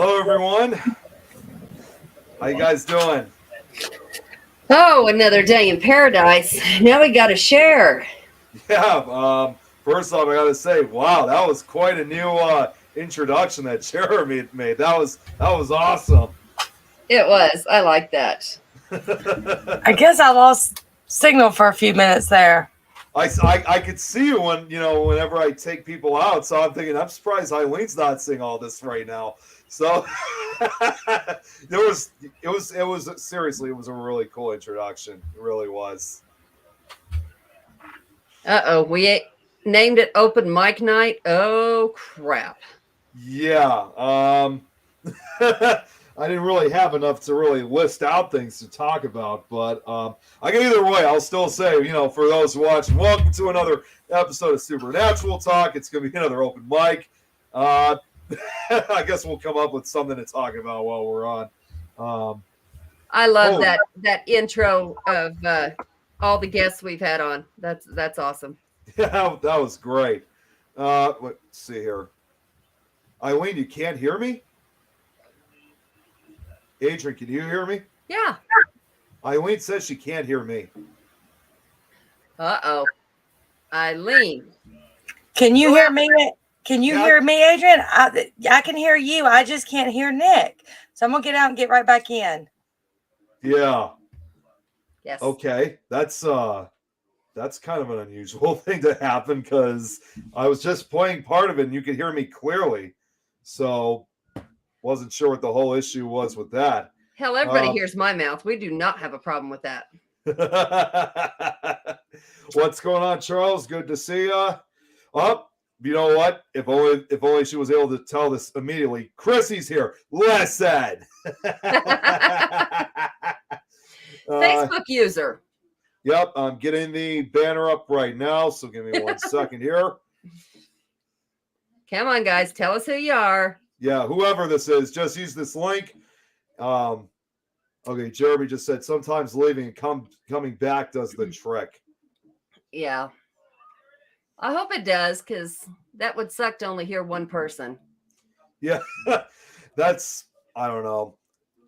Hello, everyone. How you guys doing? Oh, another day in paradise. Now we got to share. Yeah. First off, I got to say, wow, that was quite a new introduction that Jeremy made. That was awesome. It was. I like that. I guess I lost signal for a few minutes there. I could see you whenever I take people out. So I'm thinking, I'm surprised Eileen's not seeing all this right now. So it was seriously, it was a really cool introduction. It really was. We named it Open Mic Night. Oh, crap. Yeah. I didn't really have enough to really list out things to talk about, but I can either way. I'll still say, for those watching, welcome to another episode of Supernatural Talk. It's going to be another open mic. I guess we'll come up with something to talk about while we're on. I love that intro of all the guests we've had on. That's awesome. Yeah, that was great. Let's see here. Eileen, you can't hear me? Adrian, can you hear me? Yeah. Eileen says she can't hear me. Uh-oh. Eileen. Can you hear me? Can you hear me, Adrian? I can hear you. I just can't hear Nick. So I'm going to get out and get right back in. Yeah. Yes. Okay. That's kind of an unusual thing to happen because I was just playing part of it and you could hear me clearly. So wasn't sure what the whole issue was with that. Hell, everybody hears my mouth. We do not have a problem with that. What's going on, Charles? Good to see you. You know what? If only she was able to tell this immediately. Chrissy's here. Less said. Facebook user. Yep, I'm getting the banner up right now, so give me 1 second here. Come on, guys. Tell us who you are. Yeah, whoever this is, just use this link. Okay, Jeremy just said sometimes leaving and coming back does the trick. Yeah. I hope it does, because that would suck to only hear one person. Yeah, that's, I don't know.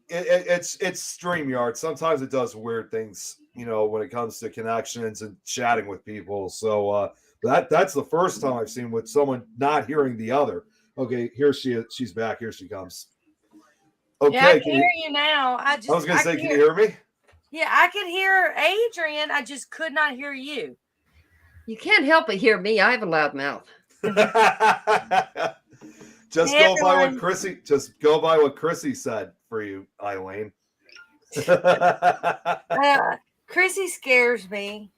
It's StreamYard. Sometimes it does weird things, when it comes to connections and chatting with people. So that's the first time I've seen with someone not hearing the other. Okay, here she is. She's back. Here she comes. Okay, yeah, I can hear you now. I was going to say, can you hear me? Yeah, I could hear Adrian. I just could not hear you. You can't help but hear me. I have a loud mouth. Just go by what Chrissy said for you, Eileen. Chrissy scares me.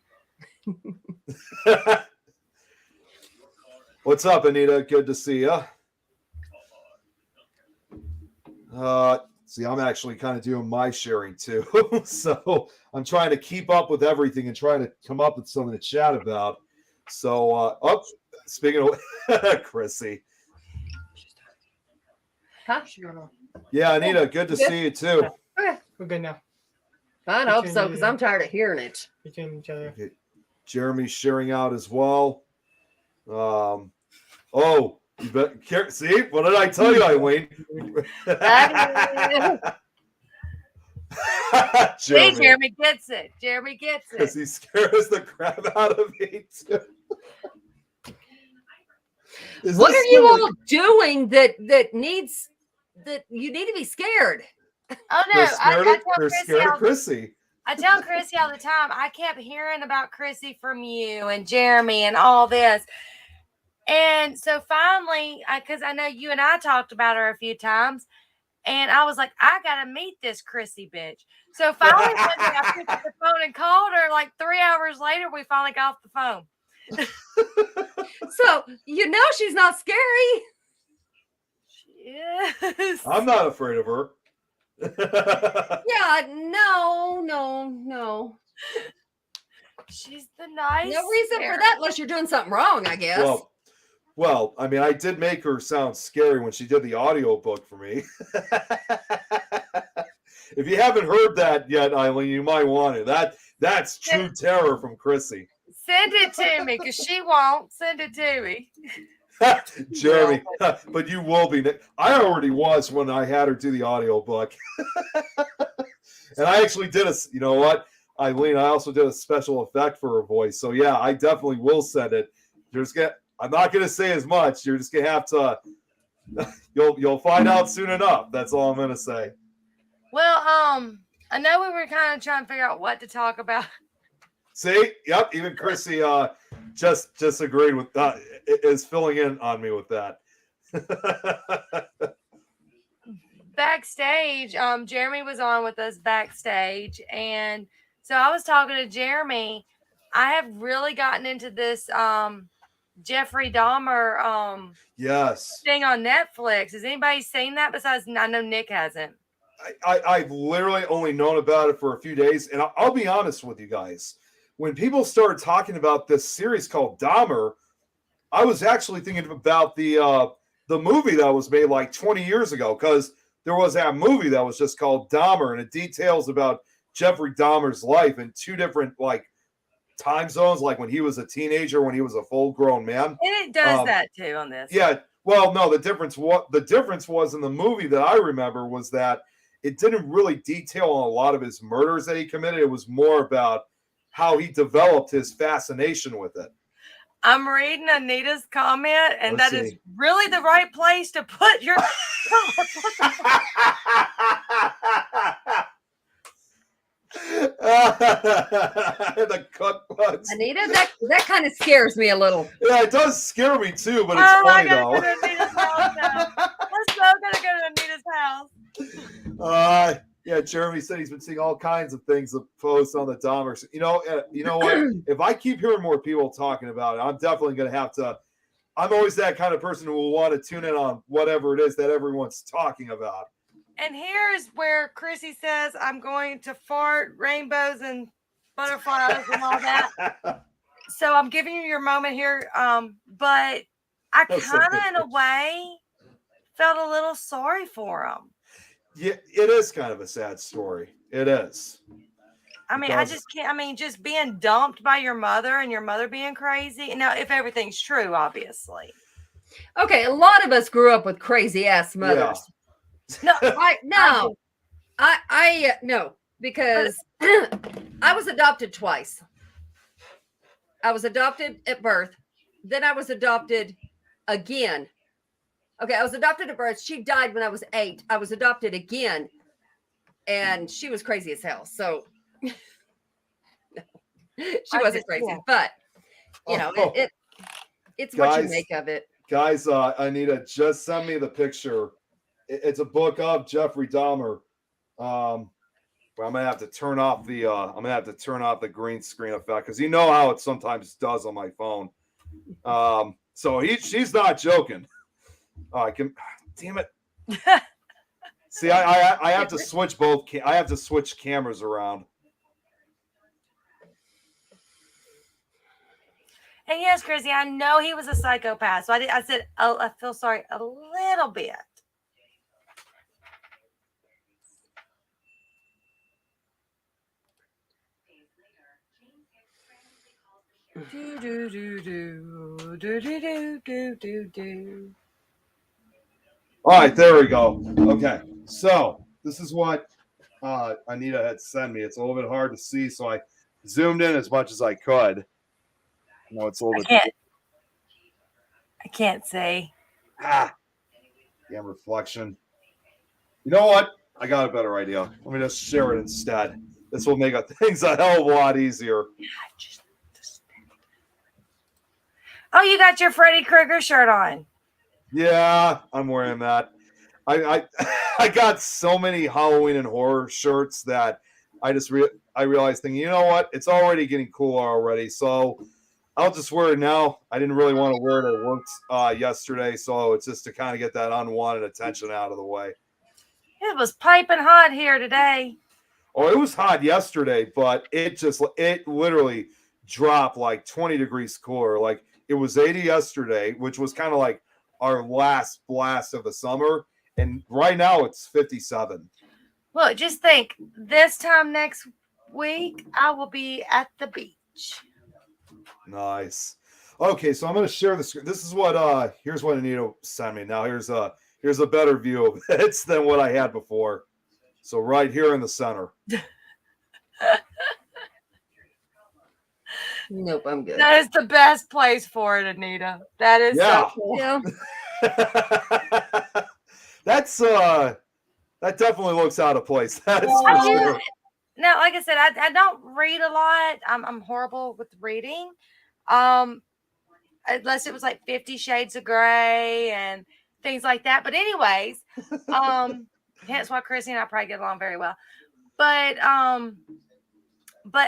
What's up, Anita? Good to see you. See, I'm actually kind of doing my sharing too. So I'm trying to keep up with everything and trying to come up with something to chat about. So, speaking of Chrissy. Huh? Yeah, Anita, good to see you too. Okay. We're good now. I hope so, because I'm tired of hearing it. Between each other. Okay. Jeremy's sharing out as well. You bet. See, what did I tell you, Eileen? Jeremy gets it. Jeremy gets it. Because he scares the crap out of me too. What are you all doing that you need to be scared? Oh no, they're scared of Chrissy. I tell Chrissy all the time, I kept hearing about Chrissy from you and Jeremy and all this. And so finally, because I know you and I talked about her a few times, and I was like, I got to meet this Chrissy bitch. So finally, one day I picked up the phone and called her. Like 3 hours later, we finally got off the phone. So, she's not scary. Yes. I'm not afraid of her. Yeah, no. She's the nice. No reason for that unless you're doing something wrong, I guess. Well, I mean, I did make her sound scary when she did the audio book for me. If you haven't heard that yet, Eileen, you might want to. That's true terror from Chrissy. Send it to me, because she won't. Send it to me. Jeremy, but you will be. I already was when I had her do the audiobook. And I actually did you know what, Eileen, I also did a special effect for her voice. So yeah, I definitely will send it. I'm not going to say as much. You're just going to have to, you'll find out soon enough. That's all I'm going to say. Well, I know we were kind of trying to figure out what to talk about. See, yep, even Chrissy just agreed with that, is filling in on me with that. Backstage, Jeremy was on with us backstage, and so I was talking to Jeremy. I have really gotten into this Jeffrey Dahmer yes thing on Netflix. Has anybody seen that besides? I know Nick hasn't. I've literally only known about it for a few days, and I'll be honest with you guys. When people started talking about this series called Dahmer, I was actually thinking about the movie that was made like 20 years ago, because there was that movie that was just called Dahmer, and it details about Jeffrey Dahmer's life in two different like time zones, like when he was a teenager, when he was a full-grown man. And it does that too on this. Yeah. Well, no, the difference was in the movie that I remember was that it didn't really detail on a lot of his murders that he committed. It was more about how he developed his fascination with it. I'm reading Anita's comment, and Let's see. Is really the right place to put your. The cookbooks. Anita, that kind of scares me a little. Yeah, it does scare me too, but it's funny though. Go to Anita's house now. We're so gonna go to Anita's house. Yeah, Jeremy said he's been seeing all kinds of things that post on the Dahmer. You know what? If I keep hearing more people talking about it, I'm definitely going to have to. I'm always that kind of person who will want to tune in on whatever it is that everyone's talking about. And here's where Chrissy says, I'm going to fart rainbows and butterflies and all that. So I'm giving you your moment here. But I kind of, in a way, felt a little sorry for him. Yeah, it is kind of a sad story. It is. I mean, I just can't. I mean, just being dumped by your mother and your mother being crazy. Now, if everything's true, obviously. Okay, a lot of us grew up with crazy ass mothers. Yeah. No, because I was adopted twice. I was adopted at birth, then I was adopted again. Okay, I was adopted at birth. She died when I was 8. I was adopted again, and she was crazy as hell. So she wasn't crazy, but you know, it's guys, what you make of it. Guys, Anita, just send me the picture. It's a book of Jeffrey Dahmer. I'm gonna have to turn off the green screen effect, because you know how it sometimes does on my phone. So she's not joking. I can, damn it. See, I have to switch I have to switch cameras around. And yes, Chrissy, I know he was a psychopath. So I said, oh, I feel sorry a little bit. Do do do do do do do do do. All right, there we go. Okay, so this is what Anita had sent me. It's a little bit hard to see, so I zoomed in as much as I could. No, it's a little bit. I can't see. Damn reflection. You know what? I got a better idea. Let me just share it instead. This will make things a hell of a lot easier. Oh, you got your Freddy Krueger shirt on. Yeah, I'm wearing that. I got so many Halloween and horror shirts that I just I realized thinking, you know what? It's already getting cooler already, so I'll just wear it now. I didn't really want to wear it at work yesterday, so it's just to kind of get that unwanted attention out of the way. It was piping hot here today. Oh, it was hot yesterday, but it literally dropped like 20 degrees cooler. Like it was 80 yesterday, which was kind of like our last blast of the summer, and right now it's 57. Look, just think, this time next week I will be at the beach. Nice. Okay, so I'm going to share the screen. This is what here's what Anita sent me. Now here's a better view of it than what I had before. So right here in the center. Nope, I'm good. That is the best place for it, Anita. That is Yeah. so cool. Yeah. That's that definitely looks out of place. That's Well, for I do- sure. No, like I said, I don't read a lot. I'm horrible with reading. Unless it was like 50 Shades of Grey and things like that. But anyways, hence why Chrissy and I probably get along very well. But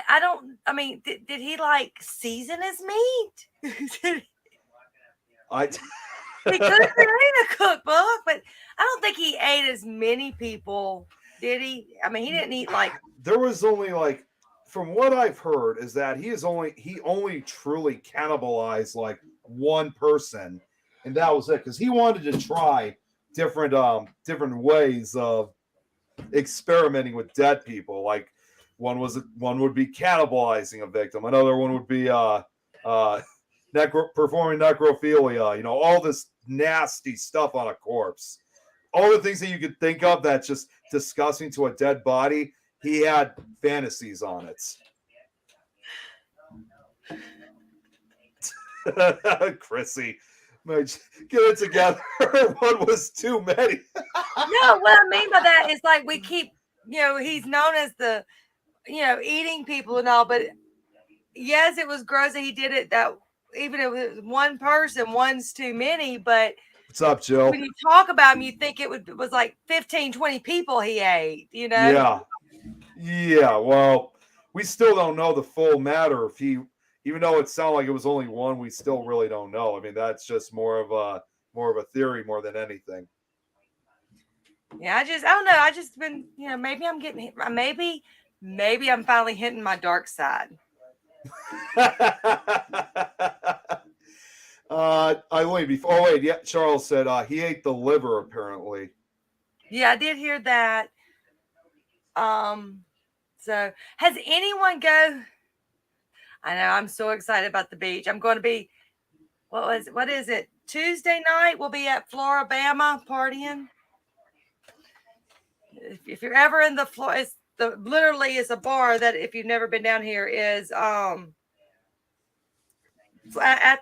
I don't. I mean, did he like season his meat? I He could have created a cookbook, but I don't think he ate as many people. Did he? I mean, he didn't eat like. there was only like, from what I've heard, is that he only truly cannibalized like one person, and that was it, because he wanted to try different ways of experimenting with dead people. Like one would be cannibalizing a victim, another one would be performing necrophilia, all this nasty stuff on a corpse. All the things that you could think of that's just disgusting to a dead body, he had fantasies on it. Chrissy, get it together. One was too many. No, what I mean by that is like we keep, he's known as the, eating people and all, but yes, it was gross that he did it. That even if it was one person, one's too many. But What's up, Joe? when you talk about him, you think it was like 15, 20 people he ate. Yeah. Well, we still don't know the full matter. If he, even though it sounded like it was only one, we still really don't know. I mean, that's just more of a theory more than anything. Yeah, I don't know. I just been, maybe I'm getting, maybe I'm finally hitting my dark side. Eileen, before, wait, yeah, Charles said he ate the liver apparently. Yeah, I did hear that. So has anyone go? I know I'm so excited about the beach. I'm going to be, what is it? Tuesday night we'll be at Floribama partying. If you're ever in the floor, literally is a bar that, if you've never been down here, is at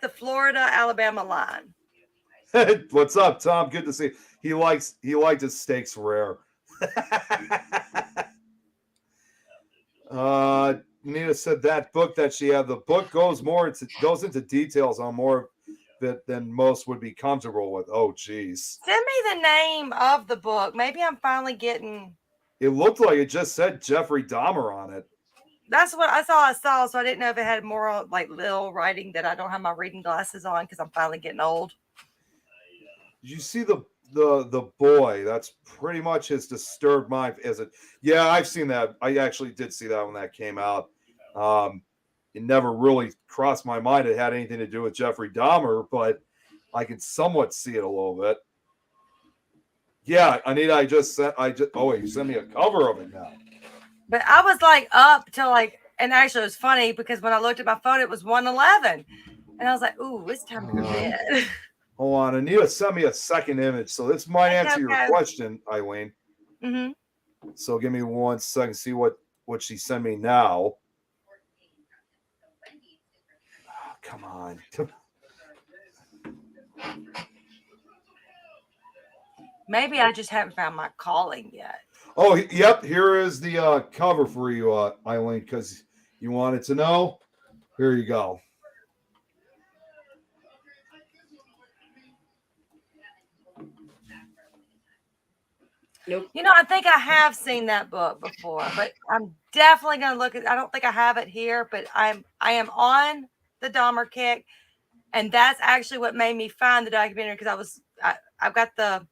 the Florida-Alabama line. What's up, Tom? Good to see you. He liked his steaks rare. Nina said that book that she had, the book goes into details on more of it than most would be comfortable with. Oh, geez. Send me the name of the book. Maybe I'm finally getting. It looked like it just said Jeffrey Dahmer on it. That's what I saw, so I didn't know if it had more like little writing that I don't have my reading glasses on because I'm finally getting old. Did you see the boy? That's pretty much his disturbed mind. Is it? Yeah, I've seen that. I actually did see that when that came out. It never really crossed my mind it had anything to do with Jeffrey Dahmer, but I can somewhat see it a little bit. Yeah, Anita, you sent me a cover of it now. But I was like up till like, and actually it was funny because when I looked at my phone, it was 1:11, and I was like, "Ooh, it's time to go to bed." Hold on, Anita sent me a second image, so this might answer your question, Eileen. Mm-hmm. So give me 1 second, see what she sent me now. Oh, come on. Maybe I just haven't found my calling yet. Oh, yep. Here is the cover for you, Eileen, because you wanted to know. Here you go. Nope. I think I have seen that book before, but I'm definitely going to look at. I don't think I have it here, but I am on the Dahmer kick, and that's actually what made me find the documentary because I've got the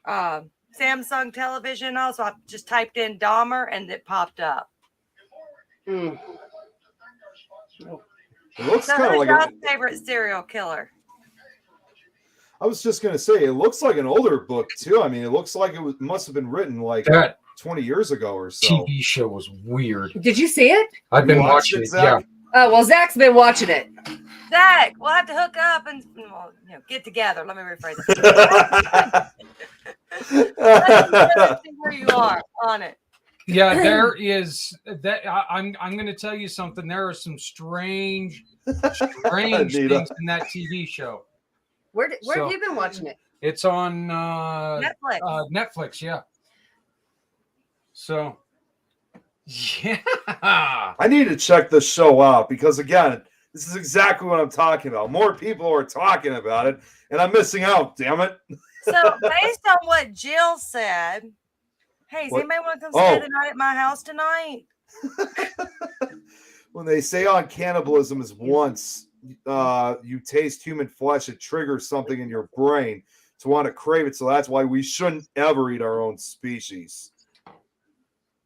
Samsung television also. I just typed in Dahmer and it popped up. Mm. It looks So kind of who's like your favorite serial killer? I was just gonna say, it looks like an older book too. I mean, it looks like it must have been written like That 20 years ago or so. TV show was weird. Did you see it? I've been You watched watching it, it. Yeah, Zach? Oh well, Zach's been watching it. Zach, we'll have to hook up and get together. Let me rephrase it. Let's see where you are on it. Yeah, there is that. I'm going to tell you something. There are some strange Anita. things in that TV show. Where So- have you been watching it? It's on Netflix. Netflix, yeah. So, yeah. I need to check this show out because again, this is exactly what I'm talking about. More people are talking about it, and I'm missing out. Damn it! So based on what Jill said, hey, does What? anybody want to come stay Oh. the night at my house tonight? When they say on cannibalism is once you taste human flesh, it triggers something in your brain to want to crave it. So that's why we shouldn't ever eat our own species.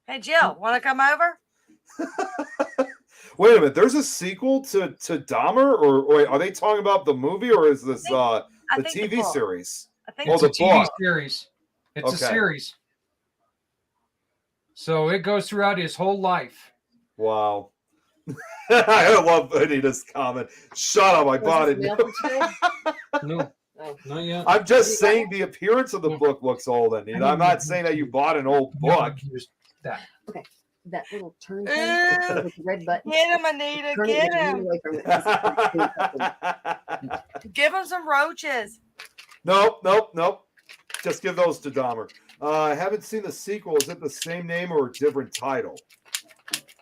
Hey, Jill, want to come over? Wait a minute, there's a sequel to Dahmer, or wait, are they talking about the movie or is this I the think TV book. series? I think Oh, It's the a TV book. series. It's a Okay. series. So it goes throughout his whole life. Wow. I love Anita's comment. Shut up, I bought Was it. this mail for today? No, Oh. not yet. I'm just saying the appearance of the book looks old, Anita. I'm not saying that you bought an old book. Just that. That little turn thing with the red button. Get him, Anita. Turn it Get and turn him. away from it. Give him some roaches. Nope. Just give those to Dahmer. I haven't seen the sequel. Is it the same name or a different title?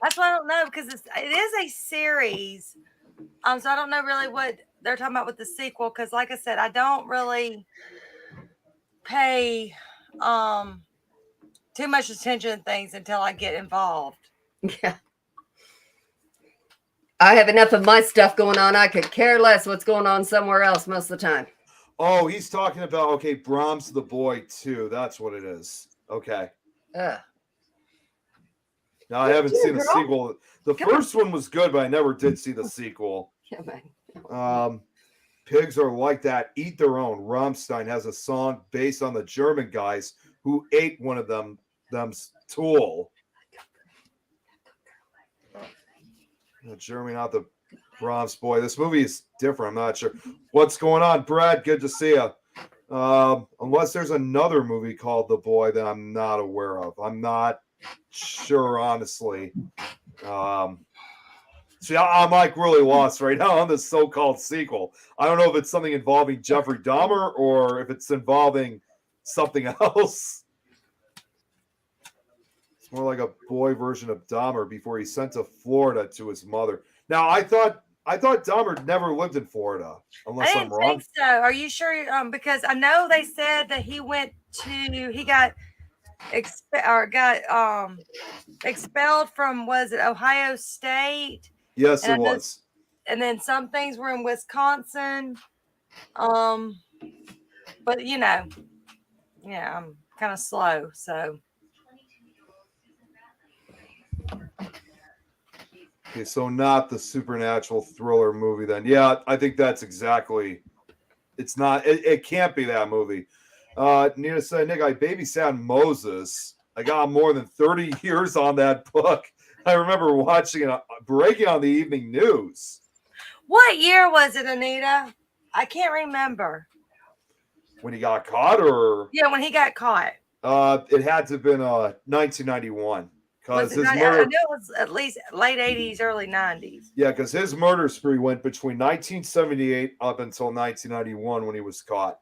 That's why I don't know because it is a series. So I don't know really what they're talking about with the sequel because, like I said, I don't really pay too much attention to things until I get involved. Yeah. I have enough of my stuff going on. I could care less what's going on somewhere else most of the time. Oh, he's talking about, okay, Brahms the Boy 2. That's what it is. Okay. Ugh. Now, I haven't seen the Girl. sequel. The Come on. first one was good, but I never did see the sequel. Yeah, man. Pigs are like that. Eat their own. Rammstein has a song based on the German guys who ate one of them's Tool. Germany, not the Brahms boy. This movie is different. I'm not sure what's going on. Brad, good to see you. Unless there's another movie called The Boy that I'm not aware of. I'm not sure, honestly. See, I'm like really lost right now on this so-called sequel. I don't know if it's something involving Jeffrey Dahmer or if it's involving something else. It's more like a boy version of Dahmer before he's sent to Florida to his mother. Now, I thought Dahmer never lived in Florida, I unless I'm didn't wrong. think so. Are you sure? Because I know they said that he got expelled from, was it Ohio State? Yes, And it I know- was. And then some things were in Wisconsin. But yeah, I'm kind of slow, so. Okay, so not the supernatural thriller movie then. Yeah, I think that's exactly. It's not. It can't be that movie. Nina said, Nick, I babysat Moses. I got more than 30 years on that book. I remember watching it breaking on the evening news. What year was it, Anita? I can't remember. When he got caught, or Yeah, when he got caught. it had to have been 1991. Because Was it his not, I murder, knew it was at least late 80s, early 90s. yeah, because his murder spree went between 1978 up until 1991 when he was caught.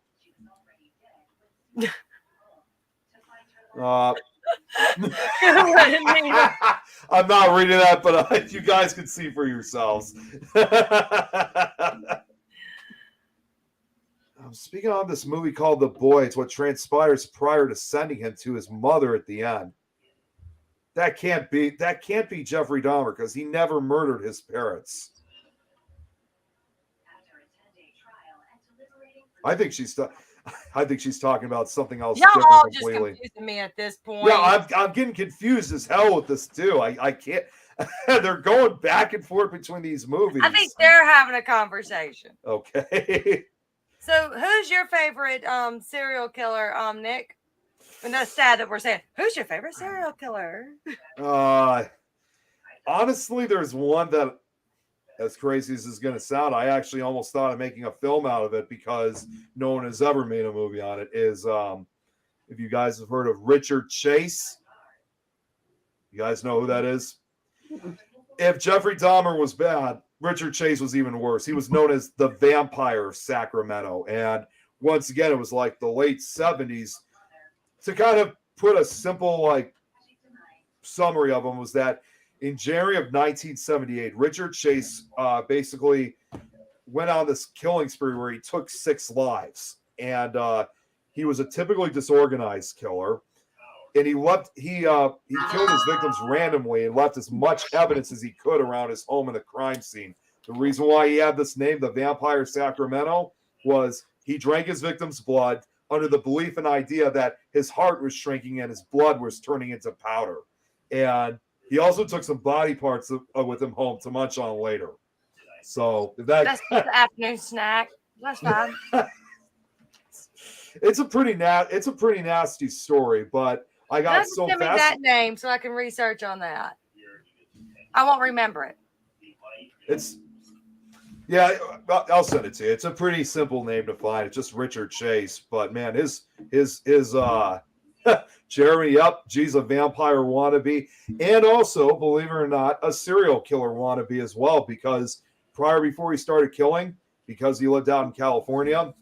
I'm not reading that, but you guys can see for yourselves. Speaking of this movie called The Boy, it's what transpires prior to sending him to his mother at the end. That can't be Jeffrey Dahmer because he never murdered his parents. I think she's talking about something else Y'all different all just completely. confusing me at this point. Yeah, I'm getting confused as hell with this too. I can't. They're going back and forth between these movies. I think they're having a conversation. Okay. So, who's your favorite serial killer, Nick? And that's sad that we're saying, who's your favorite serial killer? Honestly, there's one that as crazy as it's going to sound, I actually almost thought of making a film out of it because no one has ever made a movie on it. Is if you guys have heard of Richard Chase, you guys know who that is? If Jeffrey Dahmer was bad, Richard Chase was even worse. He was known as the Vampire of Sacramento. And once again, it was like the late 70s. To kind of put a simple like summary of him was that in January of 1978, Richard Chase basically went on this killing spree where he took 6 lives. And he was a typically disorganized killer. And he killed his victims randomly and left as much evidence as he could around his home and the crime scene. The reason why he had this name, the Vampire of Sacramento, was he drank his victims' blood under the belief and idea that his heart was shrinking and his blood was turning into powder. And he also took some body parts with him home to munch on later. So That's the afternoon snack. That's fine. It's a pretty nasty story, but I got so send me that name so I can research on that. I won't remember it. I'll send it to you. It's a pretty simple name to find. It's just Richard Chase, but man, his Jeremy, yep, geez, a vampire wannabe, and also, believe it or not, a serial killer wannabe as well. Because before he started killing, because he lived out in California,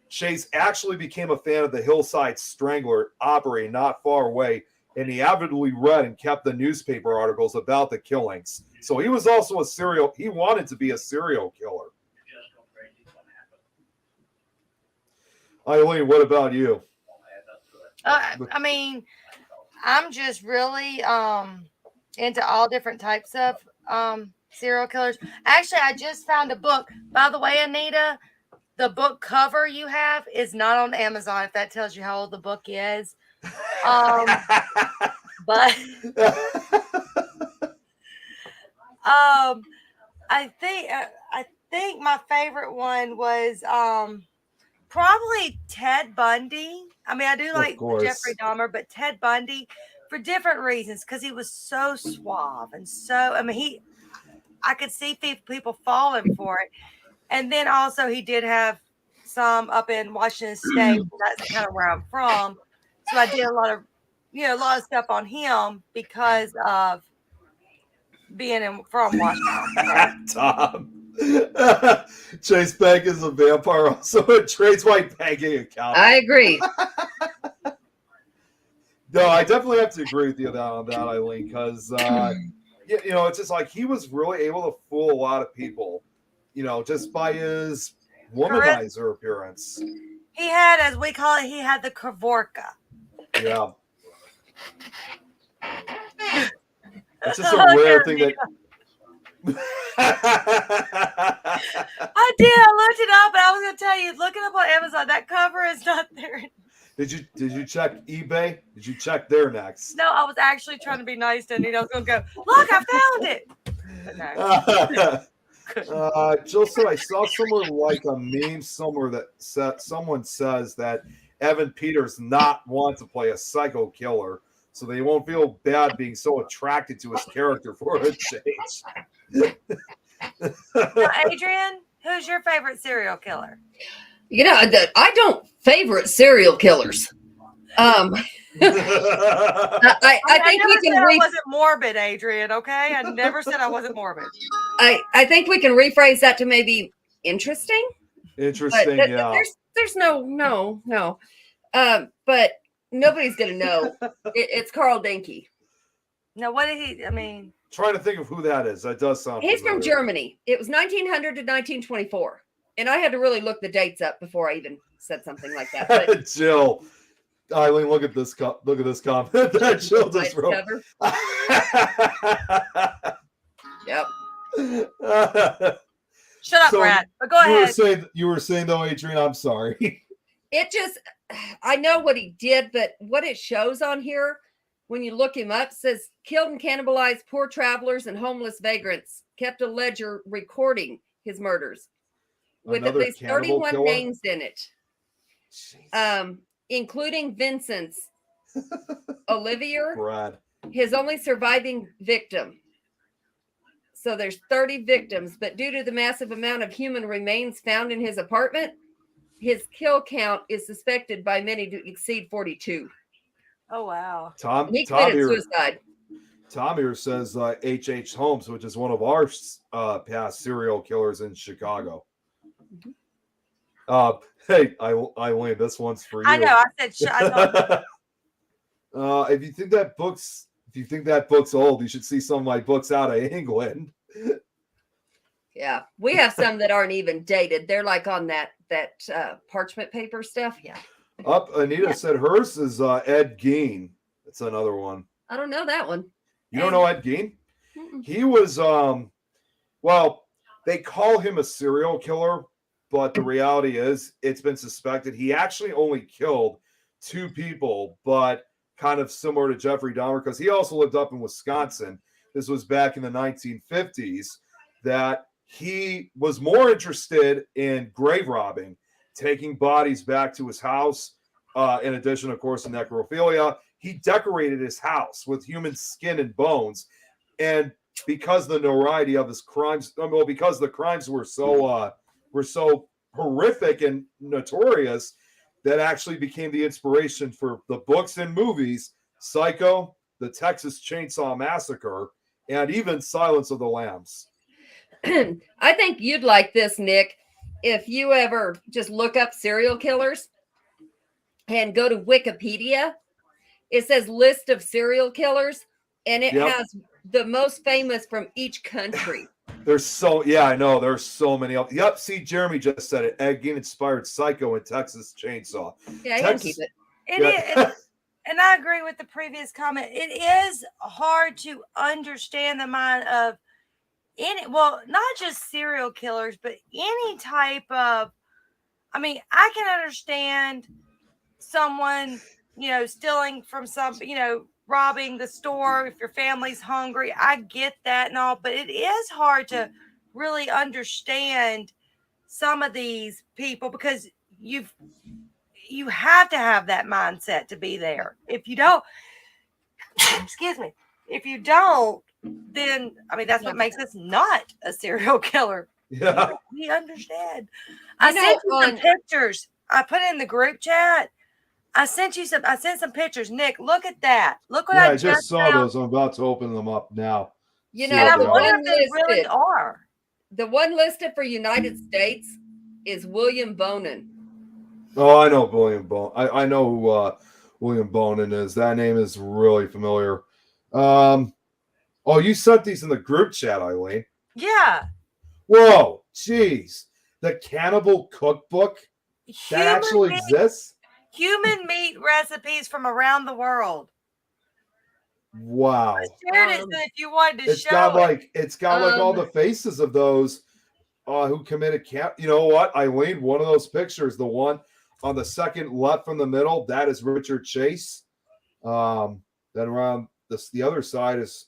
Chase actually became a fan of the Hillside Strangler operating not far away, and he avidly read and kept the newspaper articles about the killings. So he was also he wanted to be a serial killer. Eileen, what about you? I mean, I'm just really into all different types of serial killers. Actually, I just found a book. By the way, Anita, the book cover you have is not on Amazon, if that tells you how old the book is. But I think my favorite one was probably Ted Bundy. I mean, I do like Jeffrey Dahmer, but Ted Bundy for different reasons, because he was so suave and I could see people falling for it. And then also he did have some up in Washington State. That's kind of where I'm from. So I did a lot of stuff on him because of being from Washington. Tom. Chase Bank is a vampire, also a trades white banking account. I agree. No, I definitely have to agree with you on that, Eileen, because it's just like he was really able to fool a lot of people, just by his womanizer appearance. He had, as we call it, he had the Kavorka. Yeah. It's just a rare thing that. I did. I looked it up, and I was going to tell you, look it up on Amazon. That cover is not there. Did you check eBay? Did you check there next? No, I was actually trying to be nice to Anita. I was going to go, look, I found it. No. Jill said I saw somewhere like a meme somewhere that someone says that Evan Peters not want to play a psycho killer, so they won't feel bad being so attracted to his character for a change. Now, Adrian, who's your favorite serial killer? I don't favorite serial killers. I think we can. I wasn't morbid, Adrian. Okay, I never said I wasn't morbid. I think we can rephrase that to maybe interesting. Interesting, yeah. There's no. But nobody's gonna know. It's Carl Denke. Now, what did he? I mean, trying to think of who that is. That does sound. He's familiar. from Germany. It was 1900 to 1924, and I had to really look the dates up before I even said something like that. But Jill, Eileen, look at this comment that Jill just wrote. Yep. Shut up, Brad. But go ahead. You were saying though, Adrian. I'm sorry. I know what he did, but what it shows on here when you look him up says killed and cannibalized poor travelers and homeless vagrants. Kept a ledger recording his murders with at least 31 names in it, including Vincent's Olivier, Brad, his only surviving victim. So there's 30 victims, but due to the massive amount of human remains found in his apartment, his kill count is suspected by many to exceed 42. Oh wow. Tom He Tom committed here, suicide. Tom here says H.H. Holmes, which is one of our past serial killers in Chicago. Hey, Eileen, this one's for you. I know. I said I thought, If you think that book's old, you should see some of my books out of England. Yeah, we have some that aren't even dated. They're like on that parchment paper stuff. Yeah, Anita said hers is Ed Gein. That's another one. I don't know that one. You don't know Ed Gein? Mm-mm. He was well, they call him a serial killer, but the reality is it's been suspected he actually only killed 2 people, but kind of similar to Jeffrey Dahmer, because he also lived up in Wisconsin. This was back in the 1950s, that he was more interested in grave robbing, taking bodies back to his house. In addition, of course, to necrophilia, he decorated his house with human skin and bones. And because the notoriety of his crimes, well, because the crimes were so horrific and notorious, that actually became the inspiration for the books and movies Psycho, the Texas Chainsaw Massacre, and even Silence of the Lambs. I think you'd like this, Nick. If you ever just look up serial killers and go to Wikipedia, it says list of serial killers, and it has the most famous from each country. I know. There's so many. Yep. See, Jeremy just said it. Ed Gein inspired Psycho and Texas Chainsaw. Yeah, he can keep it. it is, and I agree with the previous comment. It is hard to understand the mind of not just serial killers, but any type of. I mean, I can understand someone, stealing from robbing the store if your family's hungry. I get that and all, but it is hard to really understand some of these people because you have to have that mindset to be there. If you don't, excuse me, if you don't, then that's what makes us not a serial killer. Yeah, we understand. I sent you some pictures. I put it in the group chat. I sent some pictures. Nick, look at that. Look what I just saw found. those. I'm about to open them up now. And I wonder if they really are. The one listed for United States is William Bonin. Oh, I know William Bonin. I know who William Bonin is. That name is really familiar. Oh, you sent these in the group chat, Eileen. Yeah. Whoa, jeez. The Cannibal Cookbook? That actually exists? Human meat recipes from around the world. Wow. I shared it so if you wanted to it's got all the faces of those who committed You know what, Eileen? One of those pictures, the one on the second left from the middle, that is Richard Chase. Then around the other side is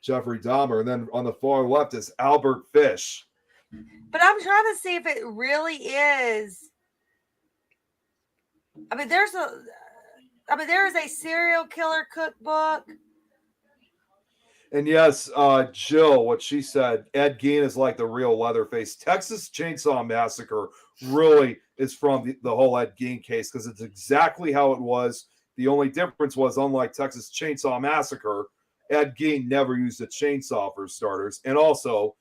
Jeffrey Dahmer, and then on the far left is Albert Fish. But I'm trying to see if it really is. There is a serial killer cookbook. And yes, Jill, what she said, Ed Gein is like the real Leatherface. Texas Chainsaw Massacre really is from the whole Ed Gein case because it's exactly how it was. The only difference was, unlike Texas Chainsaw Massacre, Ed Gein never used a chainsaw for starters. And also,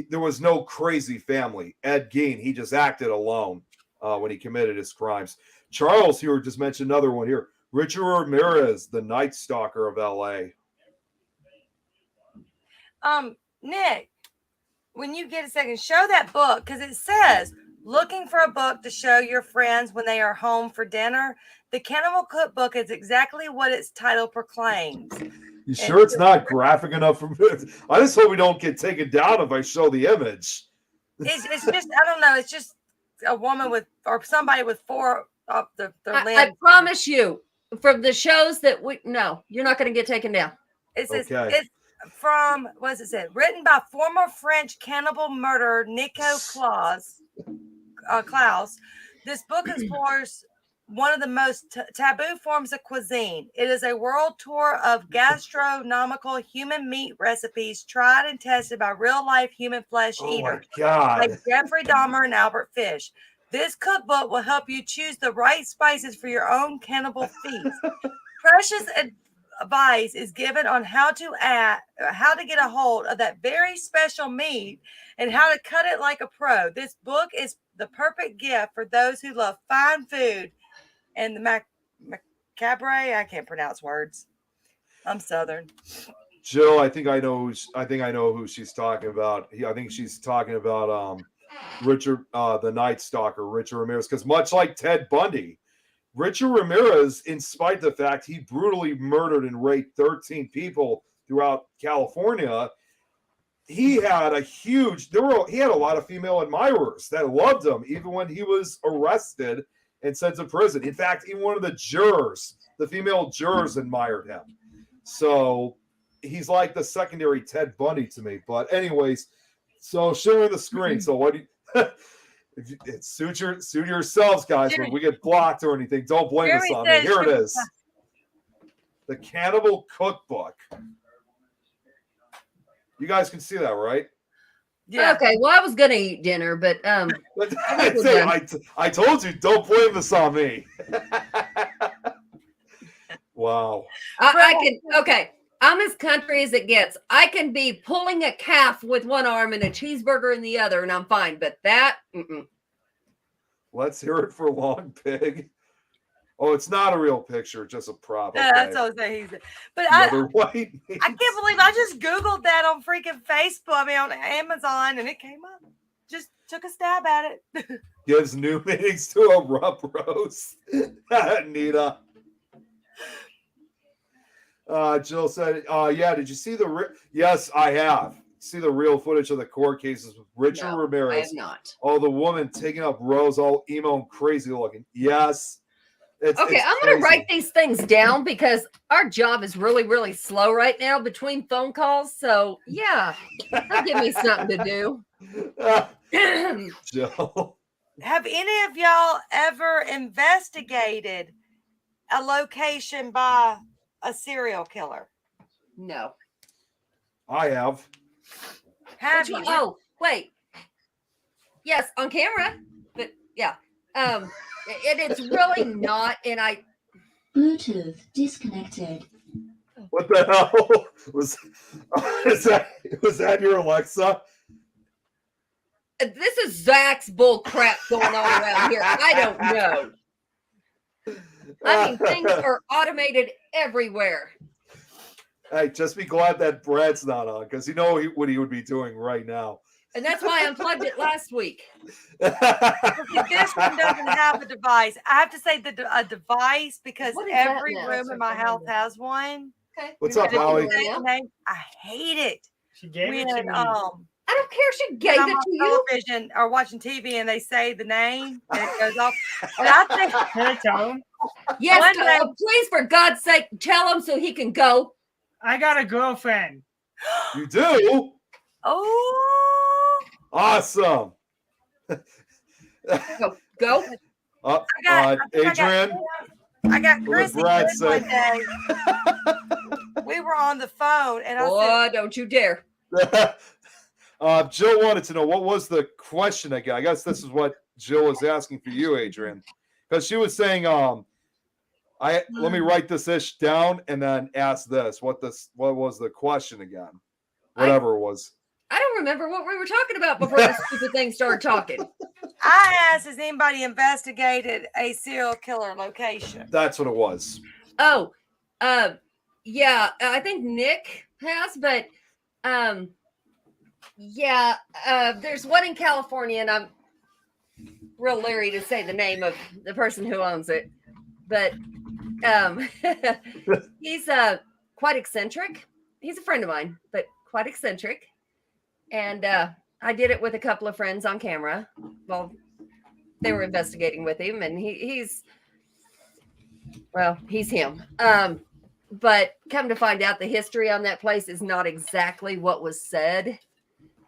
there was no crazy family. Ed Gein, he just acted alone when he committed his crimes. Charles here just mentioned another one here. Richard Ramirez, the Night Stalker of L.A. Nick, when you get a second, show that book because it says, looking for a book to show your friends when they are home for dinner. The Cannibal Cookbook is exactly what its title proclaims. You sure it's not graphic enough for me? I just hope we don't get taken down if I show the image. It's just, I don't know. It's just a woman or somebody with 4 up their limbs. I promise you, from the shows that you're not going to get taken down. It's from, what does it say? Written by former French cannibal murderer Nico Klaus. This book explores one of the most taboo forms of cuisine. It is a world tour of gastronomical human meat recipes tried and tested by real-life human flesh Oh my eaters God. like Jeffrey Dahmer and Albert Fish. This cookbook will help you choose the right spices for your own cannibal feast. Precious advice is given on how to get a hold of that very special meat and how to cut it like a pro. This book is the perfect gift for those who love fine food and the macabre. I can't pronounce words. I'm Southern. Jill, I think I know who she's talking about. I think she's talking about Richard, the Night Stalker, Richard Ramirez, because much like Ted Bundy, Richard Ramirez, in spite of the fact he brutally murdered and raped 13 people throughout California, he had he had a lot of female admirers that loved him, even when he was arrested and sent to prison. In fact, even one of the female jurors admired him. So he's like the secondary Ted Bundy to me. But anyways, so sharing the screen. So what do you suit yourselves, guys. When we get blocked or anything, don't blame us on me. Here it is. The Cannibal Cookbook. You guys can see that, right? Yeah. Okay. Well, I was gonna eat dinner, but I told you, don't blame this on me. Wow. I can. Okay. I'm as country as it gets. I can be pulling a calf with one arm and a cheeseburger in the other, and I'm fine. But that, Let's hear it for Long Pig. Oh, it's not a real picture, just a prop. Yeah, that's what I was saying. But Another white meat. I can't believe I just Googled that on freaking Facebook. I mean, on Amazon, and it came up. Just took a stab at it. Gives new meanings to a rub roast. Nita. Jill said, yeah, did you see yes, I have. See the real footage of the court cases with Richard no, Ramirez. I have not. Oh, the woman taking up Rose, all emo and crazy looking. Yes. It's Okay, I'm going to write these things down because our job is really, really slow right now between phone calls. So, yeah, that'll give me something to do. Jill. Have any of y'all ever investigated a location by a serial killer? No. I have. Have you? Oh, wait. Yes, on camera. But yeah. It's really not. And Bluetooth disconnected. What the hell was that your Alexa? This is Zach's bull crap going on around here. I don't know. I mean, things are automated everywhere. Hey, just be glad that Brad's not on, because you know what he would be doing right now. And that's why I unplugged it last week. This one doesn't have a device. I have to say a device because What is that every now? room in my house has one. Okay. What's You're up, not Holly? doing it now? I hate it. She gave it to When me. I don't care. She gave I'm it on to you. television or watching TV and they say the name and it goes off. And I think Can I tell him? Yes, One day- please, for God's sake, tell him so he can go. I got a girlfriend. You do? oh, Awesome. Go. Uh, I Adrian, I got What Chris would Brad one say? day. We were on the phone and I said, Oh, don't you dare. Jill wanted to know what was the question again. I guess this is what Jill was asking for you, Adrian, because she was saying, let me write this ish down and then ask this. What was the question again? Whatever it was. I don't remember what we were talking about before this stupid thing started talking. I asked, has anybody investigated a serial killer location? That's what it was. Oh, yeah, I think Nick has, but yeah, there's one in California, and I'm real leery to say the name of the person who owns it, but he's quite eccentric. He's a friend of mine, but quite eccentric. And I did it with a couple of friends on camera. Well, they were investigating with him, and he's him. But come to find out, the history on that place is not exactly what was said.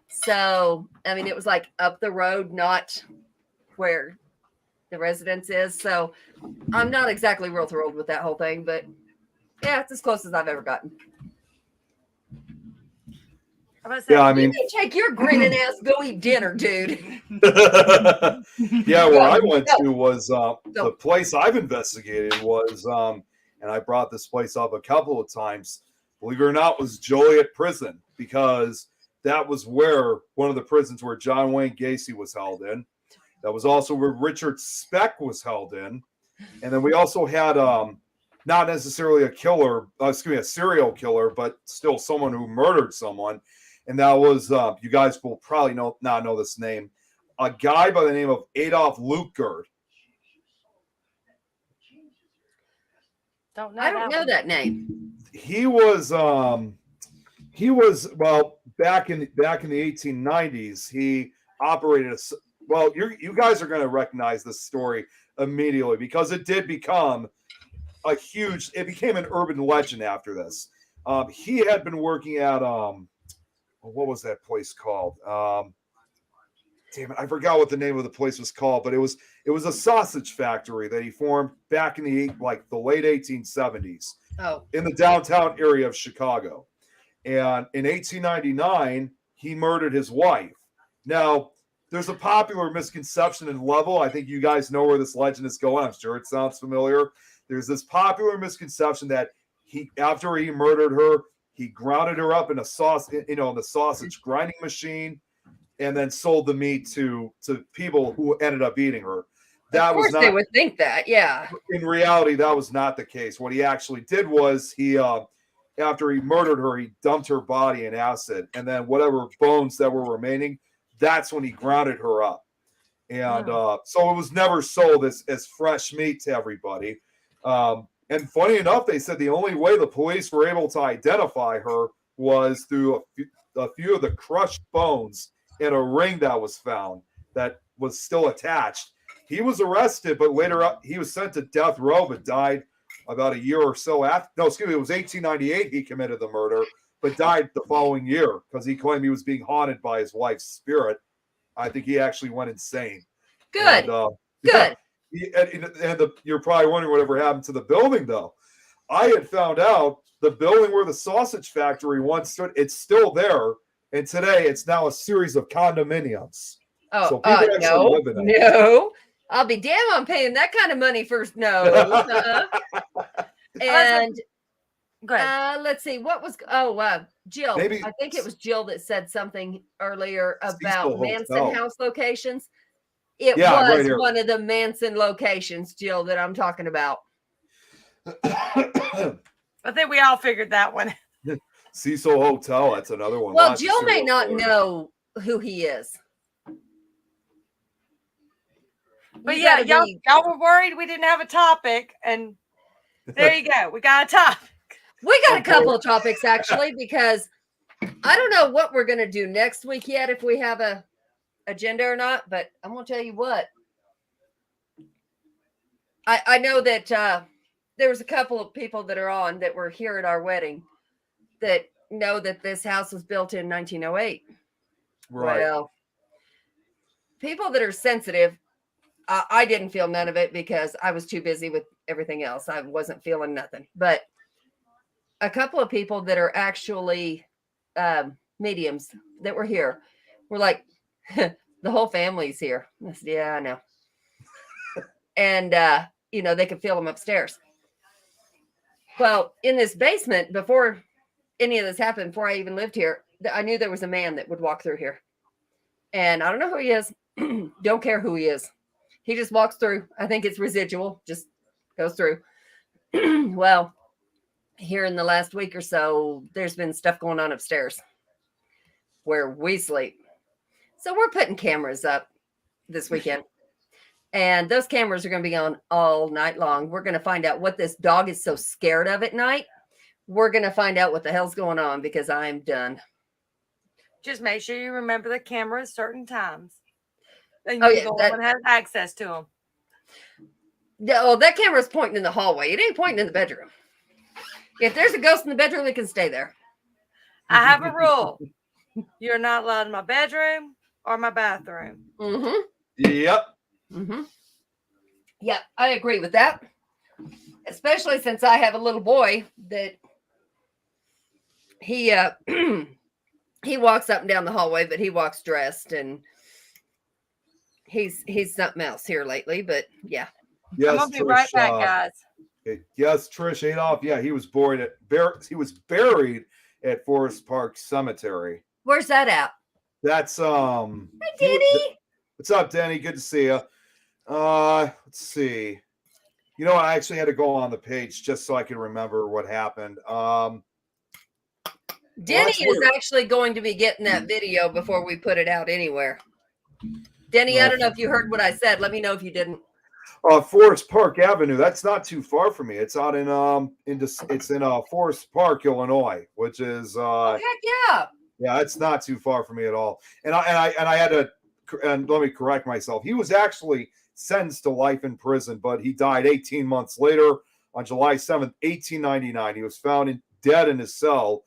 So, I mean, it was like up the road, not where the residence is. So I'm not exactly real thrilled with that whole thing, but yeah, it's as close as I've ever gotten. I'm gonna say, Yeah, I You mean, can take your grinning ass, go eat dinner, dude. yeah, where I went to was Go. the place I've investigated was, and I brought this place up a couple of times. Believe it or not, was Joliet Prison, because that was where one of the prisons where John Wayne Gacy was held in. That was also where Richard Speck was held in, and then we also had not necessarily a killer, a serial killer, but still someone who murdered someone. And that was, you guys will probably not know this name, a guy by the name of Adolf Lutgert. don't know. I don't know one. that name. He was well back in the 1890s. He operated well. You guys are going to recognize this story immediately because it did become it became an urban legend after this. He had been working at what was that place called? Damn it, I forgot what the name of the place was called, but it was a sausage factory that he formed back in the late 1870s Oh, in the downtown area of Chicago. And in 1899, he murdered his wife. Now, there's a popular misconception in Level. I think you guys know where this legend is going. I'm sure it sounds familiar. There's this popular misconception that after he murdered her, he grounded her up in the sausage grinding machine, and then sold the meat to people who ended up eating her. of course they would think that. Yeah. In reality, that was not the case. What he actually did was after he murdered her, he dumped her body in acid, and then whatever bones that were remaining, that's when he grounded her up. And so it was never sold as fresh meat to everybody. And funny enough, they said the only way the police were able to identify her was through a few of the crushed bones in a ring that was found that was still attached. He was arrested, but later he was sent to death row, but died about a year or so after. No, excuse me, it was 1898 he committed the murder, but died the following year because he claimed he was being haunted by his wife's spirit. I think he actually went insane. Good. And, Good. You're probably wondering whatever happened to the building, though. I had found out the building where the sausage factory once stood, it's still there. And today it's now a series of condominiums. So Oh, people actually live in it. no. I'll be damn I'm paying that kind of money for no. And Go ahead. let's see what was Jill. Maybe- I think it was Jill that said something earlier Cecil about Manson Hotel. house locations. It Yeah, right was here. one of the Manson locations, Jill, that I'm talking about. I think we all figured that one. Cecil Hotel, that's another one. Well, Lots of Jill may serial not killers. know who he is. But You yeah, gotta be- y'all were worried we didn't have a topic, and there you go. We got a topic. We got a couple of topics actually, because I don't know what we're going to do next week yet, if we have a agenda or not, but I'm going to tell you what. I know that there was a couple of people that are on that were here at our wedding that know that this house was built in 1908. Right. Well, people that are sensitive, I didn't feel none of it because I was too busy with everything else. I wasn't feeling nothing. But a couple of people that are actually mediums that were here were like, the whole family's here. I said, yeah, I know. And, they could feel them upstairs. Well, in this basement, before any of this happened, before I even lived here, I knew there was a man that would walk through here. And I don't know who he is. Don't care who he is. He just walks through. I think it's residual, just goes through. Well, here in the last week or so, there's been stuff going on upstairs where we sleep. So we're putting cameras up this weekend. And those cameras are going to be on all night long. We're going to find out what this dog is so scared of at night. We're going to find out what the hell's going on because I'm done. Just make sure you remember the camera at certain times. And Oh, you're yeah, the that- one that has access to them. Oh, that camera's pointing in the hallway. It ain't pointing in the bedroom. If there's a ghost in the bedroom, it can stay there. I have a rule. You're not allowed in my bedroom or my bathroom. Mm-hmm. Yep. Mm-hmm. Yeah, I agree with that. Especially since I have a little boy that he he walks up and down the hallway, but he walks dressed, and he's something else here lately. But yeah, I'm Yes, gonna be right Trish. back, guys. Yes, Trish Adolph. Yeah, he was buried at Forest Park Cemetery. where's that at? That's Hi, he wa- Denny. What's up, Denny? Good to see you. Let's see. You know, I actually had to go on the page just so I can remember what happened. Denny that's is weird. actually going to be getting that video before we put it out anywhere. Denny, I Well, don't know if you heard what I said. Let me know if you didn't. Forest Park Avenue. That's not too far from me. It's out it's in Forest Park, Illinois, which is Oh, heck yeah. it's not too far from me at all. And I had to, and let me correct myself. He was actually sentenced to life in prison, but he died 18 months later on July 7th, 1899. He was found dead in his cell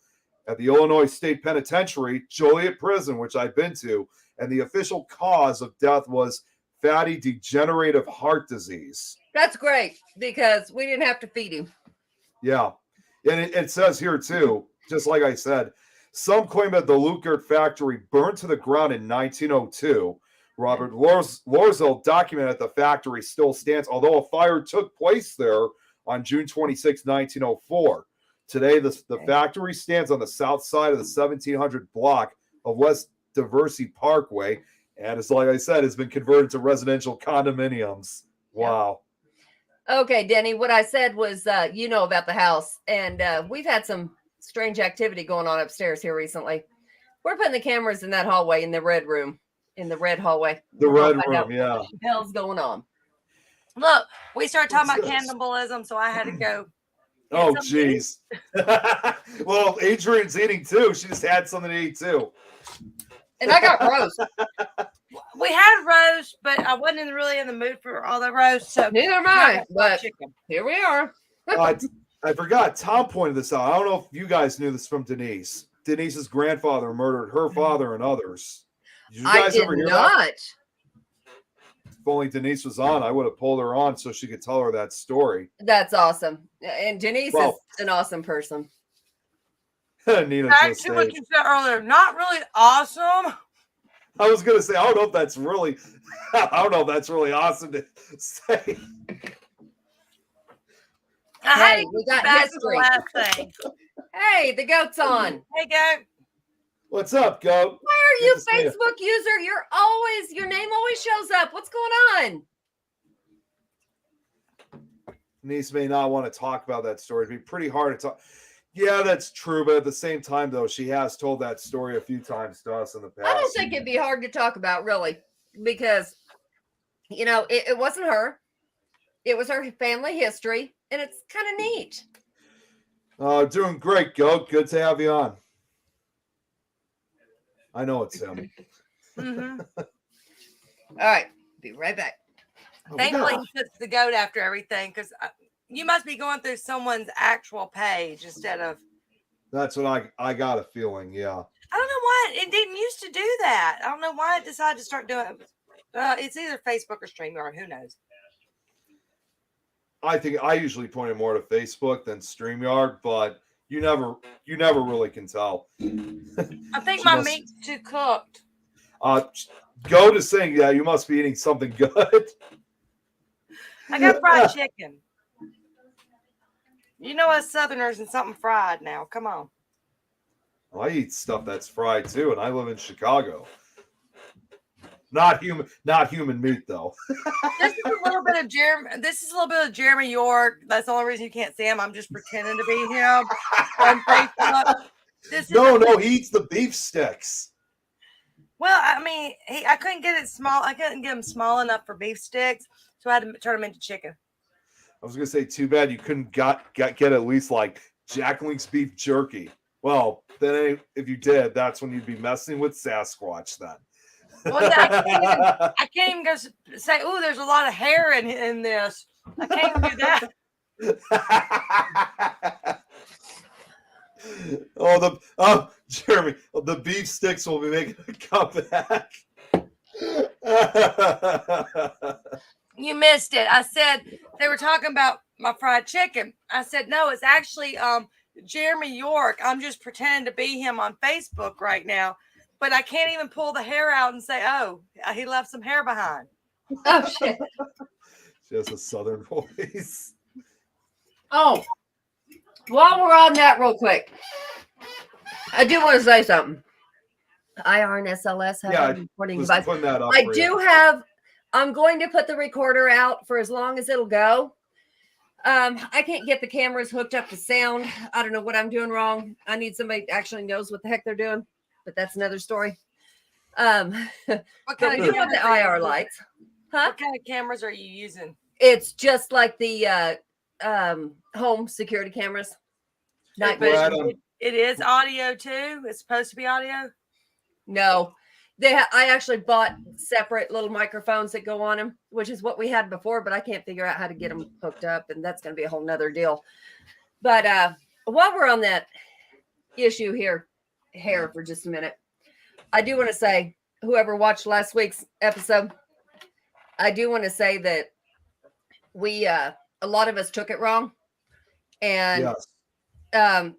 at the Illinois State Penitentiary, Joliet Prison, which I've been to, and the official cause of death was fatty degenerative heart disease. That's great because we didn't have to feed him. Yeah. And it says here, too, just like I said, some claim that the Lukert factory burned to the ground in 1902. Robert Lorzel documented the factory still stands, although a fire took place there on June 26, 1904. Today, the factory stands on the south side of the 1700 block of West Diversey Parkway, and it's like I said, has been converted to residential condominiums. Wow. Okay, Denny, what I said was, you know about the house, and we've had some strange activity going on upstairs here recently. We're putting the cameras in that hallway, in the red room, in the red hallway. The red Find out room, yeah. what the hell's going on? Look, we started talking What's about this? cannibalism, so I had to go. Oh, Get something to eat. jeez. Well, Adrian's eating too. She just had something to eat too. And I got roast. We had roast, but I wasn't really in the mood for all the roast. So Neither am now I, got but chicken. here we are. I forgot. Tom pointed this out. I don't know if you guys knew this from Denise. Denise's grandfather murdered her father and others. Did you I guys did ever hear that? not. If only Denise was on, I would have pulled her on so she could tell her that story. That's awesome. And Denise Well- is an awesome person. Nina Back just to what said. you said earlier. Not really awesome. I was gonna say, I don't know if that's really awesome to say. I had Hey, to we got get back to the history. last thing. Hey, the goat's on. Hey, go. What's up, Goat? Why are Good you to see you. Facebook user? Your name always shows up. What's going on? Denise may not want to talk about that story. It'd be pretty hard to talk. Yeah, that's true. But at the same time, though, she has told that story a few times to us in the past. I don't think it'd be hard to talk about, really, because, you know, it wasn't her. It was her family history, and it's kind of neat. Doing great, Goat. Good to have you on. I know it's him. Mm-hmm. All right. Be right back. Oh, we Thankfully, got- he puts the goat after everything because you must be going through someone's actual page instead of. That's what I got a feeling. Yeah. I don't know why it didn't used to do that. I don't know why it decided to start doing it. It's either Facebook or StreamYard. Who knows? I think I usually point it more to Facebook than StreamYard, but you never really can tell. I think She my must- meat's too cooked. Goat is saying, yeah, you must be eating something good. I got fried chicken. You know us Southerners and something fried now. Come on. I eat stuff that's fried too, and I live in Chicago. Not human meat though. This is a little bit of Jeremy. This is a little bit of Jeremy York. That's the only reason you can't see him. I'm just pretending to be him on Facebook. This is No, he eats the beef sticks. Well, I mean, I couldn't get it small. I couldn't get them small enough for beef sticks, so I had to turn them into chicken. I was gonna say, too bad you couldn't get at least like Jack Link's beef jerky. Well, then if you did, that's when you'd be messing with Sasquatch then. Well, I can't even go say, "Oh, there's a lot of hair in this." I can't even do that. Jeremy, the beef sticks will be making a comeback. You missed it. I said they were talking about my fried chicken. I said, no, it's actually Jeremy York. I'm just pretending to be him on Facebook right now. But I can't even pull the hair out and say, oh, he left some hair behind. Oh shit. She has a southern voice. Oh, while we're on that, real quick, I do want to say something. IRNSLS have Yeah, a recording Just device. putting that up. I for do you. have. I'm going to put the recorder out for as long as it'll go. I can't get the cameras hooked up to sound. I don't know what I'm doing wrong. I need somebody that actually knows what the heck they're doing, but that's another story. What But kind we of do have the cameras are you IR using? lights. Huh? What kind of cameras are you using? It's just like the home security cameras. Night But Brad, vision. it is audio too. It's supposed to be audio. No, I actually bought separate little microphones that go on them, which is what we had before, but I can't figure out how to get them hooked up, and that's going to be a whole nother deal. But while we're on that issue here, hair for just a minute, I do want to say, whoever watched last week's episode, I do want to say that we a lot of us took it wrong, and Yes.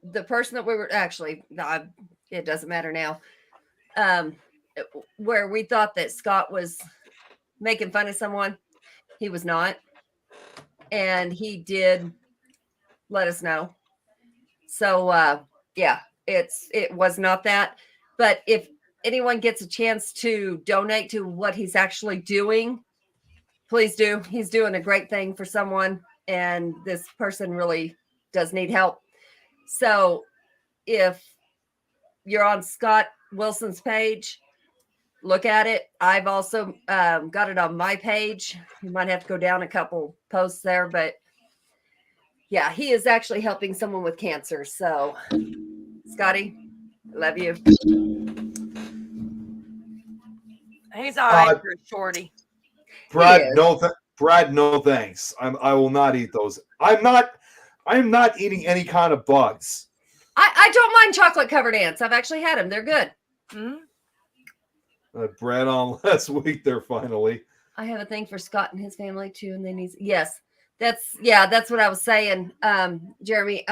the person that we were actually, it doesn't matter now. Where we thought that Scott was making fun of someone, he was not, and he did let us know. So yeah, it was not that. But if anyone gets a chance to donate to what he's actually doing, please do. He's doing a great thing for someone, and this person really does need help. So if you're on Scott Wilson's page, look at it. I've also got it on my page. You might have to go down a couple posts there, but yeah, he is actually helping someone with cancer. So, Scotty, I love you. He's all right Uh, for a shorty. Brad, is. Brad, no thanks. I will not eat those. I am not eating any kind of bugs. I don't mind chocolate covered ants. I've actually had them. They're good. Hmm? Brad on last week there finally. I have a thing for Scott and his family too, and they need. Yes, that's what I was saying, Jeremy.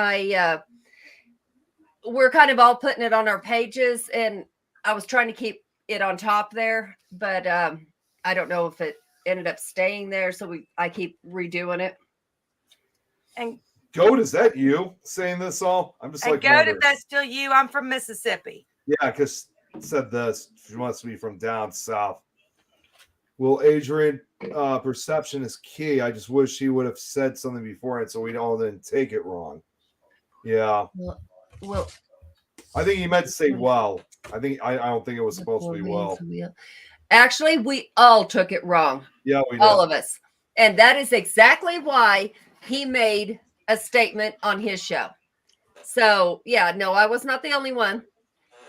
We're kind of all putting it on our pages, and I was trying to keep it on top there, but I don't know if it ended up staying there, so I keep redoing it. And Goat, is that you saying this all? I'm just like Goat, wondering. if that's still you, I'm from Mississippi. Yeah, because said this. She must be from down south. Well, Adrian, perception is key. I just wish he would have said something beforehand so we all didn't take it wrong. Yeah. Well, I think he meant to say well. I don't think it was supposed to be well. Actually, we all took it wrong. Yeah, we did. All of us. And that is exactly why he made a statement on his show. So, yeah, no, I was not the only one.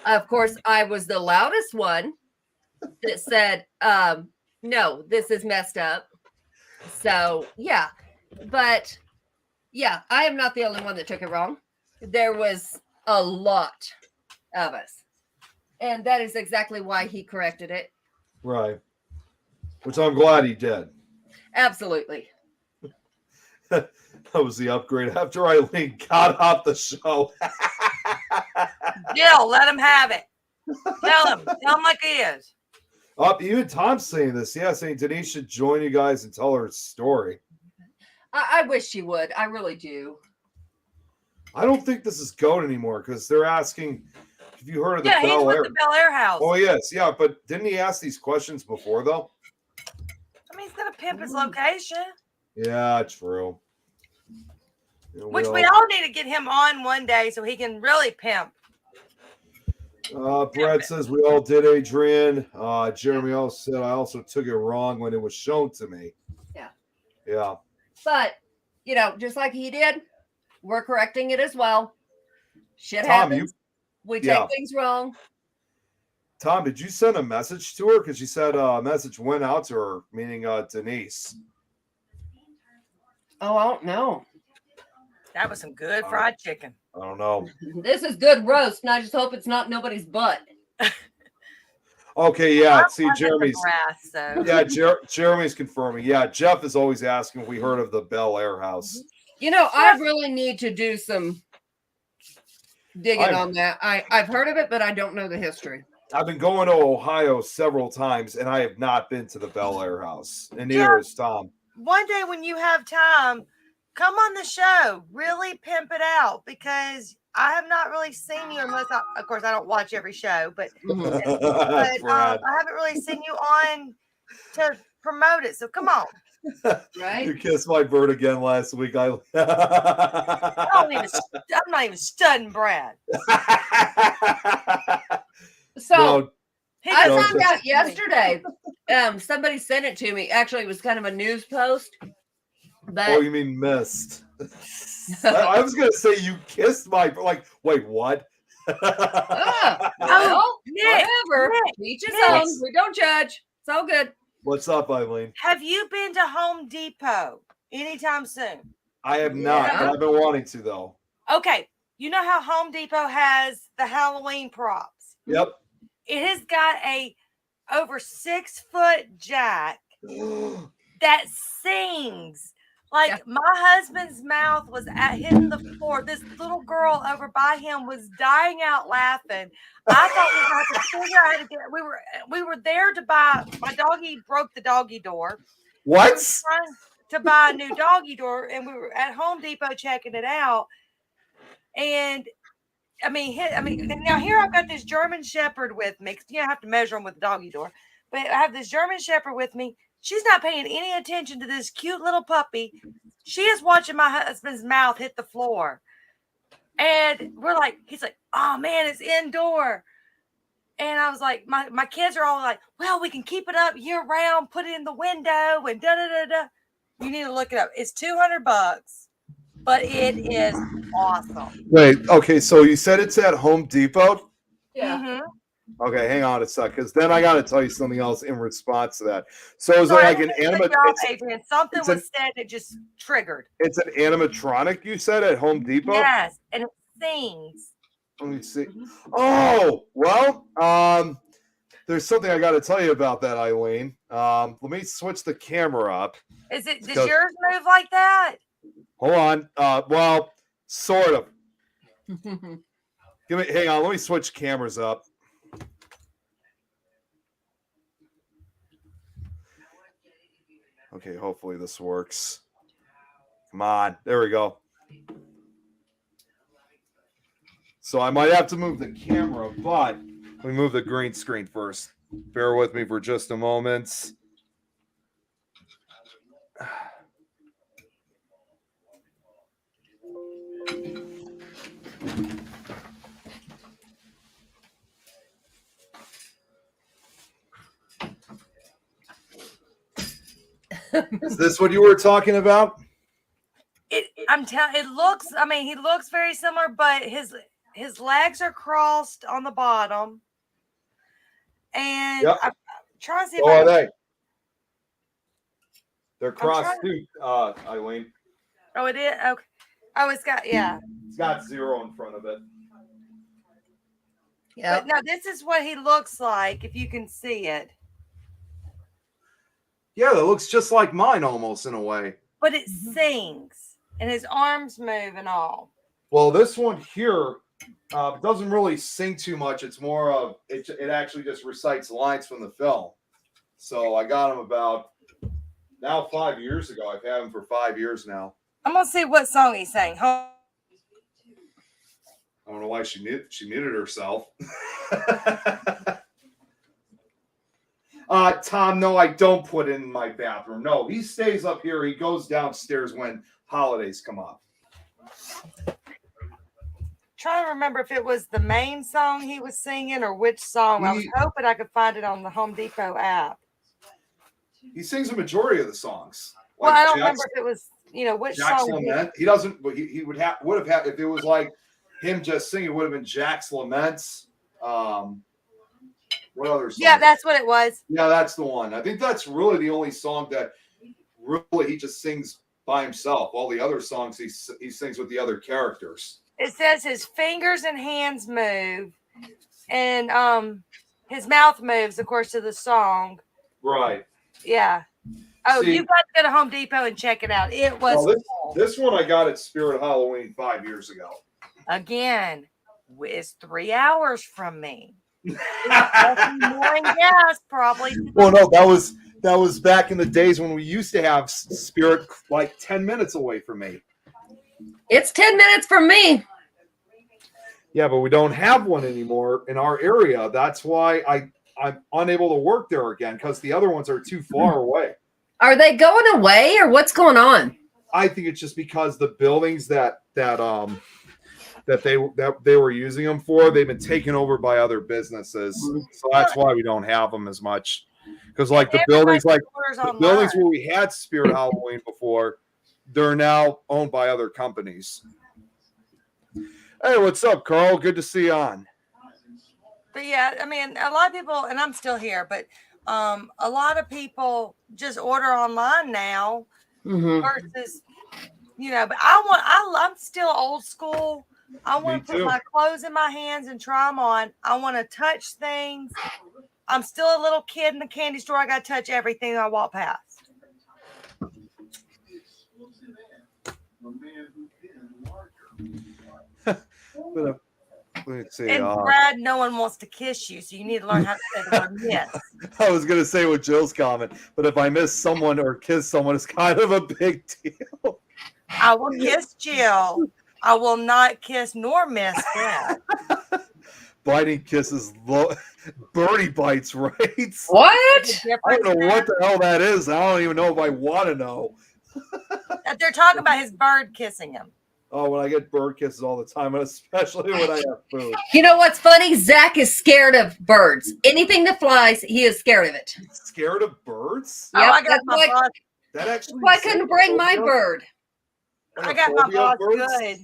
Of course, I was the loudest one that said, no, this is messed up. So, yeah. But, yeah, I am not the only one that took it wrong. There was a lot of us. And that is exactly why he corrected it. Right. Which I'm glad he did. Absolutely. That was the upgrade after Eileen got off the show. Jill, let him have it. Tell him like he is. Even Tom's saying this. Yeah, saying Denise should join you guys and tell her story. I wish she would. I really do. I don't think this is Goat anymore because they're asking if you heard of the Yeah, he's Bel with Air. the Bel Air house. Oh, yes. Yeah, but didn't he ask these questions before, though? I mean, he's gonna pimp his location. Yeah, true. Yeah, Which we all need to get him on one day so he can really pimp. Brad says we all did, Adrian. Jeremy also said I also took it wrong when it was shown to me. Yeah. Yeah. But, just like he did, we're correcting it as well. Shit Tom, happens. We take yeah. things wrong. Tom, did you send a message to her? Because she said a message went out to her, meaning Denise. Oh, I don't know. That was some good fried chicken. I don't know. This is good roast, and I just hope it's not nobody's butt. Okay, yeah. See, I got the Jeremy's brass, so. Jeremy's confirming. Yeah, Jeff is always asking if we heard of the Bel Air house. You know, I really need to do some digging I'm- on that. I've heard of it, but I don't know the history. I've been going to Ohio several times, and I have not been to the Bel Air house, and neither Jeff, has Tom. one day when you have time, come on the show. Really pimp it out because I have not really seen you unless, of course, I don't watch every show, but Mhm. but Brad. I haven't really seen you on to promote it. So come on. Right? You kissed my bird again last week. I'm not even studying Brad. So No, He I No, doesn't found just- out yesterday. Somebody sent it to me. Actually, it was kind of a news post. But oh, you mean missed? I was gonna say you kissed my wait, what? well, Nick, whatever. Nick, Each his Nick. own. We don't judge. It's all good. What's up, Eileen? have you been to Home Depot anytime soon? I have not, Yeah. but I've been wanting to though. Okay. You know how Home Depot has the Halloween props? Yep. It has got a over 6-foot jack that sings. Like Yeah. my husband's mouth was hitting the floor. This little girl over by him was dying out laughing. I thought we were going to have to figure out how to get. We were there to buy. My doggy broke the doggy door. What? Trying to buy a new doggy door, and we were at Home Depot checking it out. And I mean, now here I've got this German Shepherd with me. 'Cause you have to measure them with the doggy door, but I have this German Shepherd with me. She's not paying any attention to this cute little puppy. She is watching my husband's mouth hit the floor. And he's like, oh man, it's indoor. And I was like, my kids are all like, well, we can keep it up year round, put it in the window and da da da da. You need to look it up. It's $200, but it is awesome. Wait, okay, so you said it's at Home Depot? Mhm. Okay, hang on a sec, because then I got to tell you something else in response to that. So is Sorry, it like I an didn't cut anima? you off, Adrian. Something it's was said that just triggered. It's an animatronic. You said at Home Depot. Yes, and it sings. Let me see. Oh well, there's something I got to tell you about that, Eileen. Let me switch the camera up. Does Because- yours move like that? Hold on. Well, sort of. Hang on. Let me switch cameras up. Okay, hopefully this works. Come on. There we go. So I might have to move the camera, but let me move the green screen first. Bear with me for just a moment. Is this what you were talking about? I'm telling. It looks. I mean, he looks very similar, but his legs are crossed on the bottom, and Yep. I'm trying to see if Oh, I are can- they? They're trying- crossed too, Eileen. Oh, it is. Okay. Oh, it's got It's got 0 in front of it. Yeah. But no, this is what he looks like. If you can see it, Yeah, that looks just like mine almost in a way. but it sings, and his arms move and all. Well, this one here doesn't really sing too much. It's more of it actually just recites lines from the film. So I got him about now 5 years ago. I've had him for 5 years now. I'm gonna see what song he sang. I don't know why she muted herself. Tom, no, I don't put it in my bathroom. No, he stays up here. He goes downstairs when holidays come up. Trying to remember if it was the main song he was singing or which song. I was hoping I could find it on the Home Depot app. He sings a majority of the songs. Well, I don't Jack's- remember if it was, which Jack's song. Lament. He doesn't. But he would have had if it was like him just singing. It would have been Jack's Laments. What other song? Yeah, that's what it was. Yeah, that's the one. I think that's really the only song that really he just sings by himself. All the other songs he sings with the other characters. It says his fingers and hands move, and his mouth moves, of course, to the song. Right. Yeah. Oh, See- you've got to go to Home Depot and check it out. It was Well, cool. this one I got at Spirit Halloween 5 years ago. Again. It's 3 hours from me. More in gas, probably. Well, no, that was back in the days when we used to have Spirit like 10 minutes away from me. It's 10 minutes from me. Yeah, but we don't have one anymore in our area. That's why I'm unable to work there again because the other ones are too far away. Are they going away or what's going on? I think it's just because the buildings that they were using them for, they've been taken over by other businesses. So that's why we don't have them as much. Because like the buildings where we had Spirit Halloween before, they're now owned by other companies. Hey, what's up, Carl? Good to see you on. But yeah, I mean, a lot of people, and I'm still here, but a lot of people just order online now versus, but I'm still old school. I want to put my clothes in my hands and try them on. I want to touch things. I'm still a little kid in the candy store. I got to touch everything I walk past. Let's see. And Brad, no one wants to kiss you, so you need to learn how to say the word yes. I was going to say with Jill's comment, but if I miss someone or kiss someone, it's kind of a big deal. I will kiss Jill. I will not kiss nor miss Brad. Biting kisses, birdie bites, right? What? I don't know what the hell that is. I don't even know if I want to know. They're talking about his bird kissing him. Oh, when I get bird kisses all the time, and especially when I have food. You know what's funny? Zach is scared of birds. Anything that flies, he is scared of it. Scared of birds? Oh, I got my boss. That actually. I couldn't bring my bird. I got my boss birds? good.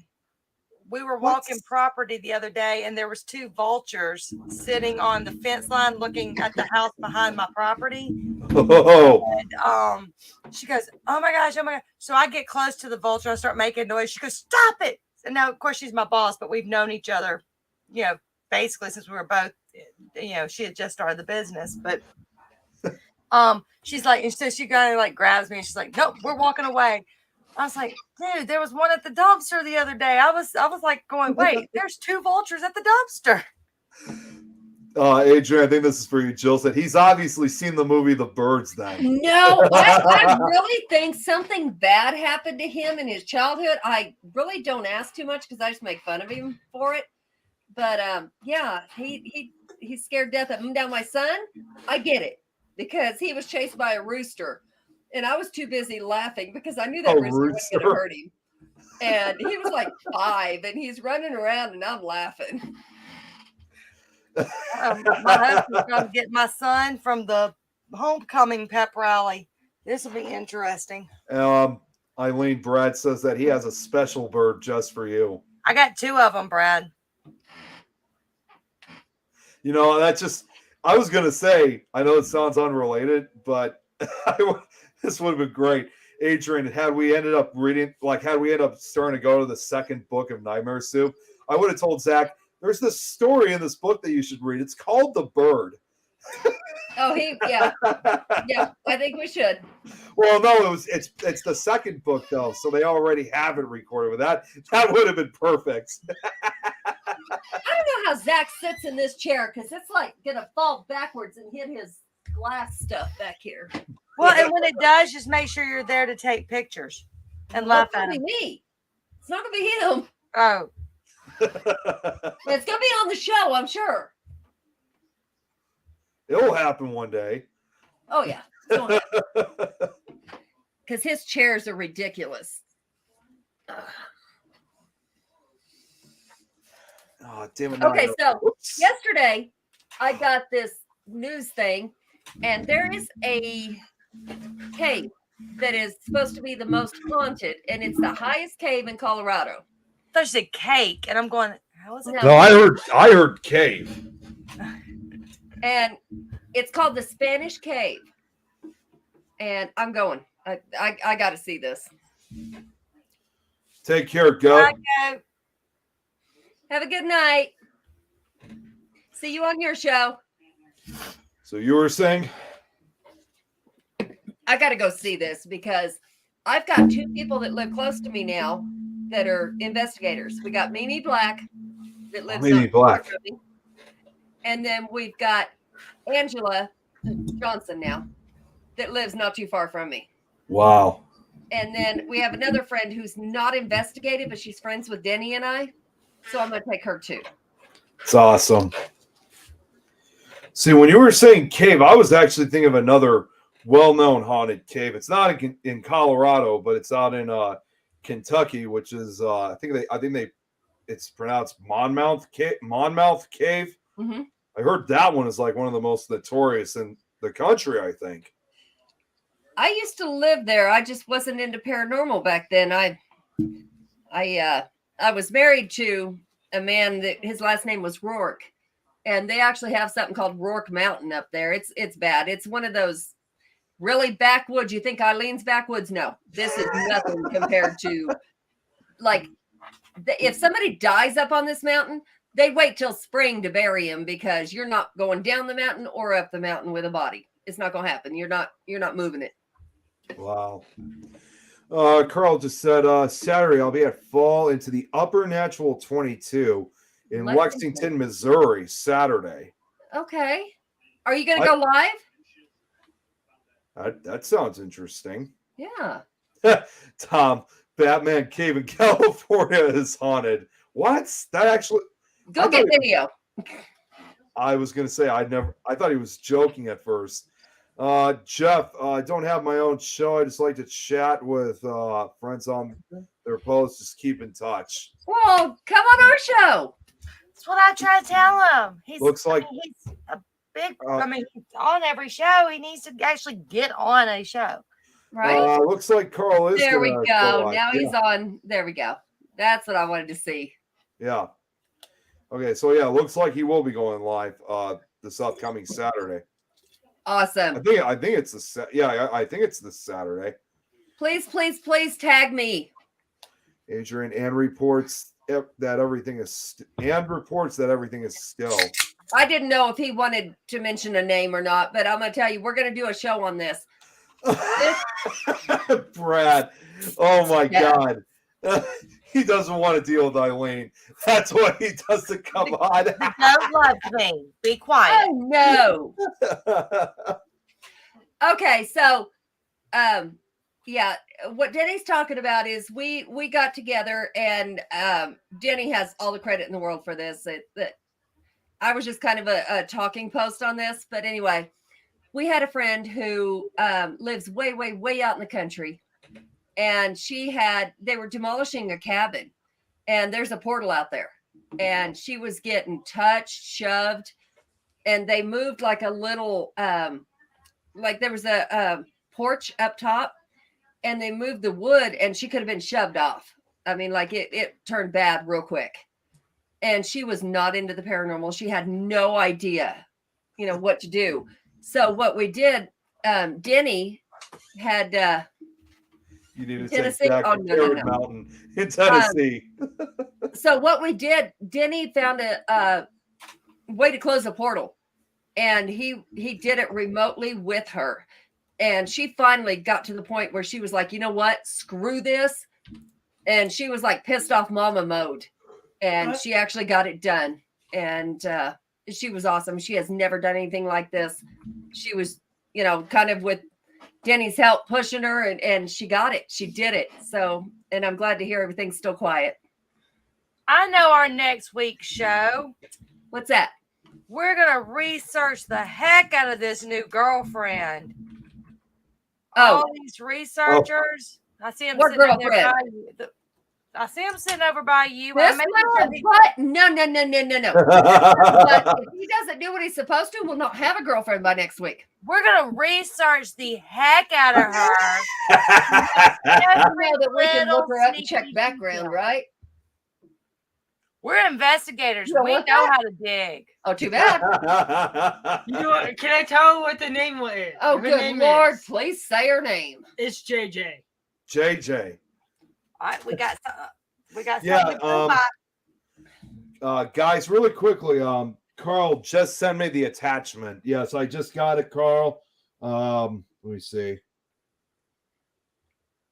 We were walking property the other day, and there was 2 vultures sitting on the fence line looking at the house behind my property. Oh. And she goes, oh my gosh. So I get close to the vulture. I start making noise. She goes, stop it. And now, of course, she's my boss, but we've known each other, basically since we were both, she had just started the business. But she's like, and so she kind of like grabs me and she's like, nope, we're walking away. I was like, dude, there was one at the dumpster the other day. I was like going, wait, there's 2 vultures at the dumpster. Adrian, I think this is for you. Jill said he's obviously seen the movie The Birds then. No, I really think something bad happened to him in his childhood. I really don't ask too much because I just make fun of him for it. But yeah, he's scared death of him. Now my son, I get it because he was chased by a rooster. And I was too busy laughing because I knew that rooster was going to hurt him. And he was like 5 and he's running around and I'm laughing. My husband's going to get my son from the homecoming pep rally. This will be interesting. Eileen, Brad says that he has a special bird just for you. I got 2 of them, Brad. That's just, I was going to say, I know it sounds unrelated, but this would have been great. Adrian, had we ended up starting to go to the second book of Nightmare Soup, I would have told Zach, there's this story in this book that you should read. It's called The Bird. Oh, yeah, I think we should. Well, no, it's the second book though, so they already have it recorded. With that would have been perfect. I don't know how Zach sits in this chair because it's like gonna fall backwards and hit his glass stuff back here. Well, and when it does, just make sure you're there to take pictures and laugh at It's him. gonna be me. It's not gonna be him. Oh, It's gonna be on the show, I'm sure. It'll happen one day. Oh yeah, because his chairs are ridiculous. Oh, damn it! Okay, so yesterday I got this news thing, and there is a cave that is supposed to be the most haunted, and it's the highest cave in Colorado. there's a cake, and I'm going, how is it? No. No, I heard cave. And it's called the Spanish Cave. And I'm going. I got to see this. Take care, go. I go. Have a good night. See you on your show. So you were saying? I got to go see this because I've got two people that live close to me now that are investigators. We got Mimi Black that lives Mimi not far Black. from me. And then we've got Angela Johnson now that lives not too far from me. Wow. And then we have another friend who's not investigative, but she's friends with Denny and I. So I'm going to take her too. It's awesome. See, when you were saying cave, I was actually thinking of another well-known haunted cave. It's not in Colorado, but it's out in Kentucky, which is I think it's pronounced Monmouth Cave. Mm-hmm. I heard that one is like one of the most notorious in the country, I think. I used to live there. I just wasn't into paranormal back then. I was married to a man that his last name was Rourke, and they actually have something called Rourke Mountain up there. It's bad. It's one of those really backwoods. You think Eileen's backwoods? No, this is nothing compared to like if somebody dies up on this mountain, they wait till spring to bury him because you're not going down the mountain or up the mountain with a body. It's not going to happen. You're not moving it. Wow. Carl just said Saturday I'll be at Fall into the Upper Natural 22 in Lexington, Missouri. Saturday. Okay. Are you going to go live? That sounds interesting. Yeah. Tom, Batman Cave in California is haunted. What? That actually? Go get video. I was gonna say I thought he was joking at first. Jeff, I don't have my own show. I just like to chat with friends on their posts. Just keep in touch. Well, come on our show. That's what I try to tell him. Looks like he's a big. He's on every show. He needs to actually get on a show. Right. Looks like Carl is. There we gonna go. Now he's on. There we go. That's what I wanted to see. Yeah. Okay, so yeah, looks like he will be going live this upcoming Saturday. Awesome. I think it's I think it's this Saturday. Please tag me. Adrian and reports that everything is still. I didn't know if he wanted to mention a name or not, but I'm going to tell you, we're going to do a show on this. Brad, oh my God. He doesn't want to deal with Eileen. That's what he does to come on. Don't love me. Be quiet. Oh no. Okay, so yeah, what Denny's talking about is we got together and Denny has all the credit in the world for this. I was just kind of a talking post on this, but anyway, we had a friend who lives way out in the country. And they were demolishing a cabin and there's a portal out there and she was getting touched, shoved, and they moved like a little, like there was a porch up top and they moved the wood and she could have been shoved off. I mean, like it turned bad real quick and she was not into the paranormal. She had no idea, what to do. So what we did, Denny had, you need to Tennessee? take back the Carrot Mountain in Tennessee. So what we did, Denny found a way to close a portal, and he did it remotely with her. And she finally got to the point where she was like, you know what? Screw this. And she was like pissed off mama mode. And she actually got it done. And she was awesome. She has never done anything like this. She was, kind of with Denny's help pushing her and she got it. She did it. So, and I'm glad to hear everything's still quiet. I know our next week's show. What's that? We're going to research the heck out of this new girlfriend. All these researchers. I see them sitting over there by you. I see him sitting over by you. What? No. But if he doesn't do what he's supposed to, we'll not have a girlfriend by next week. We're going to research the heck out of her. You know that we can look her up and check background, right? We're investigators. We know how to dig. Oh, too bad. Can I tell what the name is? Oh, good Lord. Please say her name. It's JJ. JJ. All right, we got yeah. Guys, really quickly, Carl just sent me the attachment. Yes, I just got it, Carl. Let me see.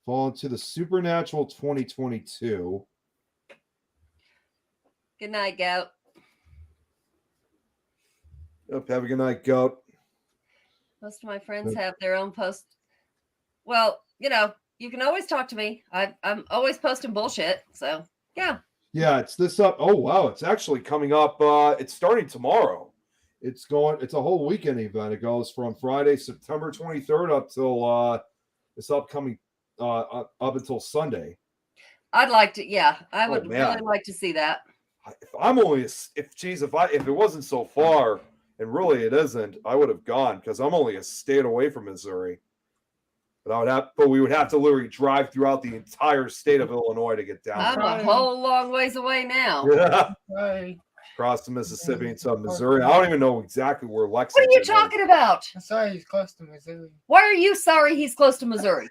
Fall into the Supernatural 2022. Good night, Goat. Yep, have a good night, Goat. Most of my friends have their own posts. Well, you know, you can always talk to me. I'm always posting bullshit. So yeah. Yeah, it's this up. Oh wow, it's actually coming up. It's starting tomorrow. It's a whole weekend event. It goes from Friday, September 23rd up till this upcoming up until Sunday. I'd like to. Yeah, I Oh, would man. really like to see that. If it wasn't so far, and really it isn't, I would have gone because I'm only a state away from Missouri. But we would have to literally drive throughout the entire state of Illinois to get down. I'm there. a whole long ways away now. Yeah. Sorry. Across the Mississippi into Missouri. I don't even know exactly where What Lexington are you is. talking about? I'm sorry he's close to Missouri. Why are you sorry he's close to Missouri?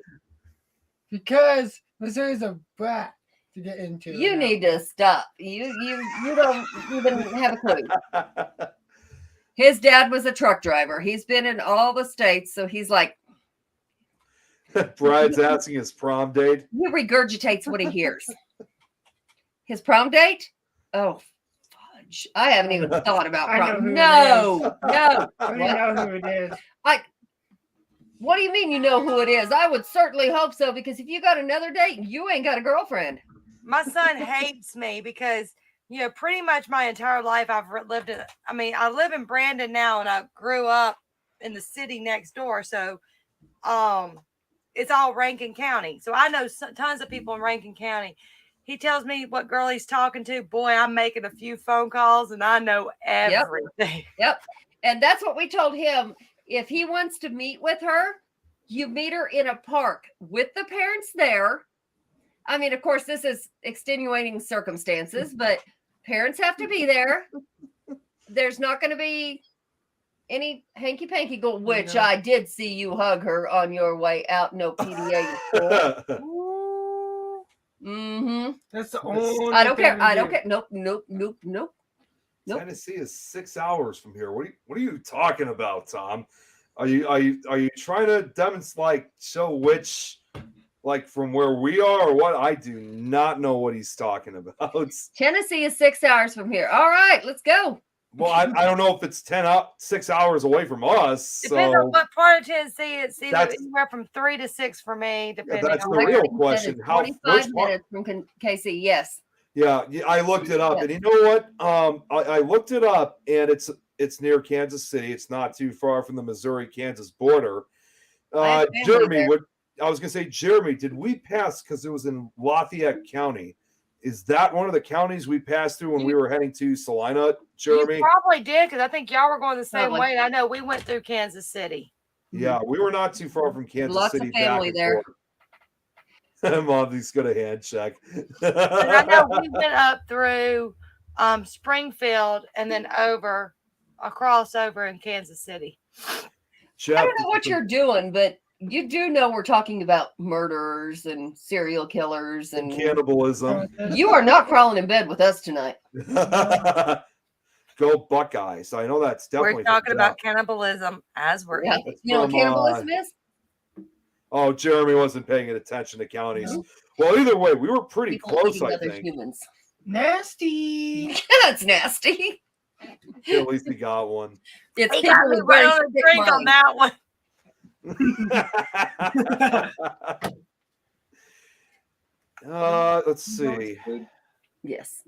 Because Missouri's a brat to get into. You now. need to stop. You don't even have a clue. His dad was a truck driver. He's been in all the states, so he's like, Brian's asking his prom date. he regurgitates what he hears. His prom date? Oh, fudge. I haven't even thought about I know prom. who it No. I What? don't know who it is. What do you mean you know who it is? I would certainly hope so, because if you got another date, you ain't got a girlfriend. My son hates me because, you know, pretty much my entire life lived in, I live in Brandon now and I grew up in the city next door. So, it's all Rankin County. So I know tons of people in Rankin County. He tells me what girl he's talking to. Boy, I'm making a few phone calls and I know everything. Yep. And that's what we told him. If he wants to meet with her, you meet her in a park with the parents there. I mean, of course, this is extenuating circumstances, but parents have to be there. There's not going to be any hanky panky go, which No. I did see you hug her on your way out. No PDA. Mm-hmm. That's the only. I don't care. thing I we don't do. care. Nope. Nope. Tennessee is 6 hours from here. What are you talking about, Tom? Are you trying to demonstrate, show which, like, from where we are, or what? I do not know what he's talking about. Tennessee is 6 hours from here. All right, let's go. Well, I don't know if it's 6 hours away from us. Depends So on what part of Tennessee. It's either That's- anywhere from 3 to 6 for me, depending that's on the where. real Lexington question. is How- 45 which part- minutes from KC. Yes. Yeah, I looked it up, and you know what? I looked it up, and it's near Kansas City. It's not too far from the Missouri-Kansas border. I have family Jeremy, there. I was gonna say, Jeremy, did we pass because it was in Lafayette County? Is that one of the counties we passed through when we were heading to Salina, Jeremy? You probably did because I think y'all were going the same Probably. way. And I know we went through Kansas City. Yeah, we were not too far from Kansas Lots of City. family there. Mom's got a hand check. And I know we went up through Springfield and then across over in Kansas City. Jeff, I don't know what you're doing, but you do know we're talking about murderers and serial killers, and cannibalism. you are not crawling in bed with us tonight. Go Buckeyes. I know that's definitely We're talking from about Jeff. cannibalism as we're Yeah. eating. You know what Come cannibalism on. is? Oh, Jeremy wasn't paying attention to counties. Well, either way, we were pretty People close, eating I other think. humans. Nasty. That's nasty. At least he got one. It's He people got me with very right on the sick drink on minds. that one. Let's see. Yes.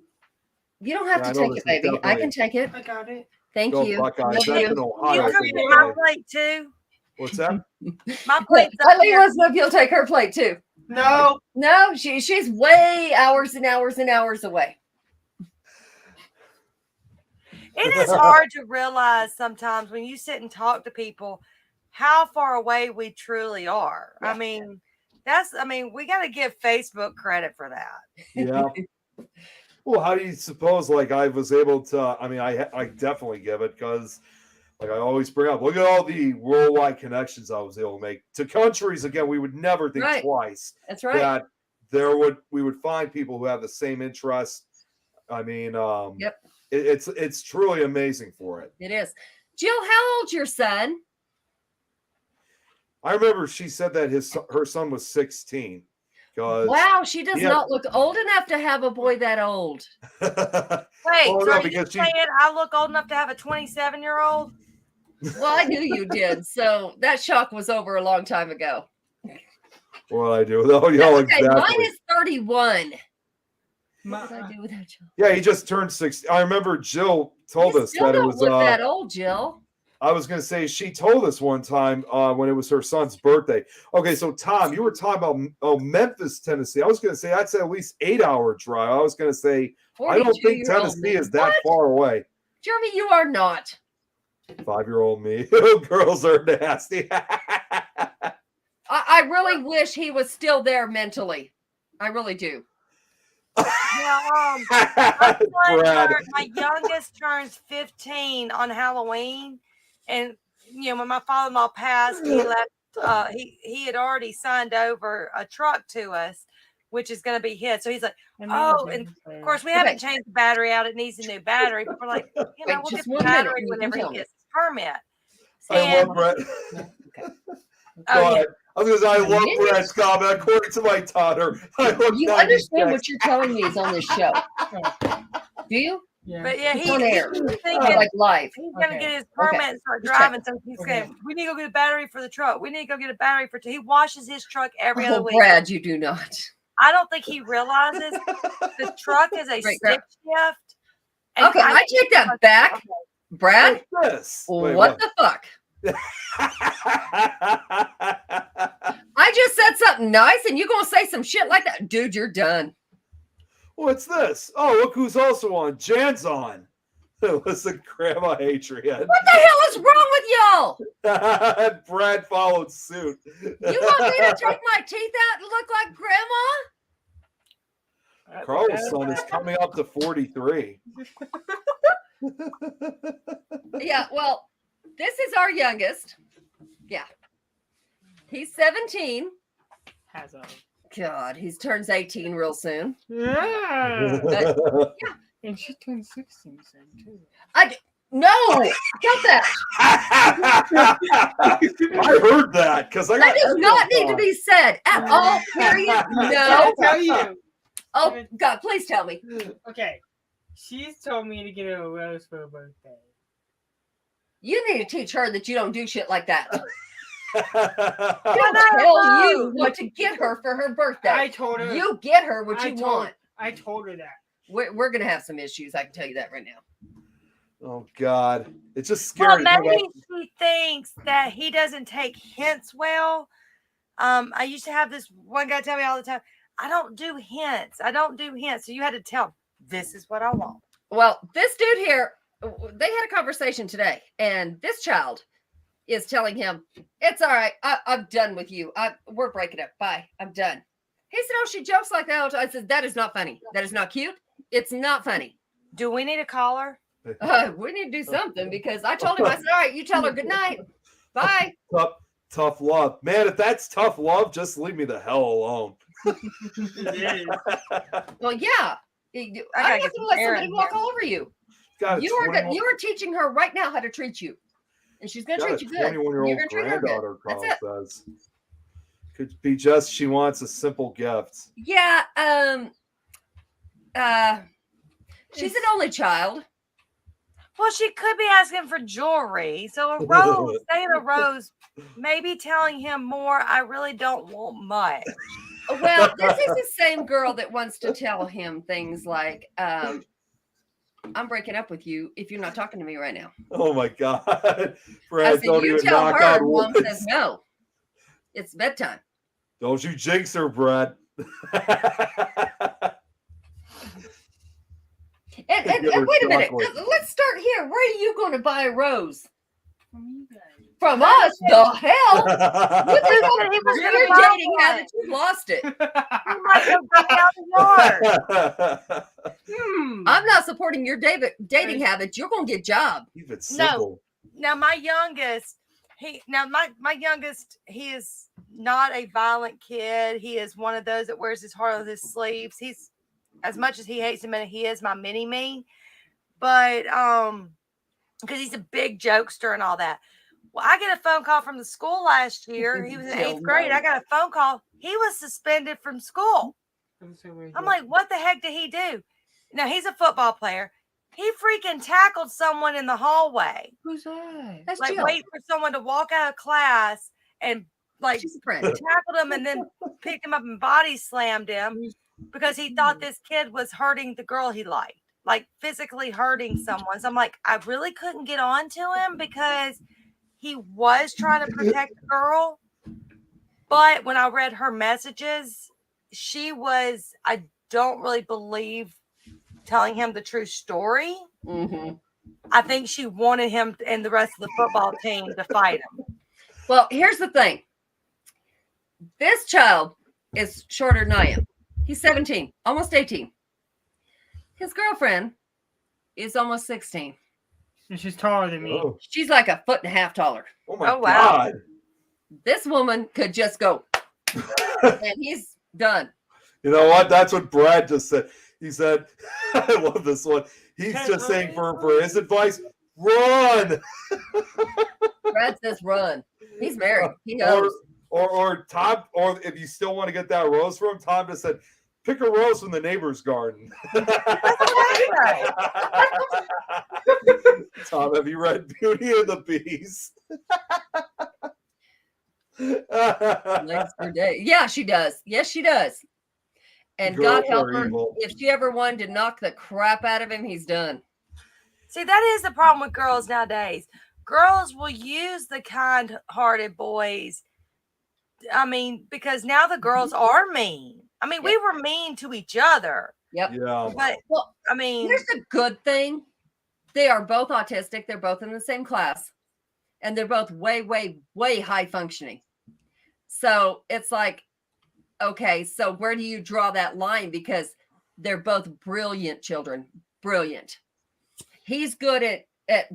You don't have Yeah, I to know take this it, is baby. I can take it. I got it. Thank Go you. Buckeyes. Love That's you. in Ohio. You I come think, to my right? plate too. What's that? My plate's up Eileen here. wants to know if you'll take her plate too. No. No, she's way hours and hours and hours away. It is hard to realize sometimes when you sit and talk to people how far away we truly are. Yeah. We got to give Facebook credit for that. Yeah. Well, how do you suppose, like, I was able to, I definitely give it because, like, I always bring up, look at all the worldwide connections I was able to make to countries, again, we would never think Right. twice That's right. that we would find people who have the same interests. Yep. It's truly amazing for it. It is. Jill, how old's your son? I remember she said that her son was 16. Wow, she does Yeah. not look old enough to have a boy that old. Wait, Well, so no, are you because she- saying I look old enough to have a 27-year-old? Well, I knew you did, so that shock was over a long time ago. What I do? Oh, yeah, Okay, exactly. mine is 31. My- What did I do with that joke? Yeah, he just turned 60. I remember Jill told You us still that it don't was. look that old, Jill. I was going to say she told us one time when it was her son's birthday. Okay, so Tom, you were talking about Memphis, Tennessee. I was going to say that's at least 8-hour drive. I was going to say I don't think 42-year-old Tennessee me. is that What? far away. Jeremy, you are not. 5-year-old me. Girls are nasty. I really wish he was still there mentally. I really do. Yeah, Brad. my youngest turns 15 on Halloween, and when my father-in-law passed, he left. He had already signed over a truck to us, which is going to be his. So he's like, oh, and of course we haven't changed the battery out. It needs a new battery. But we're like, Wait, we'll get just the 1 minute, battery and you can whenever tell he me. gets his permit. I And- love Brett. Okay. Oh, yeah. I was going to say, I love Minute? Brett's comment. According to my daughter, I look You 96. understand what you're telling me is on this show. Do you? Yeah. But yeah, It's on air. he's Or thinking like live. he's gonna Okay. get his permit Okay. and start Just check. driving. So he's Okay. saying, "We need to go get a battery for the truck. We need to go get a battery for." He washes his truck every other Oh, week. Brad, you do not. I don't think he realizes the truck is a Great, stick great. shift. and Okay, I take that back. Okay. Brad, What's this? Wait, what the fuck? I just said something nice and you gonna say some shit like that? Dude, you're done. What's this? Oh, look who's also on. Jan's on. Listen, Grandma Adrian. What the hell is wrong with y'all? Brad followed suit. You want me to take my teeth out and look like grandma? Carl's son is coming up to 43. Yeah, well, this is our youngest. Yeah. He's 17. Has a. God, he's turns 18 real soon. Yeah. And she turned 16 soon too. No, stop that. I heard that because I got That does not need to be said at all, period. No. I'll tell you. Oh, God, please tell me. Okay. She's told me to get her a rose for her birthday. You need to teach her that you don't do shit like that. I Don't tell you what to get her for her birthday. I told her. You get her what I you told- want. I told her that. We're going to have some issues. I can tell you that right now. Oh God, it's just Well, scary. to think maybe about- she thinks that he doesn't take hints well. I used to have this one guy tell me all the time, I don't do hints. I don't do hints. So you had to tell him, this is what I want. Well, this dude here, they had a conversation today, and this child is telling him, it's all right. I'm done with you. We're breaking up. Bye. I'm done. He said, oh, she jokes like that all the time. I said, that is not funny. That is not cute. It's not funny. Do we need a caller? We need to do something because I told him, I said, all right, you tell her good night. Bye. tough love, man. If that's tough love, just leave me the hell alone. Well, yeah. gotta I'm get not some going to let air somebody in walk here. all over you. Got a You are 21 you are teaching her right now how to treat you, and she's going to got a treat you good. 21-year-old You're going to treat her good. granddaughter, That's Carl it. says. Could be just she wants a simple gift. Yeah. She's an only child. Well, she could be asking for jewelry. So a rose, saying a rose, maybe telling him more. I really don't want much. Well, this is the same girl that wants to tell him things like, I'm breaking up with you if you're not talking to me right now. Oh my God. I Brad, said, don't you even tell knock her, on Mom wood. says no. It's bedtime. Don't you jinx her, Brad. And Give her wait a minute. chocolate. Let's start here. Where are you going to buy a rose? From you guys. From us? The hell? What He the said he was Your gonna buy dating one. habits, you lost it. He might go back out the yard. I'm not supporting your dating habits. You're going to get job. Keep it simple. Now my youngest, he is not a violent kid. He is one of those that wears his heart on his sleeves. He's, as much as he hates him, and he is my mini me. but because he's a big jokester and all that. Well, I get a phone call from the school last year. He was in Still 8th grade. no. I got a phone call. He was suspended from school. I'm like, what the heck did he do? Now he's a football player. He freaking tackled someone in the hallway. Who's that? That's Like Jill. wait for someone to walk out of class and like She's a friend. tackled him and then picked him up and body slammed him because he thought this kid was hurting the girl he liked, like physically hurting someone. So I'm like, I really couldn't get on to him because he was trying to protect the girl. But when I read her messages, she was, I don't really believe telling him the true story. Mm-hmm. I think she wanted him and the rest of the football team to fight him. Well, here's the thing. This child is shorter than I am. He's 17, almost 18. His girlfriend is almost 16. And she's taller than me. Oh, She's like a foot and a half taller. oh my Oh, wow. God. This woman could just go, and he's done. You know what? That's what Brad just said. He said, I love this one. He's just saying for his advice, run. Brad says run. He's married. He Or, knows. or Tom, or if you still want to get that rose from him, Tom just said, pick a rose from the neighbor's garden. Tom, have you read Beauty and the Beast? Legs for days. Yeah, she does. Yes, she does. And God Girls help are her. evil. If she ever wanted to knock the crap out of him, he's done. See, that is the problem with girls nowadays. Girls will use the kind-hearted boys. I mean, because now the girls are mean. I mean, we were mean to each other, Yep. Yeah. but Well, I mean, here's the good thing. They are both autistic. They're both in the same class. And they're both way, way, way high functioning. So it's like, okay, so where do you draw that line? Because they're both brilliant children. Brilliant. He's good at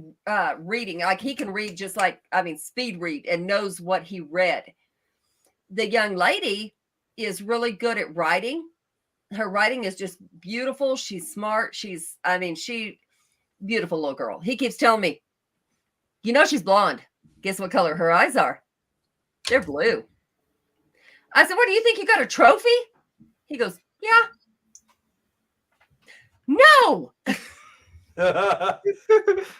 reading. Like he can read just like, speed read and knows what he read. The young lady is really good at writing. Her writing is just beautiful. She's smart. She beautiful little girl. He keeps telling me, she's blonde. Guess what color her eyes are? They're blue. I said, what do you think? You got a trophy? He goes, yeah. No.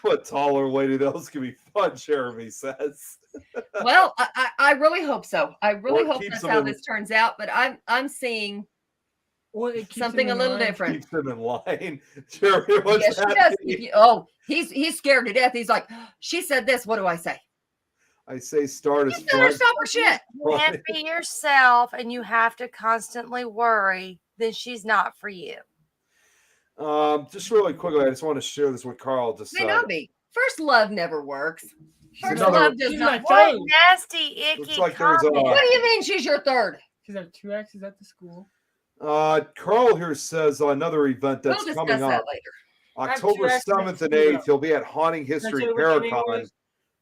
What taller lady? Those can be fun, Jeremy says. Well, I really hope so. I really Well, hope keeps that's them how in- this turns out. But I'm seeing Well, it keeps something a him in little line. different. Keeps him in line. Jeremy, what's Yes, she that? does. He's scared to death. He's like, she said this. What do I say? I say start You as tell her front. stop her shit. you can't be yourself and you have to constantly worry, then she's not for you. Just really quickly, I just want to share this with Carl. Just May not be. First love never works. First another- love does She's not. my What third. nasty, icky Looks like there's a- comment. What do you mean she's your third? She's have 2 X's at the school. Carl here says another event that's We'll coming discuss that up later. October have 2 X's 7th and next to 8th. He'll be at Haunting History That's what your name Paracon was?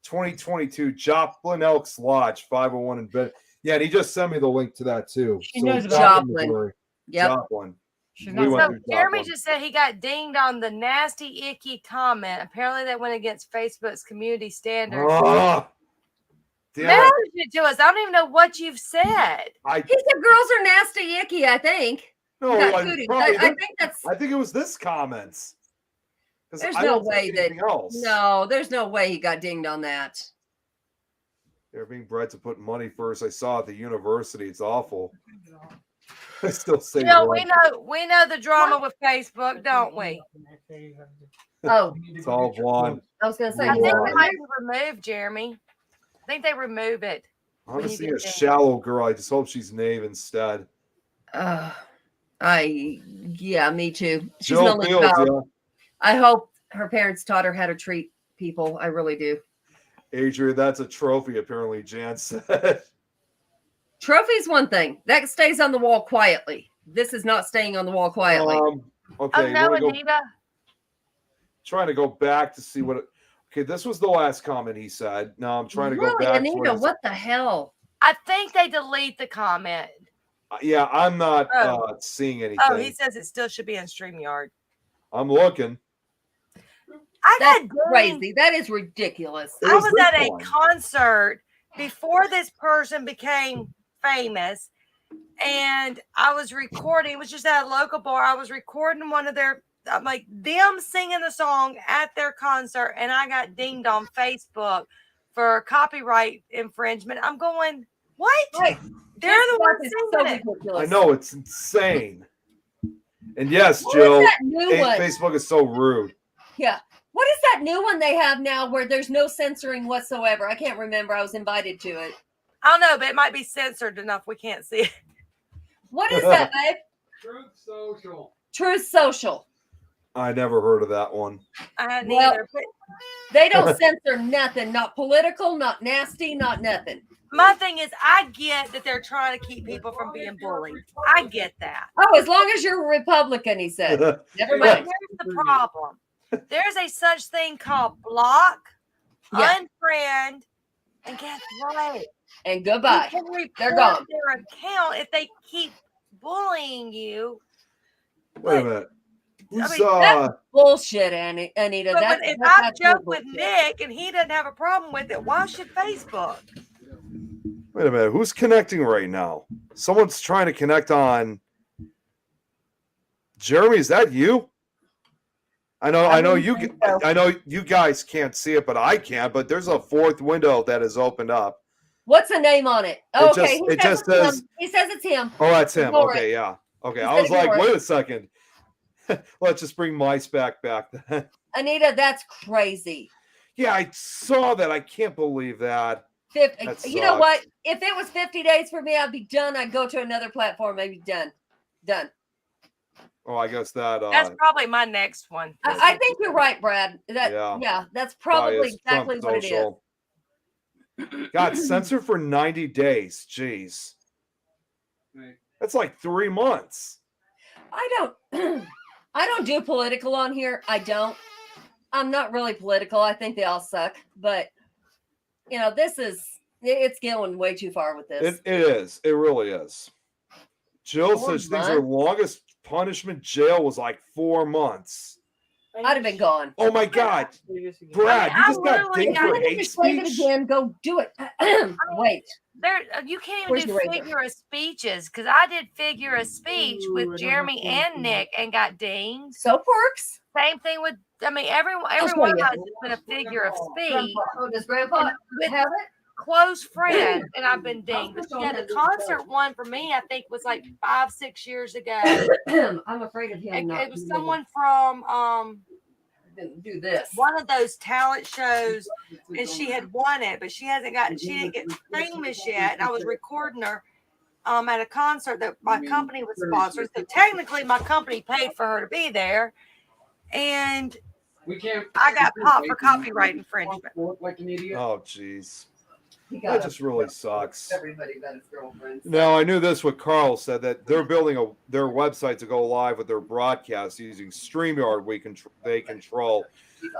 2022, Joplin Elks Lodge, 501 in Bed. Yeah, and he just sent me the link to that too. She knows it's about Joplin. Missouri. Yep. Joplin. She's We not. went So through Jeremy Joplin. just said he got dinged on the nasty, icky comment. Apparently, that went against Facebook's community standards. Ah, damn it. Message it to us. I don't even know what you've said. I He said girls are nasty, icky. I think. no, Got I, cooties. probably I didn't- think that's. I think it was this comments. 'Cause There's I no don't see way that- anything else. No, there's no way he got dinged on that. They're being bred to put money first. I saw at the university. It's awful. I still say Jill, run. we know the drama with Facebook, don't we? Oh, It's all blonde. I was gonna say. I think Wow. it might be removed, Jeremy. I think they remove it. I want when to you see get a there. shallow girl. I just hope she's Nave instead. Yeah, me too. She's Jill an only Fields, child. yeah. I hope her parents taught her how to treat people. I really do. Adrian, that's a trophy, apparently, Jan said. Trophy's one thing that stays on the wall quietly. This is not staying on the wall quietly. Okay, Oh no, wanna go- Anita. trying to go back to see what. Okay, this was the last comment he said. Now I'm trying to go Really, back. to Anita, his- what the hell? I think they delete the comment. Yeah, I'm not Oh. seeing anything. Oh, he says it still should be on StreamYard. I'm looking. I That's got dinged. crazy. That is ridiculous. It I was was this at a one. concert before this person became famous, and I was recording. It was just at a local bar. I was recording one of their, like them singing the song at their concert, and I got dinged on Facebook for copyright infringement. I'm going, what? Right. They're the This ones is singing so it. ridiculous. I know it's insane. And yes, What is Jill, that new one? Facebook is so rude. Yeah. What is that new one they have now where there's no censoring whatsoever? I can't remember. I was invited to it. I don't know, but it might be censored enough we can't see it. What is that, babe? Truth Social. Truth Social. I never heard of that one. I hadn't Well, either. But They don't censor nothing. Not political, not nasty, not nothing. my thing is, I get that they're trying to keep people from being bullied. I get that. Oh, as long as you're a Republican, he said. Never But mind. here's the problem. There's a such thing called block, Yeah. unfriend, and guess what? And goodbye. You can They're report gone. their account if they keep bullying you. Wait a minute. Who's mean, that's Bullshit, Anita. But That's, if that's I absolute joke with bullshit. Nick and he doesn't have a problem with it, why should Facebook? wait a minute? Who's connecting right now? Someone's trying to connect on. Jeremy, is that you? I know you guys can't see it, but I can. But there's a fourth window that is opened up. What's the name on it? Oh, okay. It just it's him. says- He says it's him. Oh, that's him. Ignore Okay, yeah. Okay, He I said was like, ignore it. wait a second. Let's just bring mice back. Anita, that's crazy. Yeah, I saw that. I can't believe that. That You know what? sucks. If it was 50 days for me, I'd be done. I'd go to another platform. I'd be done. Done. Oh, I guess that. That's probably my next one. I think you're right, Brad. Yeah. That's probably probably is Trump exactly what it is. Social. God, censored for 90 days. Jeez. Right. That's like 3 months. I don't do political on here. I don't. I'm not really political. I think they all suck. But it's going way too far with this. It is. It really is. Jill 4 says things are longest punishment jail was like 4 months. I'd have been gone. Oh my God. Brad, I you just got literally dinged got for Even if hate you save it speech? again, go do it. Wait. There, you can't Where's even your do razor? figure of speeches because I did figure of speech with Jeremy and Nick and got dinged. Soap works. Same thing with, every show one of you. us has been a figure of speech Oh, does Grandpa with have it? close friends, and I've been dinged. But yeah, the concert one for me, I think, was like 5-6 years ago. I'm afraid of him. It, not it was being someone from able to do this. one of those talent shows, and she had won it, but she didn't get famous yet. And I was recording her at a concert that my company was sponsoring. So technically my company paid for her to be there. And We can't. I got popped for copyright infringement. Like an idiot. Oh, jeez. He That got just really sucks. everybody but his girlfriend. Now, I knew this what Carl said, that they're building their website to go live with their broadcast using StreamYard. They control.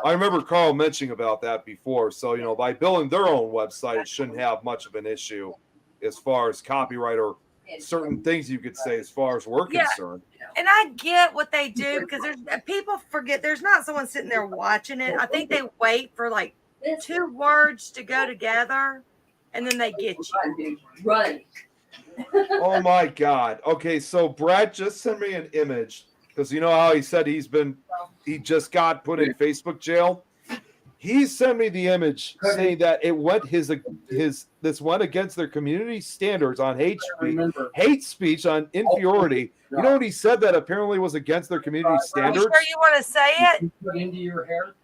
I remember Carl mentioning about that before. So, by building their own website, it shouldn't have much of an issue as far as copyright or certain things you could say as far as we're Yeah. concerned. And I get what they do because people forget there's not someone sitting there watching it. I think they wait for like 2 words to go together and then they get you. Run. Oh my God. Okay, so Brad just sent me an image because you know how he said he just got put in Facebook jail. He sent me the image saying that it went this went against their community standards on hate speech on inferiority. You know what he said that apparently was against their community Are you standards? sure you want to say it? Put into your hair.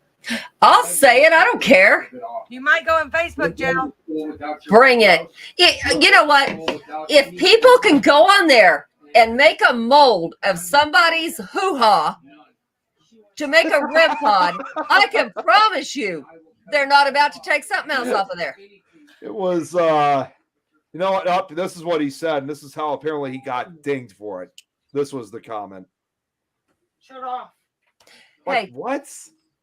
I'll say it. I don't care. You might go in Facebook jail. Bring it. You know what? If people can go on there and make a mold of somebody's hoo-ha to make a REM pod, I can promise you they're not about to take something else off of there. It was you know what? This is what he said, and this is how apparently he got dinged for it. This was the comment. Shut off. Hey. What?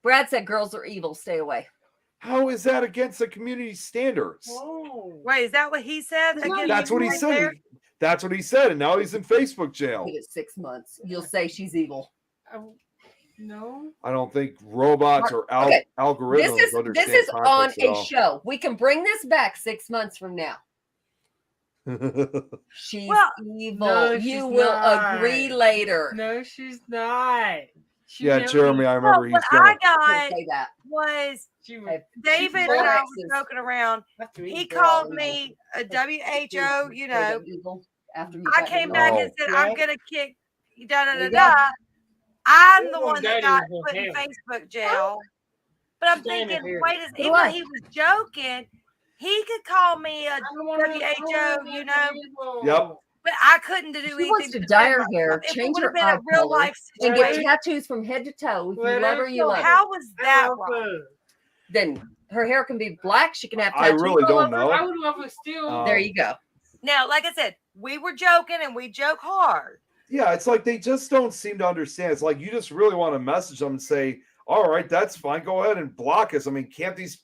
Brad said girls are evil. Stay away. How is that against the community standards? Wait, is that what he said? Again, That's what he right said. there? That's what he said, and now he's in Facebook jail. Give it 6 months. You'll say she's evil. No. I don't think robots or Okay. algorithms This understand is on context at a all. show. We can bring this back 6 months from now. She's Well, evil. no, You she's will not. agree later. No, she's not. She Yeah, never- Jeremy, I remember Well, he's what gonna. I Can't got say that. was She Okay. David and Four I X's. were joking around. After He each called girl, me a WHO, you know. Evil after you I got came it back wrong. and said, Yeah. I'm going to kick da da There da you go. da. I'm the Your one that daddy got was put in hell. Facebook jail. But I'm Stand thinking, here. wait, do even I. though he was joking, he could call me a I don't wanna- WHO, you know. Yep. But I couldn't do She anything. wants to defend dye her myself. hair, If it change would her have been eye a real color, life and get situation. tattoos from head to toe. If you Well, love her, you So love her. how was that love wrong? her. Then her hair can be black. She can have I tattoos. really don't I know. would love her still. There you go. Now, like I said, we were joking and we joke hard. Yeah, it's like they just don't seem to understand. It's like you just really want to message them and say, "All right, that's fine. Go ahead and block us." I mean, can't these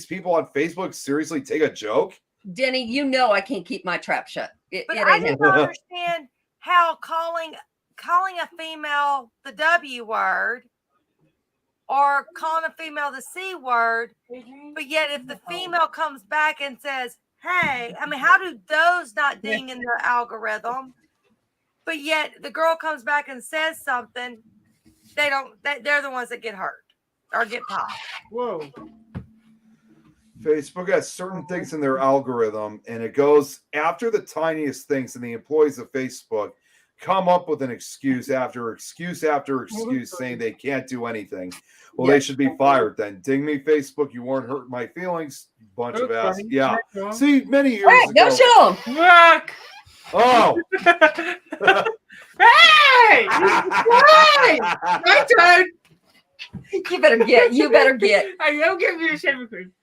people on Facebook seriously take a joke? Denny, you know I can't keep my trap shut. It But ain't I just happening. don't understand how calling a female the W word or calling a female the C word, but yet if the female comes back and says, hey, I mean, how do those not ding in the algorithm? But yet the girl comes back and says something, they're the ones that get hurt or get popped. Whoa. Facebook has certain things in their algorithm, and it goes after the tiniest things, and the employees of Facebook come up with an excuse after excuse after excuse saying they can't do anything. Well, they should be fired then. Ding me, Facebook. You weren't hurting my feelings. Bunch of ass. Yeah. See, many years Right, go ago. show them. Look. Oh. Hey! Hey! My turn. You better get. You better get. Hey, don't give me a shaving cream.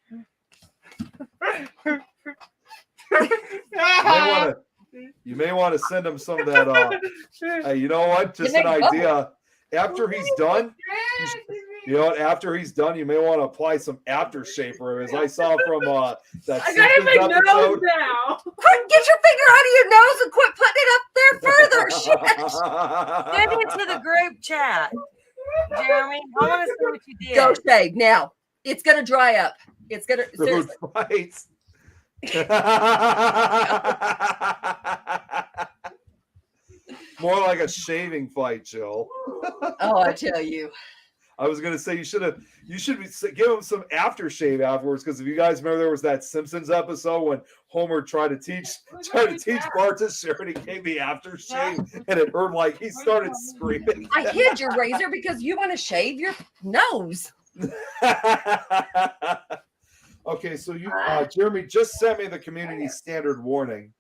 You may want to send him some of that. Hey, you know what? Just You an make idea. After he's done, you know what? After he's done, you may want to apply some aftershave for him, as I saw from that I got it in Simpsons my episode. nose now. Quit, get your finger out of your nose and quit putting it up there further. Shit. Send it to the group chat, Jeremy. I want to see what you did. Go shave now. It's gonna dry up. It's gonna Food seriously. fights. More like a shaving fight, Jill. Oh, I tell you. I was gonna say you should give him some aftershave afterwards, because if you guys remember, there was that Simpsons episode when Homer tried to teach Bart to shave, and he gave me aftershave, and it hurt like he started screaming. I hid your razor because you want to shave your nose. Okay, so you, Jeremy, just sent me the community standard warning.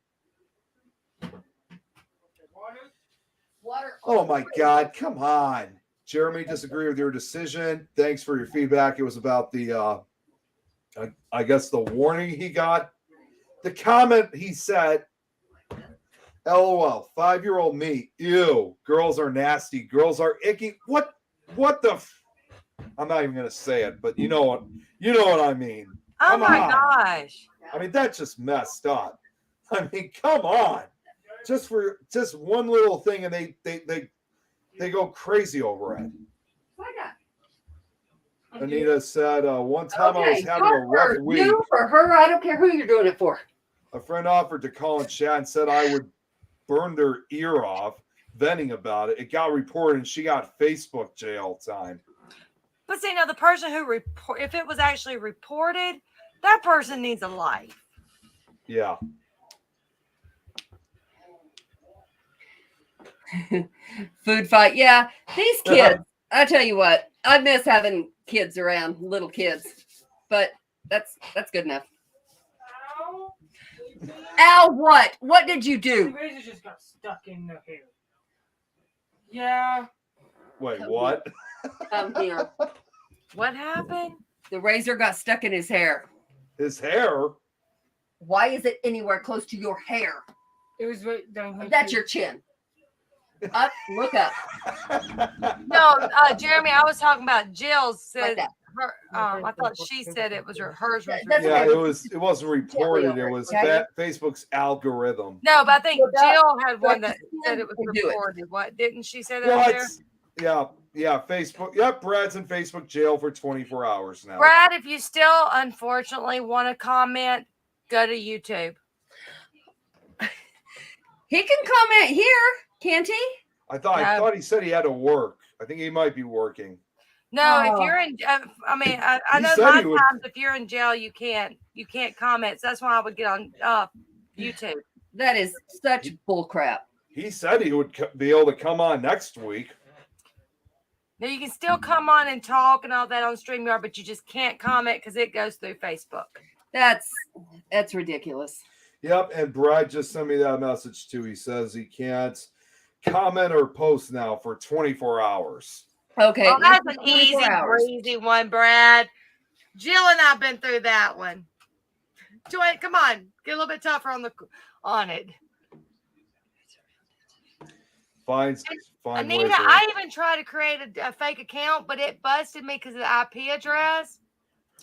Water. Oh my God, come on. Jeremy, disagree with your decision. Thanks for your feedback. It was about the, I guess, the warning he got. The comment he said, LOL, 5-year-old me, ew, girls are nasty, girls are icky. What the? I'm not even going to say it, but you know what I mean. Oh Come my on. gosh. I mean, that's just messed up. I mean, come on. Just one little thing, and they go crazy over it. Anita said, one time I was having a rough week. You for her, I don't care who you're doing it for. A friend offered to call and chat and said I would burn their ear off, venting about it. It got reported, and she got Facebook jail time. But see, now the person who if it was actually reported, that person needs a life. Yeah. Food fight. Yeah, these kids. I tell you what, I miss having kids around, little kids. But that's good enough. Ow. Al, what? What did you The do? razor just got stuck in the hair. Yeah. Wait, what? Come here. What happened? The razor got stuck in his hair. His hair? Why is it anywhere close to your hair? It was right down here. That's your chin. Up, look up. No, Jeremy, I was talking about Jill's Like said that. her. I thought she said it was hers. Was That's Yeah, reported. it wasn't reported. It over it, was okay? Facebook's algorithm. No, but I think Look up. Jill had one that Press said it was and do it. reported. What didn't she say that Well, there? Yeah, Facebook. Yep, Brad's in Facebook jail for 24 hours now. Brad, if you still unfortunately want to comment, go to YouTube. He can comment here, can't he? I No. thought he said he had to work. I think he might be working. No, if Oh. you're in, I He know said my he would- times. If you're in jail, you can't comment. So that's why I would get on YouTube. That is such bull crap. He said he would be able to come on next week. Now you can still come on and talk and all that on StreamYard, but you just can't comment because it goes through Facebook. That's ridiculous. Yep, and Brad just sent me that message too. He says he can't comment or post now for 24 hours. Okay. Well, that's an 24 easy, hours. breezy one, Brad. Jill and I've been through that one. Joy, come on, get a little bit tougher on it. Fine Anita, ways I even tried to create a fake account, but it busted me because of the IP address.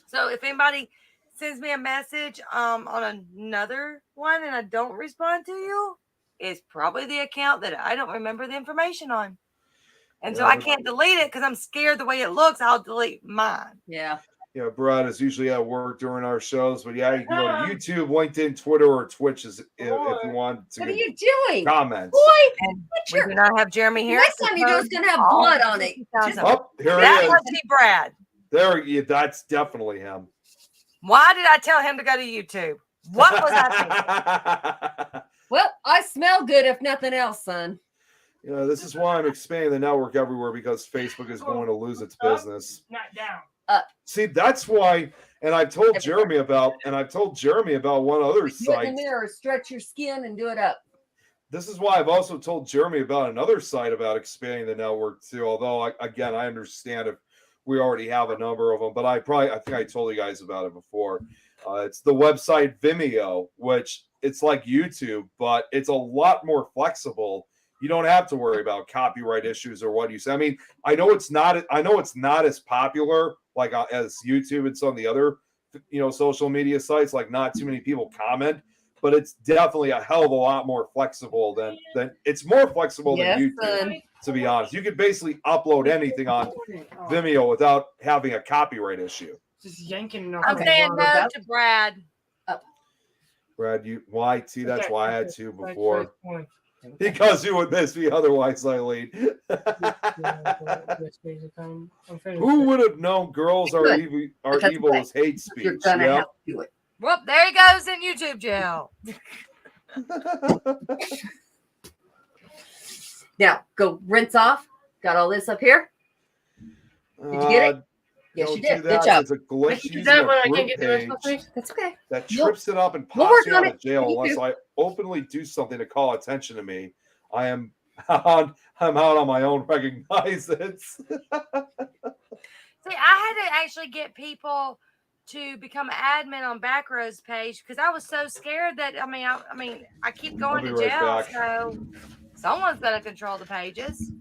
So if anybody sends me a message on another one and I don't respond to you, it's probably the account that I don't remember the information on. And so Yeah, I can't delete it because I'm scared the way it looks. I'll delete mine. Yeah. Yeah, Brad is usually at work during our shows, but yeah, you can go to YouTube, LinkedIn, Twitter, or Twitch if you want to What are get you doing? comments. Boy, And what's we your do not have Jeremy here. next time you do is gonna have blood on it. Oh, here That he is. must be Brad. There, yeah, that's definitely him. Why did I tell him to go to YouTube? What was I thinking? Well, I smell good if nothing else, son. You know, this is why I'm expanding the network everywhere, because Facebook is going to lose its business. Not down. See, that's why, and I've told Jeremy about one other Do it in site. the mirror, stretch your skin and do it up. This is why I've also told Jeremy about another site about expanding the network too. Although, I understand if we already have a number of them, but I think I told you guys about it before. It's the website Vimeo, which it's like YouTube, but it's a lot more flexible. You don't have to worry about copyright issues or what you say. I mean, I know it's not as popular like as YouTube and some of the other, social media sites. Like, not too many people comment, but it's definitely a hell of a lot more flexible than it's more flexible Yes, than YouTube. son. To be honest, you could basically upload anything on Vimeo without having a copyright issue. Just yanking. I'm saying no to Brad. Brad, why? See, that's why I had to That's before. first point. Because you would miss me otherwise, Eileen. Who would have known girls are evil, That's evil okay. as hate You're speech? gonna Yeah. have to do it. Well, there he goes in YouTube jail. Now go rinse off. Got all this up here. Did you get it? Yes, don't you do did. Good that. job. It's a glitch Do using that a when I group can't get the rest of page my That's okay. that You'll- trips it up and we'll pops work you on out of it. jail You unless do. I openly do something to call attention to me. I'm out on my own. Recognize it. See, I had to actually get people to become an admin on Backrow's page because I was so scared that I keep going be to right jail, back. so someone's gonna control the pages.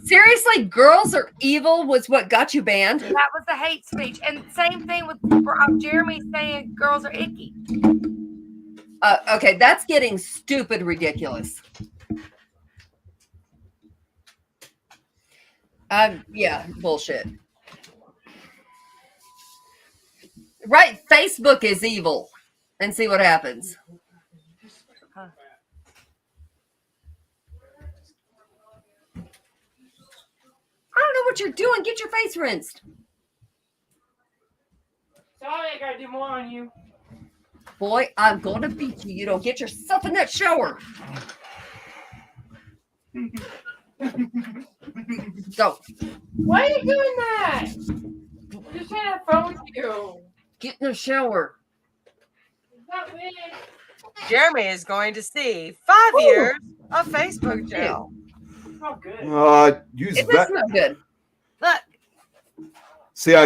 Seriously, girls are evil was what got you banned. That was the hate speech, and same thing with Jeremy saying girls are icky. Okay, that's getting stupid ridiculous. Yeah, bullshit. Right, Facebook is evil, and see what happens. I don't know what you're doing. Get your face rinsed. Sorry, I gotta do more on you. Boy, I'm going to beat you. You don't get yourself in that shower. Go. Why are you doing that? I'm just trying to have fun with you. Get in the shower. It's not weird. Jeremy is going to see 5 Ooh. years of Facebook jail. It's not good. Use It does smell good. Look, See,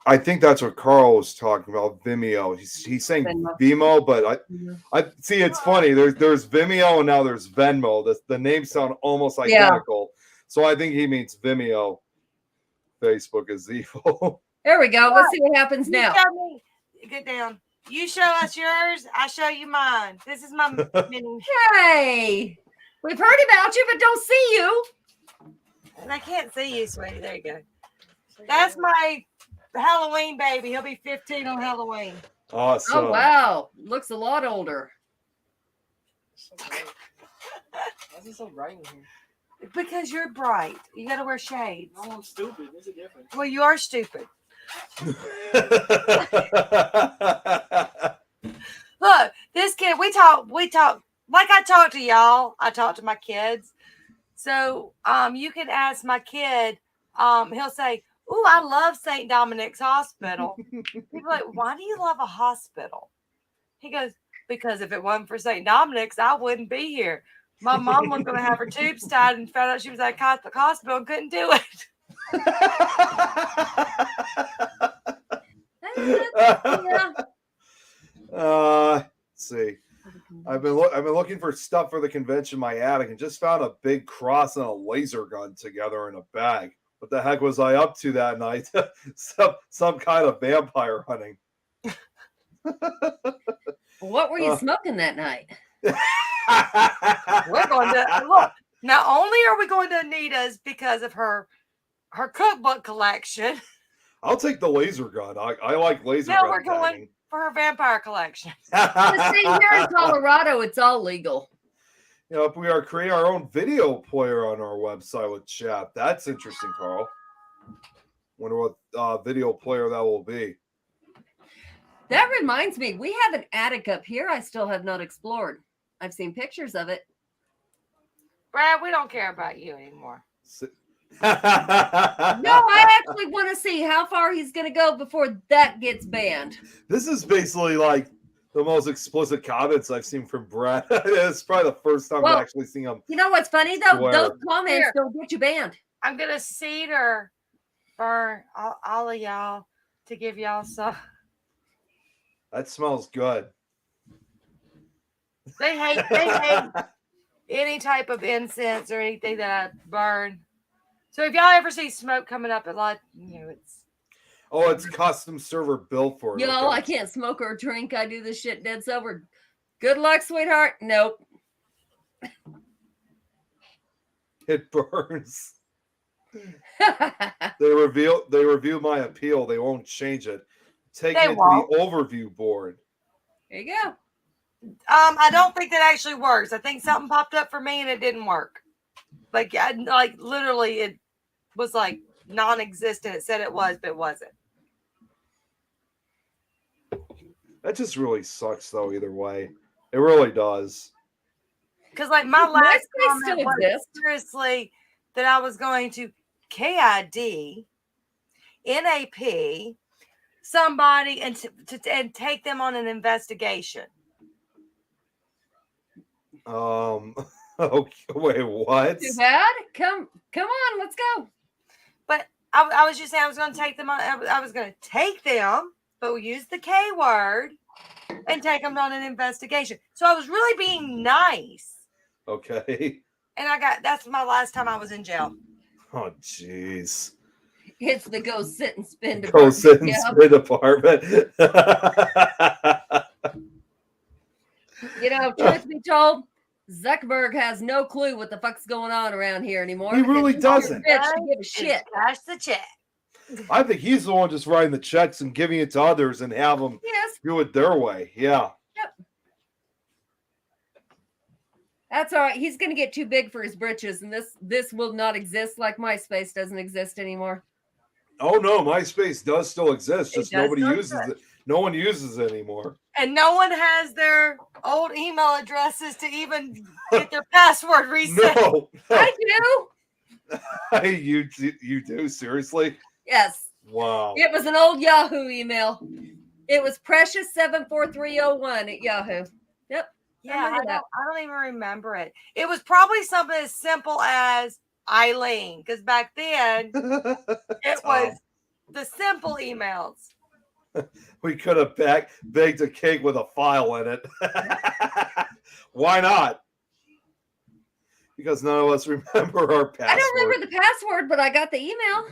I think that's what Carl was talking about. Vimeo. He's saying Venmo. Vimeo, but I see. It's funny. There's Vimeo and now there's Venmo. The names sound almost Yeah. identical. So I think he means Vimeo. Facebook is evil. There we go. Let's see what happens you now. show me. Get down. You show us yours. I show you mine. This is my mini. Hey, we've heard about you, but don't see you. And I can't see you, sweetie. There you go. That's my Halloween baby. He'll be 15 on Halloween. Awesome. Oh wow, looks a lot older. Why is it so bright in here? Because you're bright. You got to wear shades. No, I'm stupid. What's the difference? Well, you are stupid. Look, this kid, we talk like I talk to y'all, I talk to my kids. So you can ask my kid, he'll say, "Ooh, I love St. Dominic's Hospital." People are like, "Why do you love a hospital?" He goes, "Because if it wasn't for St. Dominic's, I wouldn't be here. My mom was going to have her tubes tied and found out she was at a Catholic hospital and couldn't do it." Yeah. Let's see. I've been looking for stuff for the convention in my attic and just found a big cross and a laser gun together in a bag. What the heck was I up to that night? some kind of vampire hunting. What were you smoking that night? We're going to look. Not only are we going to Anita's because of her cookbook collection, I'll take the laser gun. I like laser now gun. we're going tagging. for her vampire collection. The same here in Colorado, it's all legal. You know, if we are creating our own video player on our website with chat, that's interesting, Carl. Wonder what video player that will be. That reminds me, we have an attic up here I still have not explored. I've seen pictures of it. Brad, we don't care about you anymore. No, I actually want to see how far he's going to go before that gets banned. This is basically like the most explicit comments I've seen from Brad. It's probably the first time Well, I've actually seen him. You know what's funny though? Swear. Those comments Here. don't get you banned. I'm going to seed her for all of y'all to give y'all some. That smells good. They hate any type of incense or anything that I burn. So if y'all ever see smoke coming up, it's Oh, it's custom server built for it. Yo, okay. I can't smoke or drink. I do this shit dead sober. Good luck, sweetheart. Nope. It burns. They review my appeal. They won't change it. Take They it to won't. the overview board. There you go. I don't think that actually works. I think something popped up for me and it didn't work. Like literally, it was like non-existent. It said it was, but it wasn't. That just really sucks, though. Either way, it really does. Because like my last MySpace comment still was exists. seriously that I was going to KID, NAP, somebody and take them on an investigation. Okay, wait, what? Too bad. Come on, let's go. But I was just saying I was going to take them on. I was going to take them, but we use the K word and take them on an investigation. So I was really being nice. Okay. And that's my last time I was in jail. Oh, jeez. It's the go sit and spin. Go sit and Yeah. spin apartment. You know, truth be told, Zuckerberg has no clue what the fuck's going on around here anymore. He because really he's too doesn't. rich to give a shit. Cash the check. I think he's the one just writing the checks and giving it to others and have them Yes, do it their way. Yeah. that's all right. He's going to get too big for his britches, and this will not exist like MySpace doesn't exist anymore. Oh no, MySpace does still exist. It Just does nobody still uses exist. it. No one uses it anymore. And no one has their old email addresses to even get their password reset. No. I do. You do? Seriously? Yes. Wow. It was an old Yahoo email. It was precious74301 at Yahoo. Yep. Yeah, remember that. I don't even remember it. It was probably something as simple as Eileen, because back then it was the simple emails. We could have baked a cake with a file in it. Why not? Because none of us remember our password. I don't remember the password, but I got the email.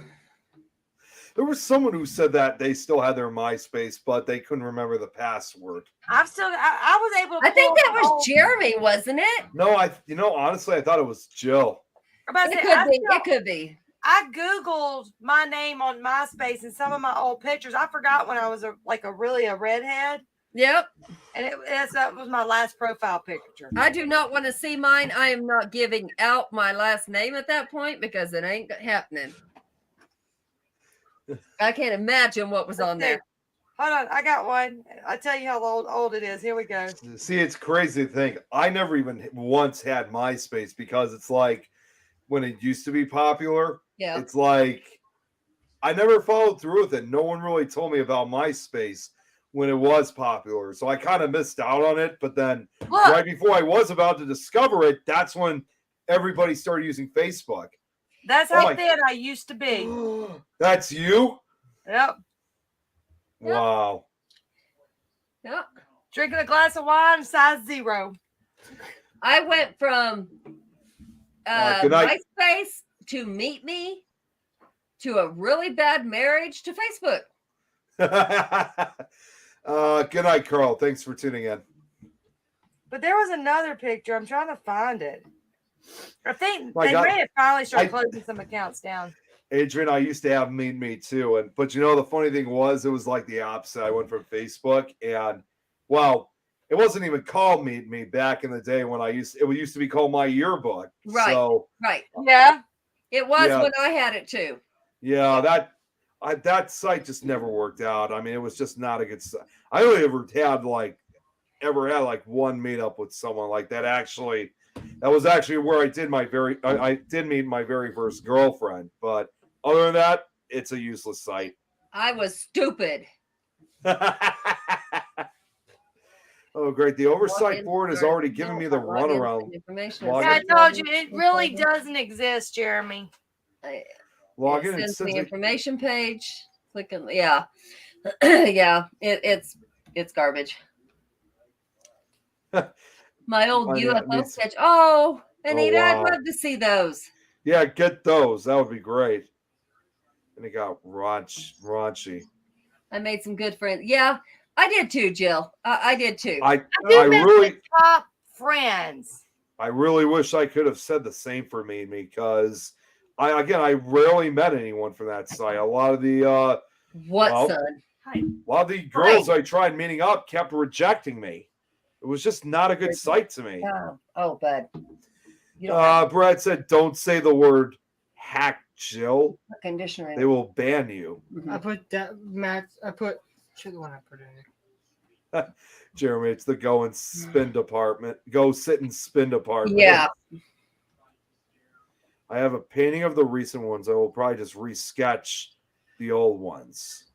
There was someone who said that they still had their MySpace, but they couldn't remember the password. I was able to I think pull that the was old- Jeremy, wasn't it? No, honestly, I thought it was Jill. I'm about to It say, could be. It could be. I Googled my name on MySpace and some of my old pictures. I forgot when I was a redhead. Yep. And that was my last profile picture. I do not want to see mine. I am not giving out my last name at that point because it ain't happening. I can't imagine what was on there. Hold on, I got one. I'll tell you how old it is. Here we go. See, it's crazy to think. I never even once had MySpace because it's like when it used to be popular. Yeah. It's like I never followed through with it. No one really told me about MySpace when it was popular. So I kind of missed out on it. But then Look, right before I was about to discover it, that's when everybody started using Facebook. that's Oh how my- thin I used to be. That's you? Yep. Wow. Yep. Drinking a glass of wine, size 0. I went from Good night. MySpace to Meet Me to a really bad marriage to Facebook. Good night, Carl. Thanks for tuning in. But there was another picture. I'm trying to find it. I think My they God. may have finally started I- closing some accounts down. Adrian, I used to have Meet Me too, but you know the funny thing was it was like the opposite. I went from Facebook and well, it wasn't even called Meet Me back in the day when it used to be called My Yearbook. Right. So Right. Yeah. It was Yeah. when I had it too. yeah, that site just never worked out. I mean, it was just not a good site. I only ever had like one meetup with someone like that. Actually, that was actually where I did I did meet my very first girlfriend. But other than that, it's a useless site. I was stupid. Oh, great. The oversight board has already given me the runaround. Information. Log Yeah, in. I told you it really doesn't exist, Jeremy. Log It in. It sends says the it- information page. Click on yeah. Yeah, it's garbage. My old Oh, yeah, it UFO needs- sketch. Oh, Anita, wow. I'd love to see those. yeah, get those. That would be great. And it got raunchy. I made some good friends. Yeah, I did too, Jill. I did too. I I do I miss really the top friends. I really wish I could have said the same for me because I rarely met anyone from that site. A lot of the What, well, son? girls I tried meeting up kept rejecting me. It was just not a good site to me. Oh, bud. You don't have Brad said, "Don't say the word hack, Jill. a conditioner in They will ban you." I put that Max. I put. Should the one I put in there. Jeremy, it's the go and spin department. Go sit and spin department. Yeah. I have a painting of the recent ones. I will probably just resketch the old ones.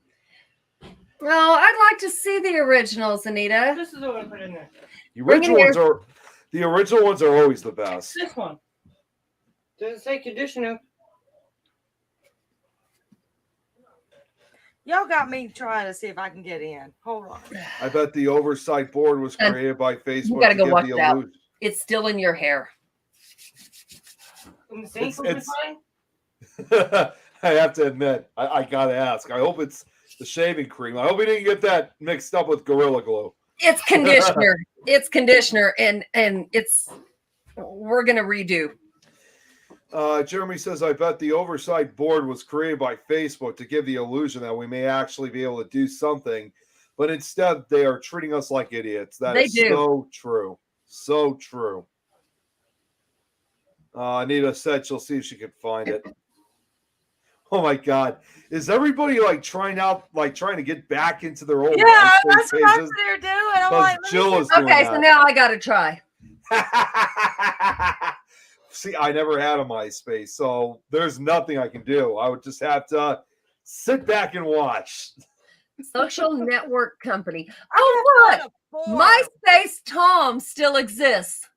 Well, I'd like to see the originals, Anita. This is the one I put in there. The Bring in original ones are always the best. This one. Does it say conditioner? Y'all got me trying to see if I can get in. Hold on. I bet the oversight board was And created by Facebook gotta to go give watch the it out. illusion. It's still in your hair. In the sink It's- was fine? I have to admit, I gotta ask. I hope it's the shaving cream. I hope we didn't get that mixed up with Gorilla Glue. It's conditioner. It's conditioner, and we're gonna redo. Jeremy says, I bet the oversight board was created by Facebook to give the illusion that we may actually be able to do something, but instead they are treating us like idiots. That They is do. so true. So true. Anita said she'll see if she can find it. Oh my God. Is everybody trying to get back into their old Yeah, MySpace that's what I'm pages? there doing. I'm Because like, let me Jill see- is doing Okay, so that. now I gotta try. See, I never had a MySpace, so there's nothing I can do. I would just have to sit back and watch. Social network company. Oh, What look, a form. MySpace Tom still exists.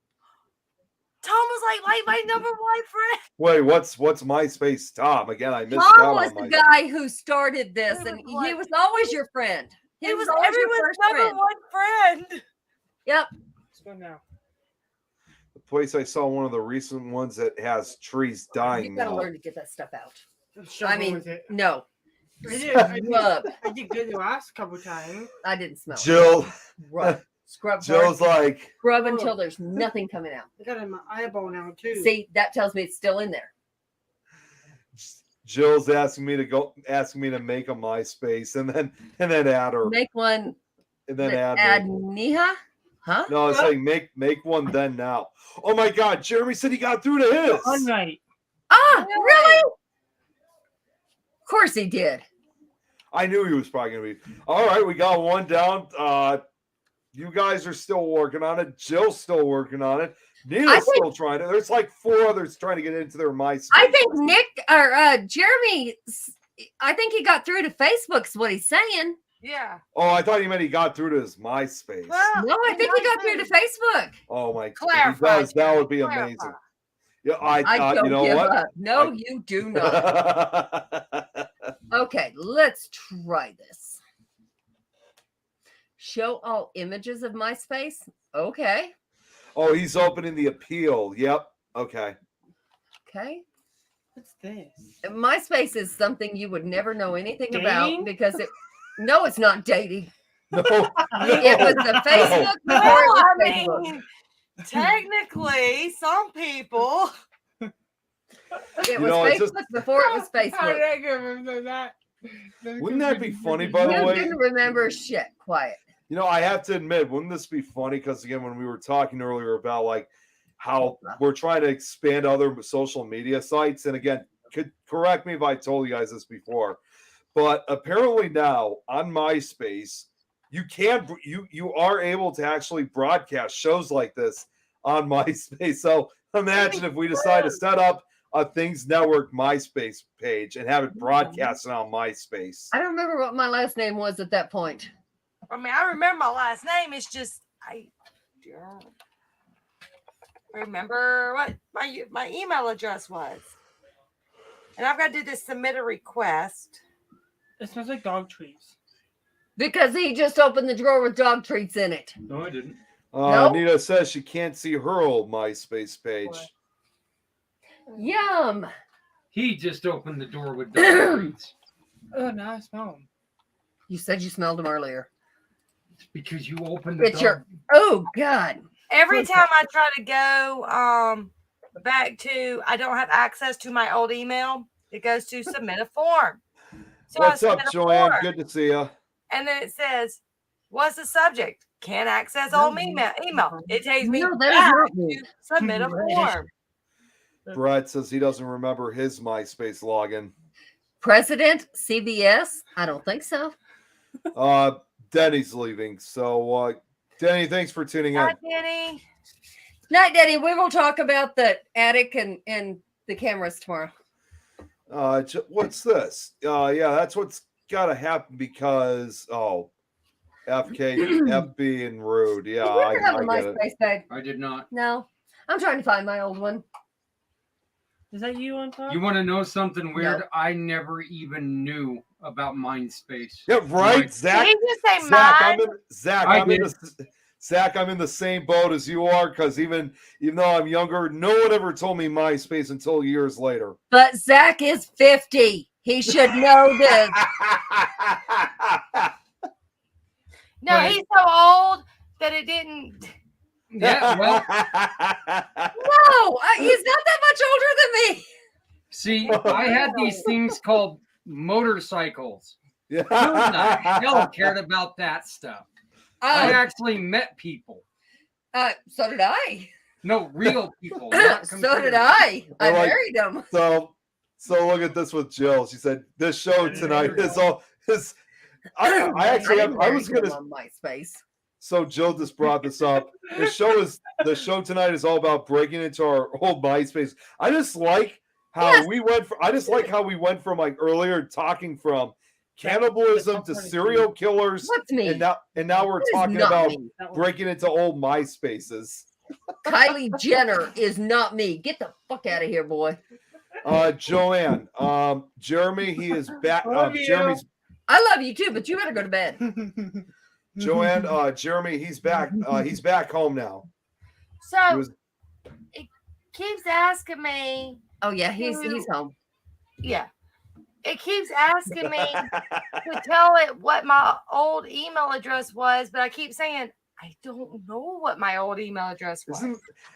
Tom was like my number one friend. Wait, what's MySpace Tom? Again, I missed Tom out was on the my guy who started this, He and was like- he was always your friend. He was always your everyone's first number friend. one friend. Yep. Let's go now. the place I saw one of the recent ones that has trees dying You gotta now. learn to get that stuff out. Let's I struggle mean, with it. no. I did. I did, Rub. I did good the last couple times. I didn't smell. Jill, Rub. Scrub Jill's hard. like, Scrub until there's nothing coming out. I got it in my eyeball now too. See, that tells me it's still in there. Jill's asking me to make a MySpace and then add her Make one. and then that add add me. Niha? Huh? No, I was saying make one then now. Oh my God, Jeremy said he got through to his. All right. Ah, really? Of course he did. I knew he was probably gonna be. All right, we got one down. You guys are still working on it. Jill's still working on it. Nina's still trying to. There's like 4 others trying to get into their MySpace. I think Nick or Jeremy. I think he got through to Facebook's what he's saying. Yeah. Oh, I thought he meant he got through to his MySpace. Well, No, I think he got through to Facebook. Oh my! If he Clarify, does, that would be Clarify. amazing. Yeah, I don't you know give what? up. No, you do not. Okay, let's try this. Show all images of MySpace. Okay. Oh, he's opening the appeal. Yep. Okay. Okay. What's this? MySpace is something you would never know anything Dating? about because it. No, it's not dating. No. It was the Facebook before it Well, was I Facebook. mean, technically, some people. It You was know, it's Facebook just- before it was How Facebook. did I remember that? Wouldn't that be funny, by the You way? didn't remember shit. Quiet. You know, I have to admit, wouldn't this be funny? Because again, when we were talking earlier about like how we're trying to expand other social media sites, and again, could correct me if I told you guys this before, but apparently now on MySpace, you are able to actually broadcast shows like this on MySpace. So imagine if we decide to set up a Things Network MySpace page and have it broadcasted on MySpace. I don't remember what my last name was at that point. I mean, I remember my last name. It's just I don't remember what my email address was, and I've got to do this submit a request. It smells like dog trees. Because he just opened the drawer with dog treats in it. No, I didn't. Nope. Anita says she can't see her old MySpace page. Yum. He just opened the door with dog treats. Oh, now I smell them. You said you smelled them earlier. It's because you opened the It's dog. your. Oh God. Every time I try to go back to, I don't have access to my old email. It goes to submit a form. So What's I up, submit a Joanne? form, Good to see you. and then it says, "What's the subject? Can't access old email." It takes me No, that is back not me. to submit a form. Brett says he doesn't remember his MySpace login. President CBS? I don't think so. Denny's leaving. So, Denny, thanks for tuning in. Hi, Denny. Night, Daddy. We will talk about the attic and the cameras tomorrow. What's this? Yeah, that's what's got to happen because, FB and Rude. Yeah, Did you I ever have a get it. MySpace page? I did not. No. I'm trying to find my old one. Is that you on top? You want to know something weird? No. I never even knew about MindSpace. Yeah, right, Mine- Zach. Did he just say Zach, mine? I'm in the same boat as you are because even though I'm younger, no one ever told me MySpace until years later. But Zach is 50. He should know this. No, But- he's so old that it didn't. Yeah, well, No, he's not that much older than me. see, I had these things called motorcycles. Yeah. Who the hell cared about that stuff? I actually met people. So did I. No, real people. not So computers. did I. I They're like- married him. So look at this with Jill. She said this show tonight is all is. I actually have, I was gonna. on MySpace. So Jill just brought this up. The show tonight is all about breaking into our old MySpace. I just like how Yes. we went. I just like how we went from like earlier talking from cannibalism to serial killers, What's me? and now we're That is talking not about me. breaking into old MySpaces. Kylie Jenner is not me. Get the fuck out of here, boy. Joanne, Jeremy, he is back. Love you. Jeremy's I love you too, but you better go to bed. Joanne, Jeremy, he's back. He's back home now. He So was- it keeps asking me. Oh yeah, he's home. Yeah, it keeps asking me to tell it what my old email address was, but I keep saying I I don't know what my old email address was.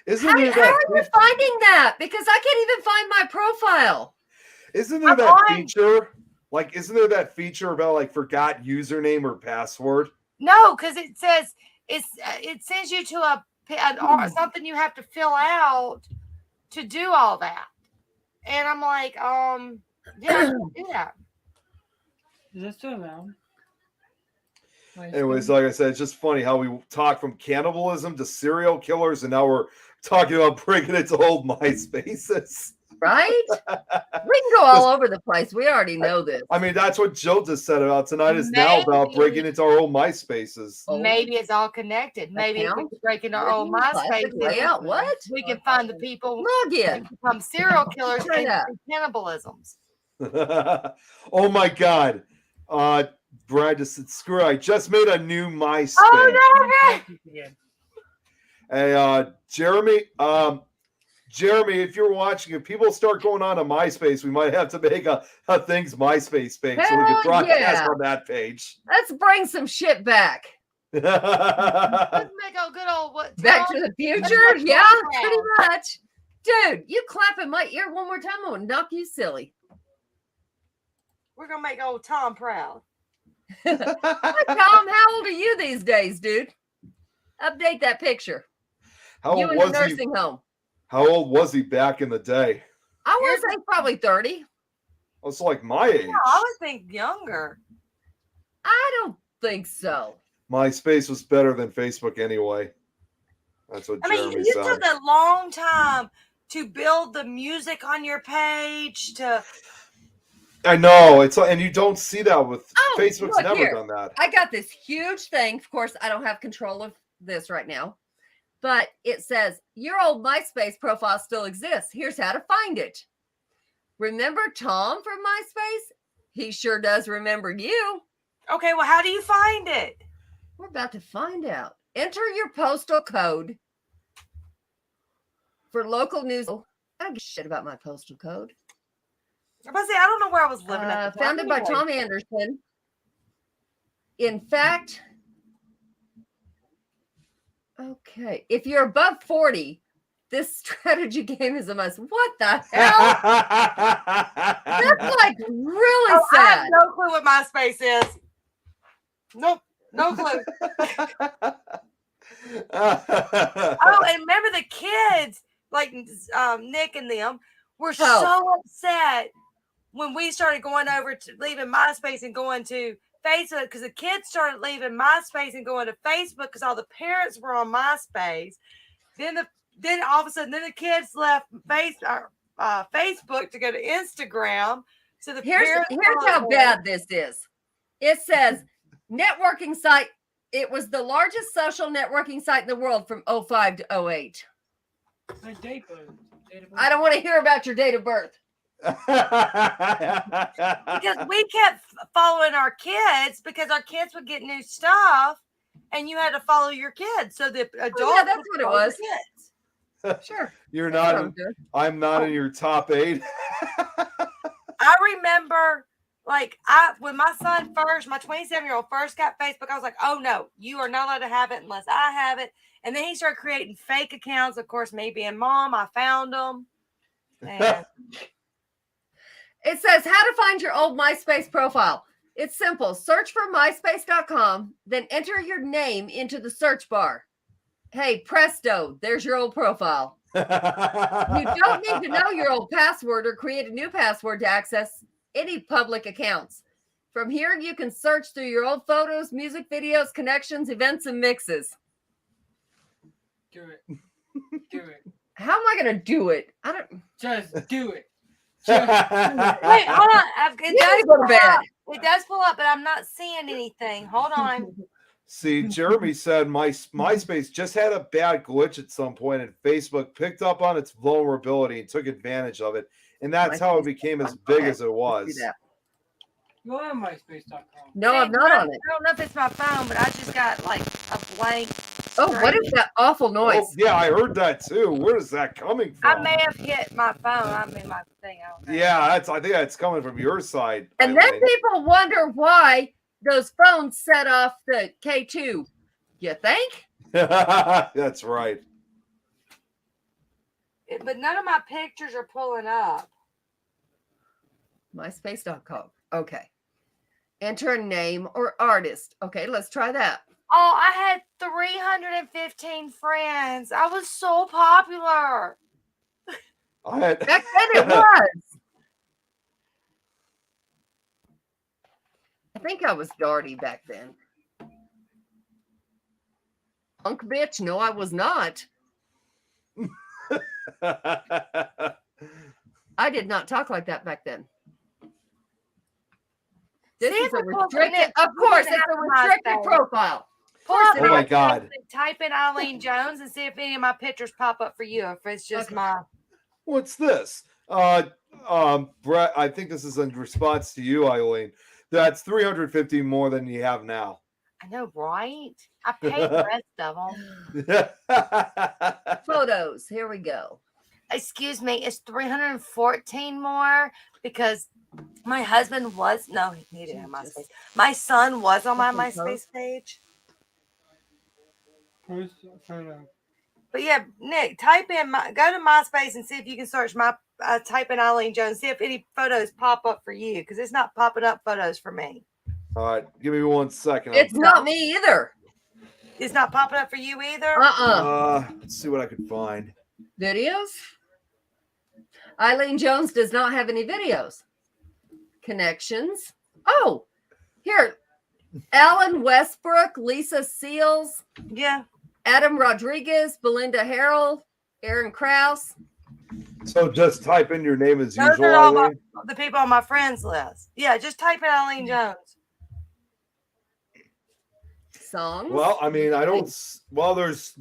Isn't How there are that you finding that? Because I can't even find my profile. isn't there I'm that on- feature? Like, isn't there that feature about like forgot username or password? No, because it says it sends you to something you have to fill out to do all that. And I'm like, yeah, I can do that. Is that still around? Anyways, like I said, it's just funny how we talk from cannibalism to serial killers, and now we're talking about breaking into old MySpaces. Right? We can go all over the place. We already know this. I mean, that's what Joe just said about tonight is now about Maybe- breaking into our old MySpaces. Oh. Maybe it's all connected. Maybe if we Account? could break into our old Classic MySpace, layout. What? we can find the people Log who in. become serial killers Try and that. do cannibalisms. Oh my God. Brad just said, screw it. I just made a new MySpace. Oh no! Hey, Jeremy, if you're watching, if people start going on to MySpace, we might have to make a Things MySpace page so we Hell can broadcast yeah. on that page. Let's bring some shit back. Let's make a good old what? Back Tom? to the Let's future? make Yeah, Tom pretty proud. much. Dude, you clap in my ear one more time, I'm gonna knock you silly. We're gonna make old Tom proud. Hi, Tom, how old are you these days, dude? Update that picture. How You old in a was he? nursing home. How old was he back in the day? I would say probably 30. It's like my age. Yeah, I would think younger. I don't think so. MySpace was better than Facebook anyway. That's what I mean, Jeremy you said. took a long time to build the music on your page. I know it's and you don't see that with Oh, Facebook's look never here. done that. I got this huge thing. Of course, I don't have control of this right now, but it says your old MySpace profile still exists. Here's how to find it. Remember Tom from MySpace? He sure does remember you. Okay, well, how do you find it? We're about to find out. Enter your postal code for local news. Oh, I don't give a shit about my postal code. I was about to say, I don't know where I was living at the time. Founded by anyway. Tom Anderson. In fact, okay, if you're above 40, this strategy game is a must. What the hell? That's like really Oh, I have sad. no clue what MySpace is. Nope, no clue. Oh, and remember the kids, like Nick and them, were so upset when we started going over to leaving MySpace and going to Facebook because the kids started leaving MySpace and going to Facebook because all the parents were on MySpace. Then all of a sudden, the kids left Facebook to go to Instagram. So the Here's parents how followed bad this is. It says networking site. It was the largest social networking site in the world from 05 to 08. My date birth. I don't want to hear about your date of birth. because we kept following our kids because our kids would get new stuff and you had to follow your kids. So the adults that's would what it follow the was. kids. Sure. You're That's what not. I'm doing. I'm not in your top 8. I remember when my son first, my 27-year-old first got Facebook, I was like, oh no, you are not allowed to have it unless I have it. And then he started creating fake accounts. Of course, me being mom, I found them. And It says how to find your old MySpace profile. It's simple. Search for myspace.com, then enter your name into the search bar. Hey, presto, there's your old profile. You don't need to know your old password or create a new password to access any public accounts. From here, you can search through your old photos, music videos, connections, events, and mixes. Do it. Do it. How am I going to do it? I don't. Just do it. wait, hold on. You need to go to bed. It does pull up, but I'm not seeing anything. Hold on. See, Jeremy said MySpace just had a bad glitch at some point, and Facebook picked up on its vulnerability and took advantage of it, and that's how it became as big as it Do was. that. Go on MySpace.com. No, I'm not on it. I don't know if it's my phone, but I just got like a blank. Oh, what is that awful noise? Oh, yeah, I heard that too. Where is that coming I from? may have hit my phone. I mean, my thing. I don't know. Yeah, I think that's coming from your side. And then Eileen. people wonder why those phones set off the K2 You think? That's right. But none of my pictures are pulling up. MySpace.com. Okay. Enter a name or artist. Okay, let's try that. Oh, I had 315 friends. I was so popular. I had Back then it was. I think I was Darty back then. Punk bitch. No, I was not. I did not talk like that back then. This See is if a it pulls in restricted, it. of course, Look at it's a that restricted MySpace. profile. Pull up Oh my MySpace God. and type in Eileen Jones and see if any of my pictures pop up for you. If it's just Okay. my. What's this? Brett, I think this is in response to you, Eileen. That's 350 more than you have now. I know, right? I paid the rest of them. Photos. Here we go. Excuse me, it's 314 more because my husband was he didn't have MySpace. My son was on my Okay, MySpace page. Post photo. But yeah, Nick, type in go to MySpace and see if you can search type in Eileen Jones, see if any photos pop up for you because it's not popping up photos for me. All right, give me 1 second. It's not me either. It's not popping up for you either. Let's see what I can find. Videos. Eileen Jones does not have any videos. Connections. Oh, here. Alan Westbrook, Lisa Seals, Yeah. Adam Rodriguez, Belinda Harrell, Aaron Krause. So just type in your name as Those usual, are all Eileen. the people on my friends list. Yeah, just type in Eileen Jones. Songs. Well, I mean, I don't. Well, there is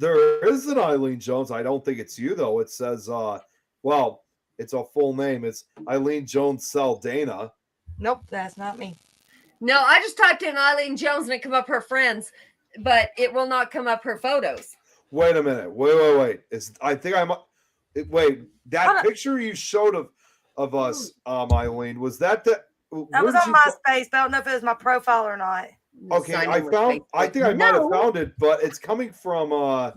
an Eileen Jones. I don't think it's you though. It says, well, it's a full name. It's Eileen Jones Saldana. Nope, that's not me. No, I just typed in Eileen Jones and it come up her friends, but it will not come up her photos. Wait a minute. Wait. I think I'm. Wait, that Hold on. picture you showed of us, Eileen, was that the? That was on MySpace, but I don't know if it was my profile or not. Okay, Sign I in with found. I Facebook. think I might have No. found it, but it's coming from a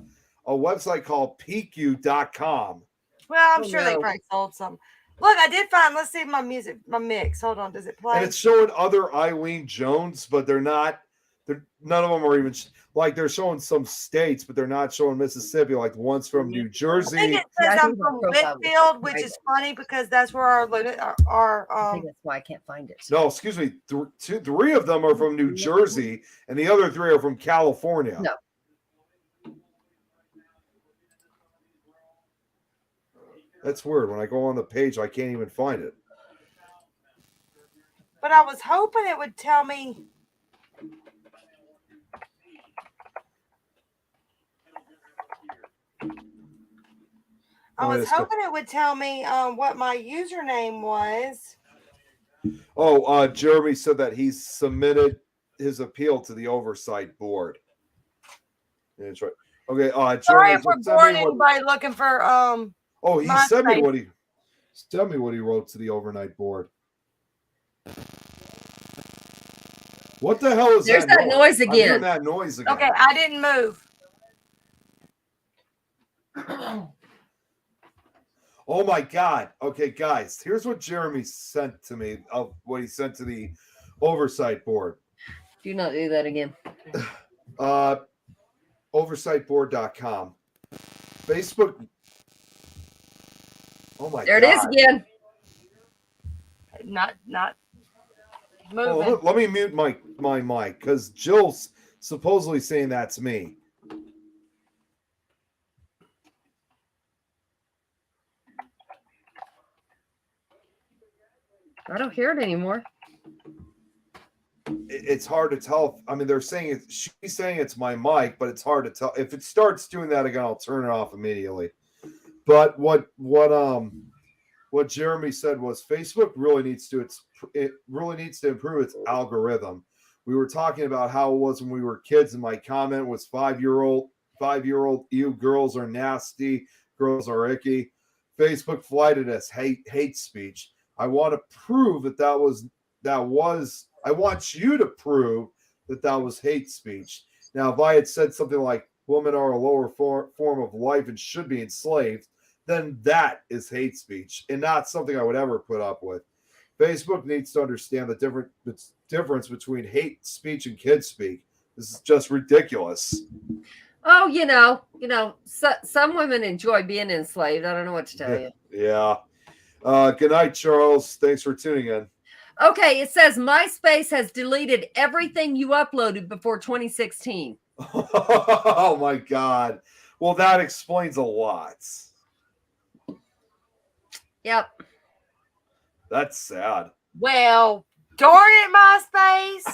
website called PQ.com. Well, I'm Oh, sure they no. probably sold some. Look, I did find. Let's see my mix. Hold on, does it play? And it's showing other Eileen Jones, but they're not. None of them are even like they're showing some states, but they're not showing Mississippi. Like one's from New I think Jersey. it Yeah, says I I'm think my from profile was Whitfield, which right. is funny because that's where our I think that's why I can't find it. No, excuse me. Three of them are from New Jersey, and the other three are from California. No. That's weird. When I go on the page, I can't even find it. But I was hoping it would tell me. I Oh, was it's the- hoping it would tell me what my username was. Oh, Jeremy said that he's submitted his appeal to the oversight board. Yeah, that's right. Okay, Sorry Jeremy, if we're send me boring what- anybody looking for Oh, he My sent me face. what he wrote to the overnight board. What the hell is There's that? that noise I'm hearing again. that noise again. Okay, I didn't move. Oh my God. Okay, guys, here's what Jeremy sent to me of what he sent to the oversight board. Do not do that again. Oversightboard.com. Facebook. Oh my There God. it is again. Not Oh, moving. let me mute my mic because Jill's supposedly saying that's me. I don't hear it anymore. It's hard to tell. I mean, they're saying she's saying it's my mic, but it's hard to tell. If it starts doing that again, I'll turn it off immediately. But what Jeremy said was Facebook really needs to improve its algorithm. We were talking about how it was when we were kids, and my comment was 5-year-old, you girls are nasty, girls are icky. Facebook flighted us hate speech. I want to prove that was I want you to prove that was hate speech. Now, if I had said something like women are a lower form of life and should be enslaved, then that is hate speech and not something I would ever put up with. Facebook needs to understand the difference between hate speech and kid speak. This is just ridiculous. Oh, some women enjoy being enslaved. I don't know what to tell you. Yeah. Good night, Charles. Thanks for tuning in. Okay, it says MySpace has deleted everything you uploaded before 2016. Oh my God. Well, that explains a lot. Yep. That's sad. Well, darn it, MySpace.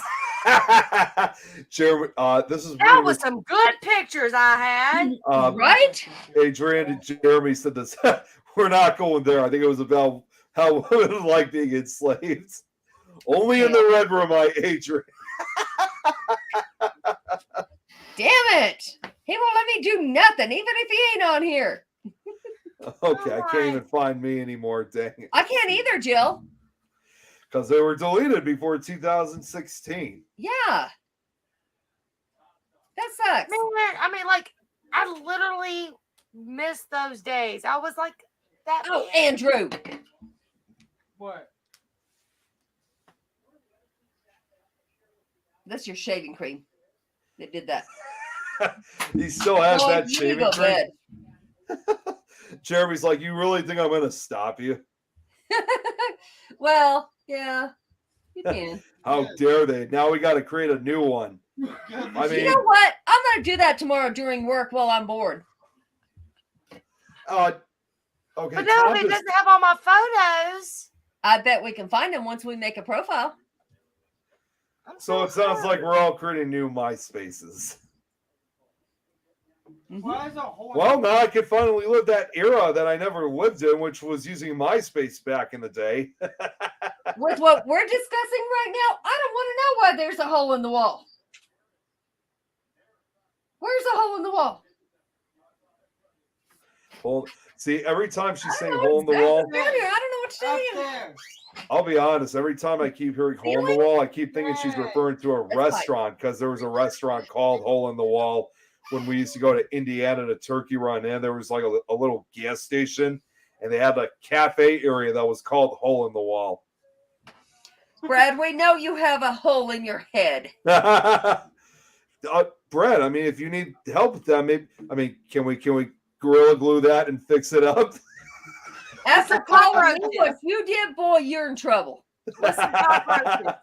Jeremy, this is That was some good pictures I had. Right? Adrian and Jeremy said this. We're not going there. I think it was about how women like being enslaved. Only in the red room, Adrian. Damn it. He won't let me do nothing, even if he ain't on here. Okay, I can't even find me anymore. Dang it. I can't either, Jill. Because they were deleted before 2016. Yeah. That sucks. Man, I mean, like, I literally missed those days. I was like, that. Oh, Andrew. What? That's your shaving cream that did that. He still has Boy, that you shaving go cream. bed. Jeremy's like, you really think I'm going to stop you? Well, yeah, you can. How dare they? Now we got to create a new one. I You mean, know what? I'm going to do that tomorrow during work while I'm bored. okay. But no, it doesn't have all my photos. I bet we can find them once we make a profile. So it sounds like we're all creating new MySpaces. Why is a whole Well, now I can finally live that era that I never lived in, which was using MySpace back in the day. With what we're discussing right now, I don't want to know why there's a hole in the wall. Where's the hole in the wall? Well, see, every time she's saying know hole in the exactly wall, down here. I don't know what to tell up you. there? I'll be honest, every time I keep hearing hole in the wall, I keep thinking she's referring to a That's fine. restaurant because there was a restaurant called Hole in the Wall when we used to go to Indiana to Turkey Run. And there was like a little gas station, and they had a cafe area that was called Hole in the Wall. Brad, we know you have a hole in your head. Brett, I mean, if you need help with that, maybe, I mean, can we Gorilla Glue that and fix it up? As a caller, if you did, boy, you're in trouble. Listen, cockroaches.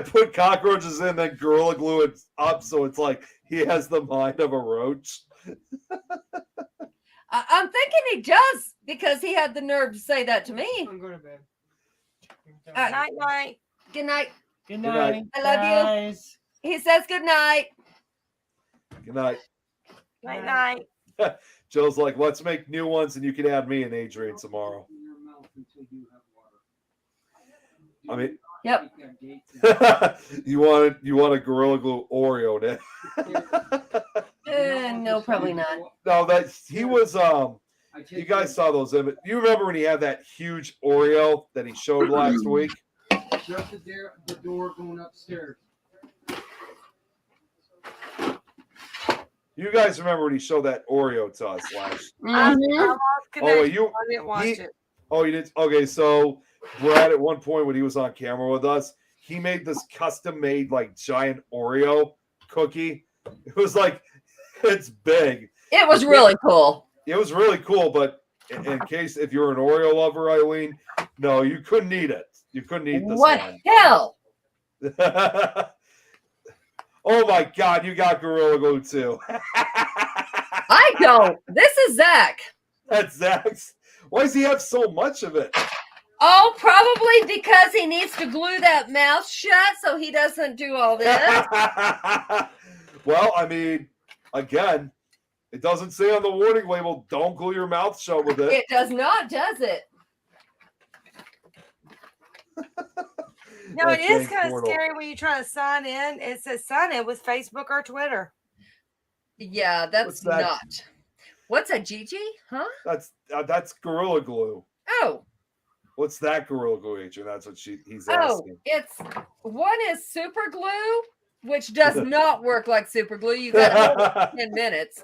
Put cockroaches in, then Gorilla Glue it up so it's like he has the mind of a roach. I'm thinking he does because he had the nerve to say that to me. I'm going to bed. Night, night. Good night. Good night. night. I love you. guys. He says good night. Good night. Night, night. Joe's like, let's make new ones and you can add me and Adrian tomorrow. I mean, Yep. you want a Gorilla Glue Oreo now? No, probably not. No, that he was you guys saw those images. You remember when he had that huge Oreo that he showed last week? Shut the door going upstairs. You guys remember when he showed that Oreo to us last? I Mhm. lost Oh, connection. you I didn't watch it. Oh, you did? Okay, so Brad, at one point when he was on camera with us, he made this custom-made, like, giant Oreo cookie. It was like, it's big. It was really cool. It was really cool, but in case if you're an Oreo lover, Eileen, no, you couldn't eat it. You couldn't eat this What one. hell? Oh my God, you got Gorilla Glue too. I don't. This is Zach. That's Zach's. Why does he have so much of it? Oh, probably because he needs to glue that mouth shut so he doesn't do all this. Well, I mean, again, it doesn't say on the warning label, don't glue your mouth shut with it. It does not, does it? No, That it is dang kind of portal. scary when you try to sign in. It says sign in with Facebook or Twitter. Yeah, that's What's that? not. What's a Gigi? Huh? That's Gorilla Glue. Oh, What's that Gorilla Glue, Adrian? That's what he's oh, asking. it's one is super glue which does not work like super glue. You got to hold it for 10 minutes.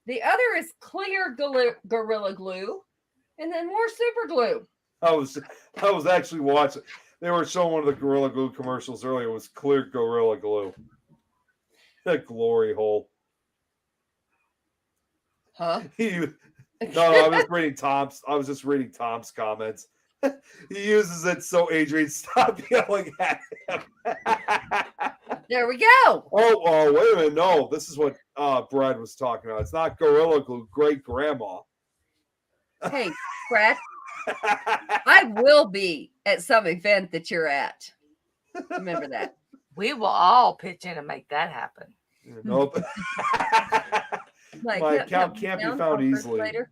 The other is clear Gorilla Glue, and then more super glue. I was actually watching. They were showing one of the Gorilla Glue commercials earlier. It was clear Gorilla Glue. That glory hole. Huh? No, I was just reading Tom's comments. He uses it so Adrian stop yelling at him. There we go. Oh, wait a minute. No, this is what Brad was talking about. It's not Gorilla Glue, great grandma. Hey, Brad, I will be at some event that you're at. Remember that. We will all pitch in and make that happen. Nope. Like, My yep, account yep, can't be down, found I'll first easily. Later.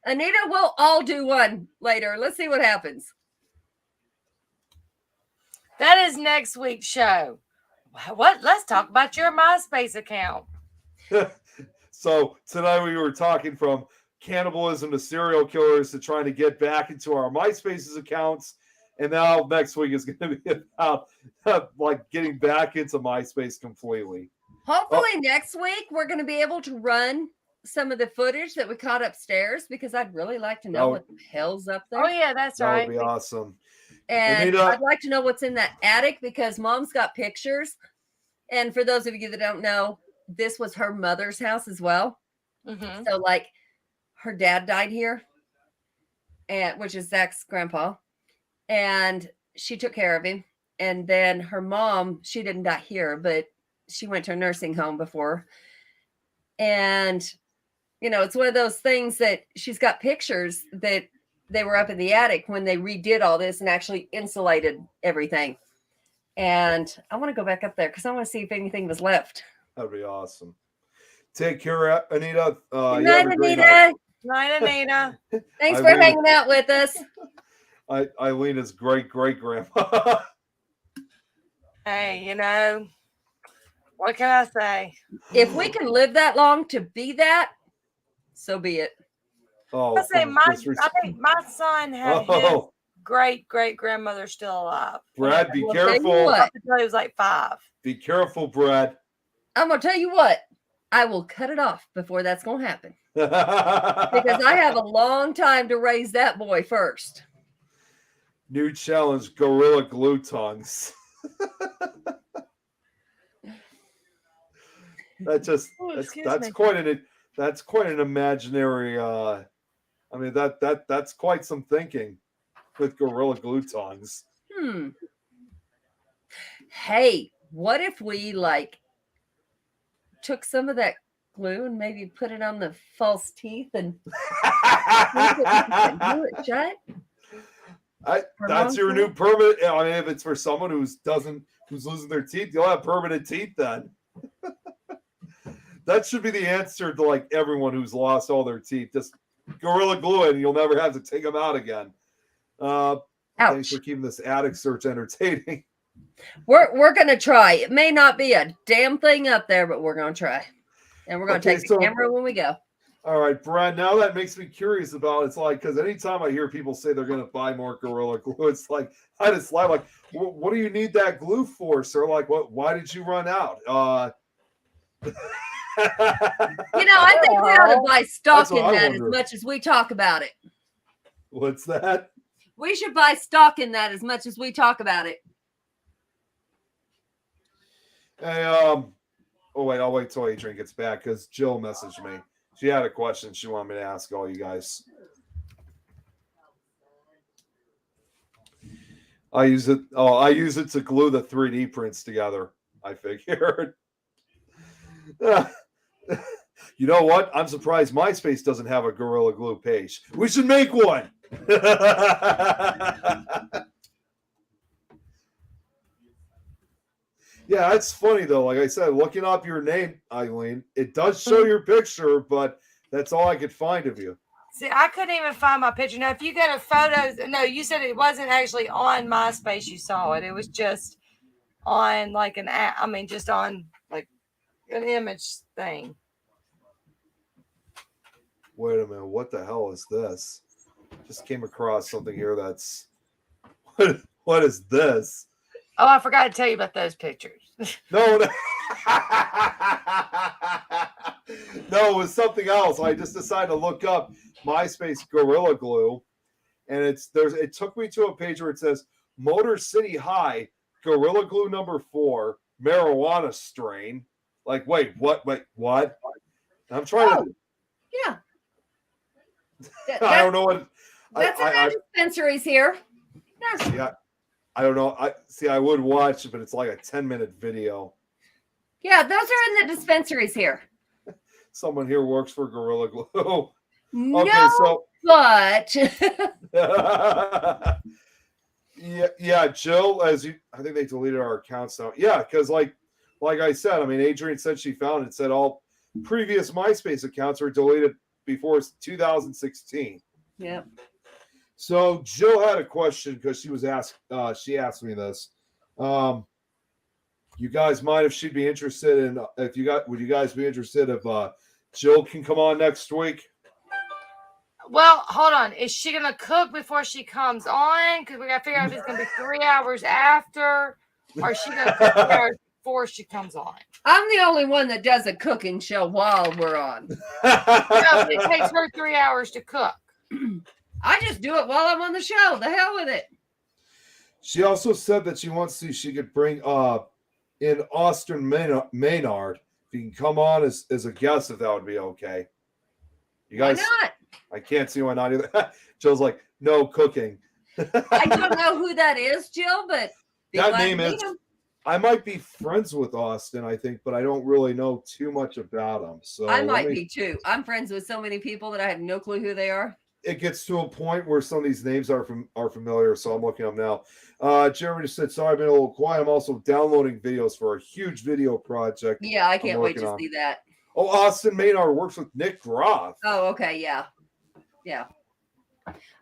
Anita, we'll all do one later. Let's see what happens. That is next week's show. What? Let's talk about your MySpace account. So tonight we were talking from cannibalism to serial killers to trying to get back into our MySpaces accounts. And now next week is going to be about like getting back into MySpace completely. Hopefully next week we're going to be able to run some of the footage that we caught upstairs because I'd really like to know Oh. what the hell's up there. Oh yeah, that's That right. would be awesome. And Anita- I'd like to know what's in that attic because Mom's got pictures. And for those of you that don't know, this was her mother's house as well. Mhm. So like her dad died here, and which is Zach's grandpa, and she took care of him. And then her mom, she didn't die here, but she went to a nursing home before. And you know, it's one of those things that she's got pictures that they were up in the attic when they redid all this and actually insulated everything. And I want to go back up there because I want to see if anything was left. That'd be awesome. Take care, Anita. Good You night, have a great Anita. Night, Anita. Thanks I for will. hanging out with us. Eileen is great grandma. Hey, you know, what can I say? If we can live that long to be that, so be it. Oh, I say from I disres- think my son had his Oh, great grandmother still alive. Brad, be Well, tell you careful. what. Up until he was like 5. Be careful, Brad. I'm gonna tell you what, I will cut it off before that's gonna happen. Because I have a long time to raise that boy first. New challenge: Gorilla Glue tongues. Oh, excuse that's me. quite an imaginary. I mean that's quite some thinking with Gorilla Glue tongues. Hey, what if we like took some of that glue and maybe put it on the false teeth and do it shut? That's your new permanent. I mean, if it's for someone who's losing their teeth, you'll have permanent teeth then. That should be the answer to like everyone who's lost all their teeth. Just Gorilla Glue it, and you'll never have to take them out again. Thanks Ouch. for keeping this attic search entertaining. We're gonna try. It may not be a damn thing up there, but we're gonna try. And we're gonna Okay, take the so- camera when we go. All right, Brad. Now that makes me curious about it's like because anytime I hear people say they're going to buy more Gorilla Glue, it's like I just laugh. Like, what do you need that glue for, sir? Like, what? Why did you run out? You know, I think we ought to buy stock That's in what I that as wonder. much as we talk about it. What's that? We should buy stock in that as much as we talk about it. Hey, oh wait, I'll wait till Adrian gets back because Jill messaged me. She had a question she wanted me to ask all you guys. I use it to glue the 3D prints together. I figured. You know what? I'm surprised MySpace doesn't have a Gorilla Glue page. We should make one. Yeah, it's funny though. Like I said, looking up your name, Eileen, it does show your picture, but that's all I could find of you. See, I couldn't even find my picture. Now, if you go to photos, no, you said it wasn't actually on MySpace. You saw it. It was just on like an app. I mean, just on like an image thing. Wait a minute, what the hell is this? Just came across something here that's what is this? Oh, I forgot to tell you about those pictures. No, no. No, it was something else. I just decided to look up MySpace Gorilla Glue, and it took me to a page where it says Motor City High Gorilla Glue number 4 marijuana strain. Like, wait, what? And I'm trying to. Yeah. I don't know what. That's in the dispensaries here. Yeah. Yeah, I don't know. I would watch it, but it's like a 10-minute video. Yeah, those are in the dispensaries here. Someone here works for Gorilla Glue. No, Okay, so but yeah, Jill, I think they deleted our accounts now. Yeah, because like I said, I mean, Adrian said she found it said all previous MySpace accounts were deleted before 2016. Yep. So Jill had a question because she was asked. She asked me this. You guys mind if she'd be interested in? Would you guys be interested if Jill can come on next week? Well, hold on. Is she gonna cook before she comes on? Because we gotta figure out if it's gonna be 3 hours after, or is she gonna cook 3 hours before she comes on? I'm the only one that does a cooking show while we're on. No, but it takes her 3 hours to cook. I just do it while I'm on the show. The hell with it. She also said that she wants to see if she could bring in Austin Maynard. If he can come on as a guest, if that would be okay. You guys, Why not? I can't see why not either. Jill's like, no cooking. I don't know who that is, Jill, but That name is. I might be friends with Austin, I think, but I don't really know too much about him. So I might be too. I'm friends with so many people that I have no clue who they are. It gets to a point where some of these names are familiar, so I'm looking up now. Jeremy just said, sorry, I've been a little quiet. I'm also downloading videos for a huge video project. Yeah, I can't wait to on. see that. Oh, Austin Maynard works with Nick Groff. Oh, okay, yeah. Yeah.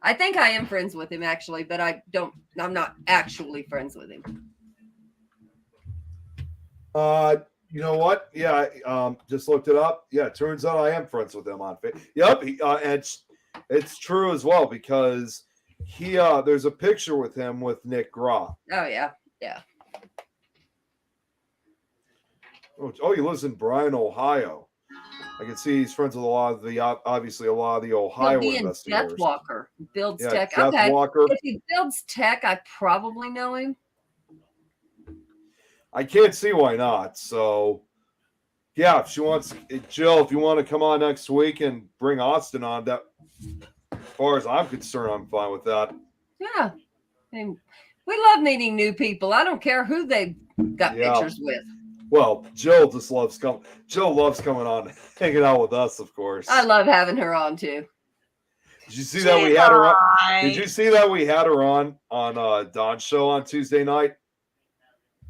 I think I am friends with him actually, but I'm not actually friends with him. You know what? Yeah, just looked it up. Yeah, it turns out I am friends with him on Facebook. Yep, and it's true as well because there's a picture with him with Nick Groff. Oh yeah, yeah. Oh, he lives in Bryan, Ohio. I can see he's friends with a lot of the Ohio He'll be in investigators. Death Walker builds Yeah, tech. Death Okay, Walker. if he builds tech, I probably know him. I can't see why not. So, yeah, if she wants, Jill, if you want to come on next week and bring Austin on, that, as far as I'm concerned, I'm fine with that. Yeah, and we love meeting new people. I don't care who they got Yeah. pictures with. Well, Jill just loves coming. Jill loves coming on, hanging out with us, of course. I love having her on too. Did you see that we had her on? Hi. Did you see that we had her on Don's show on Tuesday night?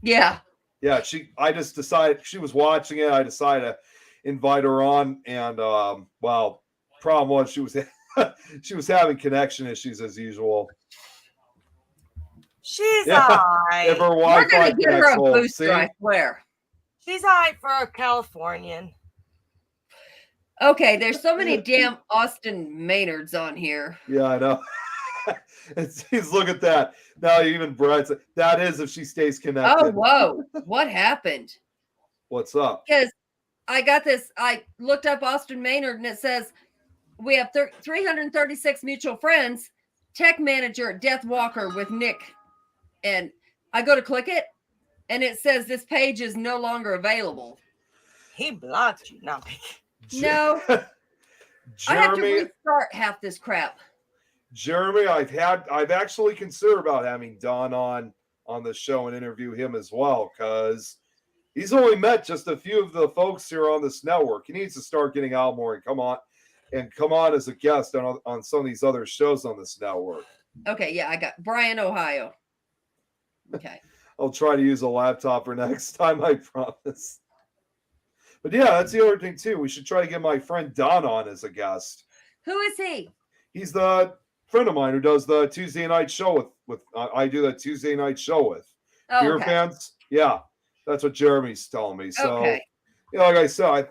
Yeah. Yeah, I just decided she was watching it. I decided to invite her on, and well, problem was she was she was having connection issues as usual. She's Yeah. all If right. her We're Wi-Fi gonna get her a connects, booster, I swear. She's all right for a Californian. Okay, there's so many damn Austin Maynards on here. Yeah, I know. He's look at that. Now even Brett said, that is if she stays Oh, connected. whoa. What happened? What's up? Because I got this, I looked up Austin Maynard and it says we have 336 mutual friends, tech manager at Death Walker with Nick. And I go to click it and it says this page is no longer available. He blocked you. No. No. I have to Jeremy, restart half this crap. Jeremy, I've actually considered about having Don on the show and interview him as well, because he's only met just a few of the folks here on this network. He needs to start getting out more and come on as a guest on some of these other shows on this network. Okay, yeah, I got Bryan, Ohio. Okay. I'll try to use a laptop for next time, I promise. But yeah, that's the other thing too. We should try to get my friend Don on as a guest. Who is he? He's the friend of mine who does the Tuesday night show with I do that Tuesday night show with. Oh, Beer okay. fans? Yeah, that's what Jeremy's telling me. So, Okay. you know, like I said,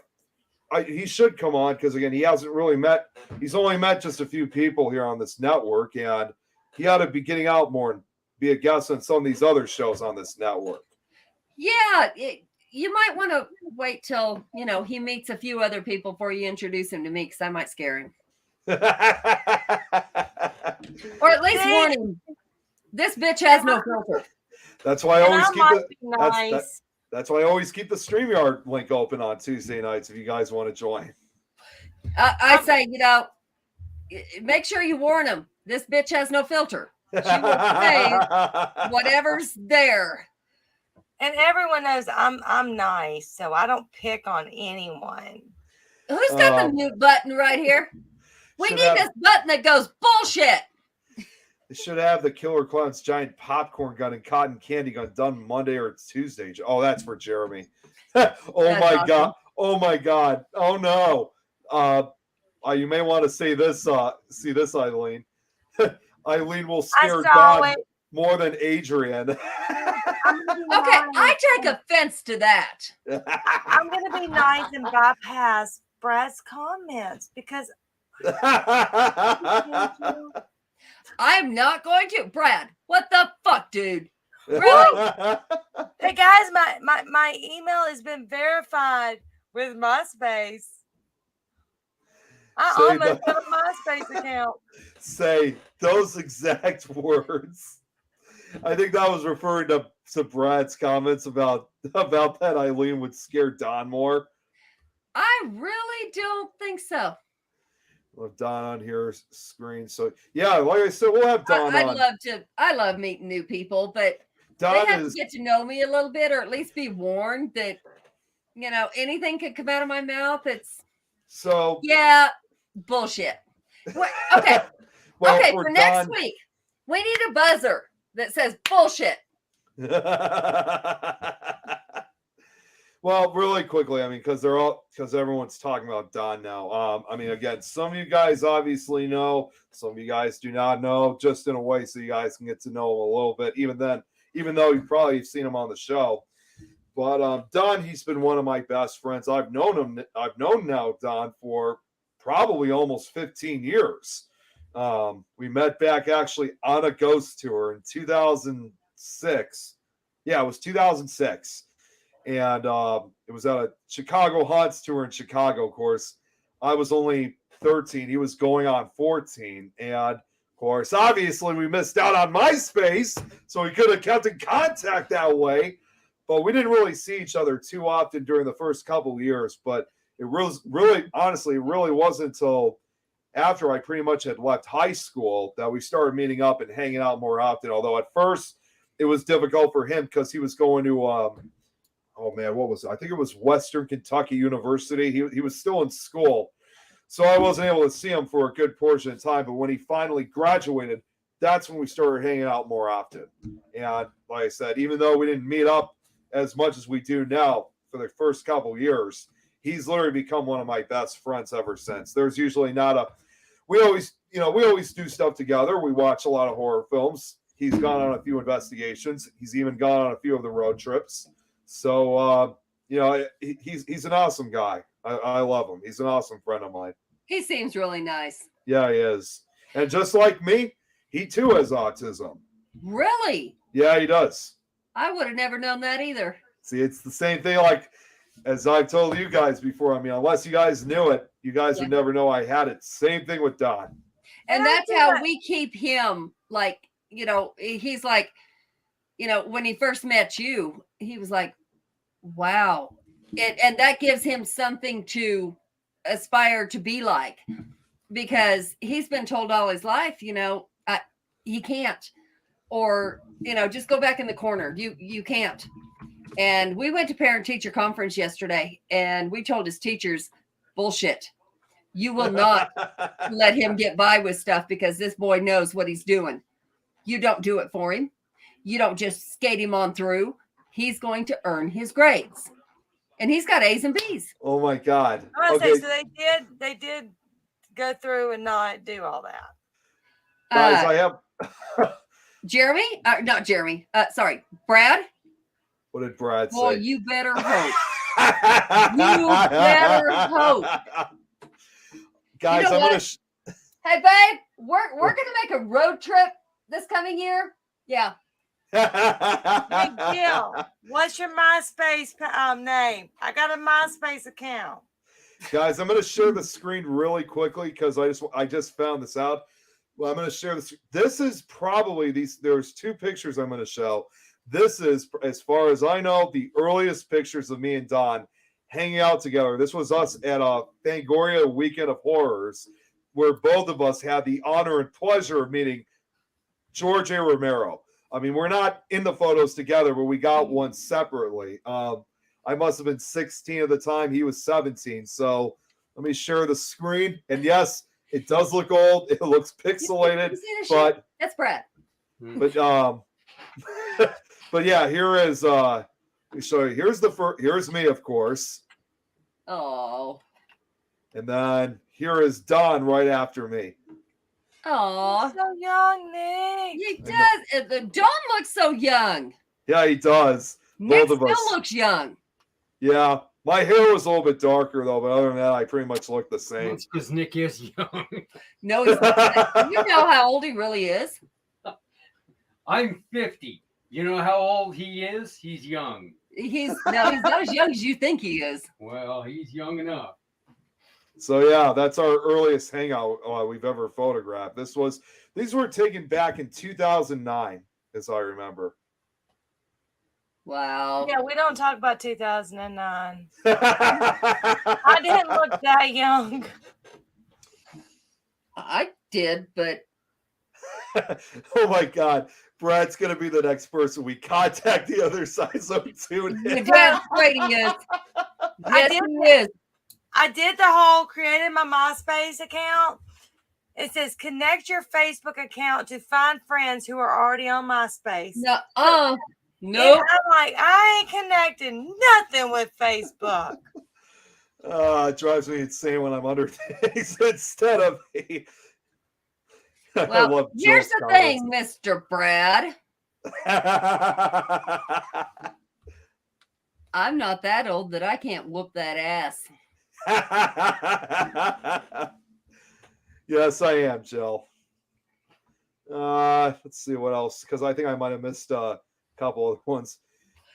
he should come on because again, he's only met just a few people here on this network, and he ought to be getting out more be a guest on some of these other shows on this network. Yeah, you might want to wait till he meets a few other people before you introduce him to me, because I might scare him, or at least warn him. This bitch has no filter. That's why I always keep might be that's, nice. that's why I always keep the StreamYard link open on Tuesday nights if you guys want to join. I say, make sure you warn him. This bitch has no filter. She will say whatever's there. And everyone knows I'm nice, so I don't pick on anyone. Who's got the mute button right here? We Should need have- this button that goes bullshit. They should have the Killer Clown's giant popcorn gun and cotton candy gun done Monday or Tuesday. Oh, that's for Jeremy. That's my awesome. God. Oh my God. Oh no. You may want to say this. See this, Eileen. Eileen will scare saw Don it. more than Adrian. Okay, I take offense to that. I'm going to be nice and bypass Brad's comments because I'm not going to. Brad, what the fuck, dude? Really? Hey guys, my email has been verified with MySpace. I Say almost that. got a MySpace account. Say those exact words. I think that was referring to Brad's comments about that Eileen would scare Don more. I really don't think so. We'll have Don on here screen. So yeah, like I said, we'll have Don on. I love meeting new people, but they Don have is to get to know me a little bit, or at least be warned that anything could come out of my mouth. It's so bullshit. Okay. well, Okay, for next Don- week, we need a buzzer that says bullshit. Well, really quickly, I mean, because everyone's talking about Don now. I mean, again, some of you guys obviously know, some of you guys do not know, just in a way, so you guys can get to know him a little bit. Even though you probably have seen him on the show, but Don, he's been one of my best friends. I've known now Don for probably almost 15 years. We met back actually on a ghost tour in 2006. Yeah, it was 2006. And it was at a Chicago Haunts tour in Chicago, of course. I was only 13. He was going on 14. And, of course, obviously we missed out on MySpace, so we could have kept in contact that way. But we didn't really see each other too often during the first couple of years. But it really, honestly, it really wasn't until after I pretty much had left high school that we started meeting up and hanging out more often. Although at first it was difficult for him because he was going to oh man, what was it? I think it was Western Kentucky University. He was still in school, so I wasn't able to see him for a good portion of time. But when he finally graduated, that's when we started hanging out more often. And like I said, even though we didn't meet up as much as we do now for the first couple of years, he's literally become one of my best friends ever since. There's usually not a we always do stuff together. We watch a lot of horror films. He's gone on a few investigations. He's even gone on a few of the road trips. So, he's an awesome guy. I love him. He's an awesome friend of mine. He seems really nice. Yeah, he is. And just like me, he too has autism. Really? Yeah, he does. I would have never known that either. See, it's the same thing like as I've told you guys before. I mean, unless you guys knew it, you guys would never know I had it. Same thing with Don. And that's how we keep him, like, he's like, when he first met you, he was like, wow. And that gives him something to aspire to be like, because he's been told all his life, he can't, or, just go back in the corner. You can't. And we went to parent teacher conference yesterday, and we told his teachers, bullshit. You will not let him get by with stuff because this boy knows what he's doing. You don't do it for him. You don't just skate him on through. He's going to earn his grades. And he's got A's and B's. Oh my God. I was Okay, say, so they did go through and not do all that. guys, I have. Jeremy, not Jeremy. Sorry, Brad. What did Brad Boy, say? you better hope. You better hope. Guys, You know I'm gonna. what? Hey, babe, we're gonna make a road trip this coming year. Yeah, Hey, Jill, what's your MySpace name? I got a MySpace account. Guys, I'm going to share the screen really quickly because I just found this out. Well, I'm going to share this. This is probably there's two pictures I'm going to show. This is, as far as I know, the earliest pictures of me and Don hanging out together. This was us at a Fangoria Weekend of Horrors, where both of us had the honor and pleasure of meeting George A. Romero. I mean, we're not in the photos together, but we got one separately. I must have been 16 at the time. He was 17. So let me share the screen. And yes, it does look old. It looks pixelated, You see this but shit? That's Brad. but yeah, here is let me show you. Here's me, of course. Oh. And then here is Don right after me. Oh. So young, Nick. He does. Don looks so young. Yeah, he does. Nick Both of still us. looks young. Yeah. My hair was a little bit darker though, but other than that, I pretty much look the same. That's because Nick is young. No, he's not. You know how old he really is. I'm 50. You know how old he is? He's young. He's not as young as you think he is. Well, he's young enough. So yeah, that's our earliest hangout we've ever photographed. These were taken back in 2009, as I remember. Wow. Yeah, we don't talk about 2009. I didn't look that young. I did, but Oh my God, Brad's gonna be the next person we contact the other side. So tune you're in. damn straight he is. Yes, did he is. I did the whole created my MySpace account. It says connect your Facebook account to find friends who are already on MySpace. No, And nope. I'm like, I ain't connected nothing with Facebook. It drives me insane when I'm under things instead of me. I Well, love here's Jill's the thing, Mr. Brad. comments. I'm not that old that I can't whoop that ass. Yes, I am, Jill. Let's see what else, because I think I might have missed a couple of ones.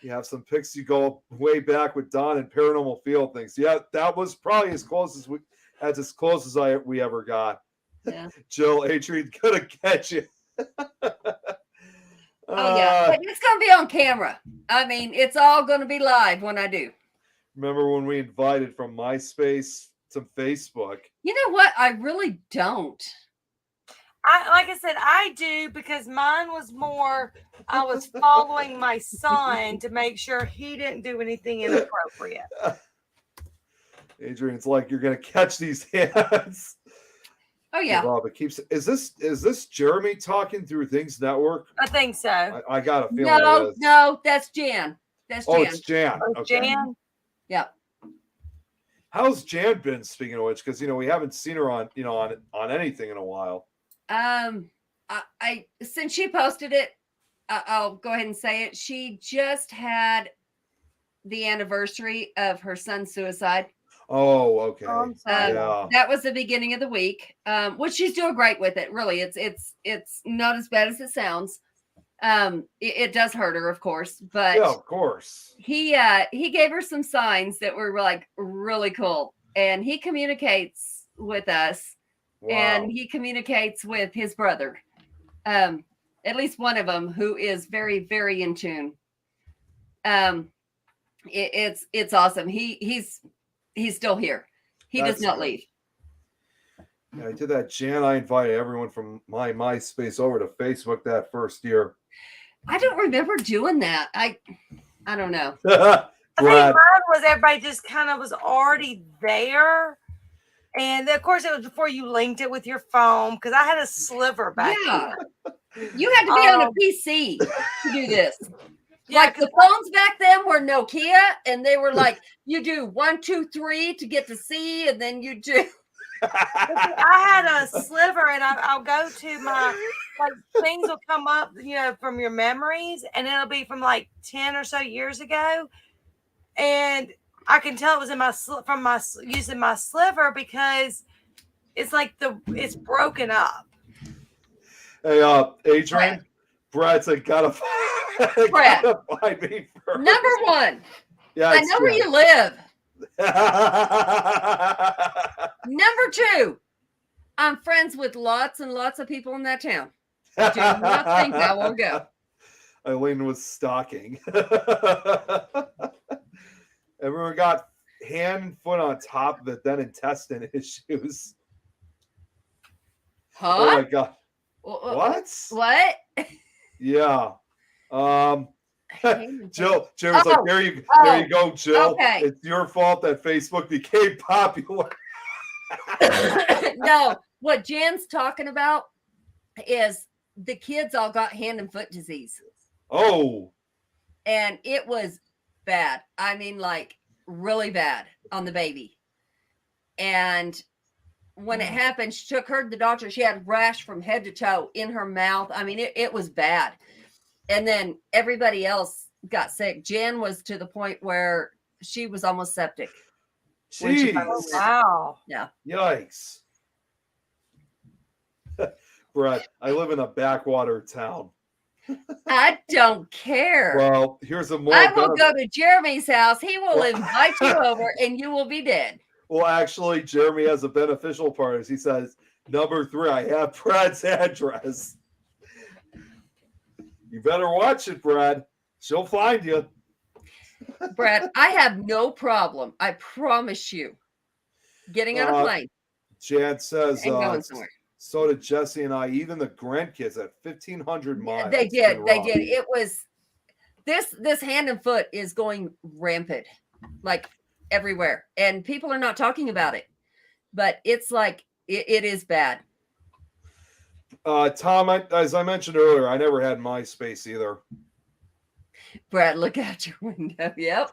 You have some pics. You go way back with Don and Paranormal Field things. Yeah, that was probably as close as we ever got. Yeah. Jill, Adrian, gonna catch you. Oh yeah, but it's gonna be on camera. I mean, it's all gonna be live when I do. Remember when we invited from MySpace to Facebook? You know what? I really don't. Like I said, I do because mine was more, I was following my son to make sure he didn't do anything inappropriate. Adrian's like, you're gonna catch these hands. Oh yeah. Rob, it keeps. Is this Jeremy talking through Things Network? I think so. I got a feeling. it No, is. no, that's Jan. That's Oh, Jan. it's Jan. Oh, Okay. Jan? Yeah. How's Jan been? Speaking of which, because we haven't seen her on anything in a while. I since she posted it, I'll go ahead and say it. She just had the anniversary of her son's suicide. Oh, okay. Oh, I'm sorry. Yeah. That was the beginning of the week. Which she's doing great with it. Really, it's not as bad as it sounds. It does hurt her, of course, but Yeah, of course. he gave her some signs that were like really cool, and he communicates with us. Wow. And he communicates with his brother, at least one of them, who is very, very in tune. It's awesome. He's still here. He That's does not good. leave. Yeah, I did that, Jan. I invited everyone from my MySpace over to Facebook that first year. I don't remember doing that. I don't know. I think Brad. mine was everybody just kind of was already there. And of course, it was before you linked it with your phone because I had a sliver back Yeah. then. You had to be on a PC to do this. Yeah, Like the phones back then were Nokia, and they were like, you do 1, 2, 3 to get to C, and then you do. I had a sliver, and I'll go to my things will come up, from your memories, and it'll be from like 10 or so years ago, and I can tell it was in my using my sliver because it's like it's broken up. Hey, Adrian. Right. Brad said, gotta Brad. Gotta find me first. Number one, Yeah, I it's know where Jen. you live. Number two, I'm friends with lots and lots of people in that town. Do not think I will go. Eileen was stalking. Everyone got hand and foot on top of it, then intestine issues. Oh my Huh? god. What? What? Yeah. Hand Jill was like, Oh, there you oh, go, Jill. okay. It's your fault that Facebook became popular. No, what Jan's talking about is the kids all got hand and foot disease. Oh, And it was bad. I mean, like really bad on the baby. And when it happened, she took her to the doctor. She had rash from head to toe in her mouth. I mean, it was bad. And then everybody else got sick. Jan was to the point where she was almost septic. When she jeez. finally went. Wow. Yikes. Brett, I live in a backwater town. I don't care. Well, here's a more. I will benefit- go to Jeremy's house. He will Well- invite you over and you will be dead. Well, actually, Jeremy has a beneficial part. As he says, number 3, I have Brad's address. You better watch it, Brad. She'll find you. Brad, I have no problem. I promise you. Getting on a plane Jan says, and going somewhere. so did Jesse and I, even the grandkids at 1,500 miles. They It's did. been They rough. did. It was this hand and foot is going rampant, like everywhere, and people are not talking about it. But it's like it is bad. Tom, as I mentioned earlier, I never had MySpace either. Brad, look out your window. Yep.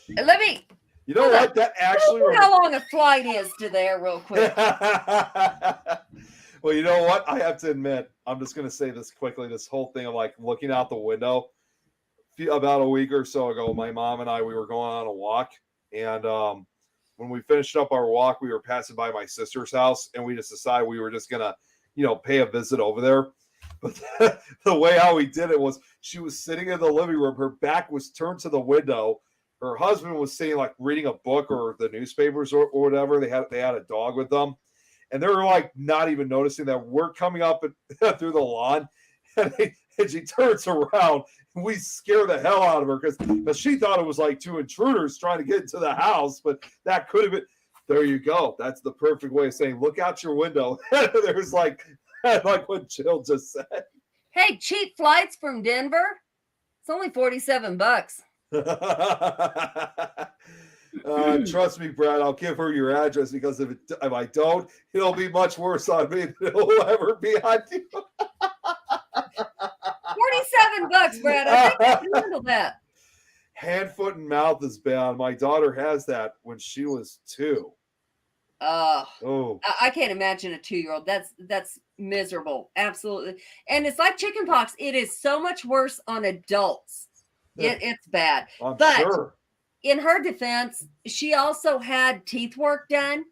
Let me You know Hold what? That actually. see how long a flight is to there, real quick. Well, you know what? I have to admit, I'm just going to say this quickly. This whole thing of like looking out the window. About a week or so ago, my mom and I, we were going on a walk. And when we finished up our walk, we were passing by my sister's house. And we just decided we were just going to, pay a visit over there. But the way how we did it was she was sitting in the living room. Her back was turned to the window. Her husband was sitting like reading a book or the newspapers or whatever. They had a dog with them. And they were like not even noticing that we're coming up through the lawn. And she turns around and we scare the hell out of her because she thought it was like 2 intruders trying to get into the house. But that could have been, there you go. That's the perfect way of saying, look out your window. There's like what Jill just said. Hey, cheap flights from Denver. It's only $47. Trust me, Brad. I'll give her your address because if I don't, it'll be much worse on me than it'll ever be on you. $47, Brad. I think I can handle that. Hand, foot, and mouth is bad. My daughter has that when she was 2. Oh, I can't imagine a 2-year-old. That's miserable. Absolutely. And it's like chickenpox. It is so much worse on adults. It's bad. I'm But- sure. In her defense, she also had teeth work done.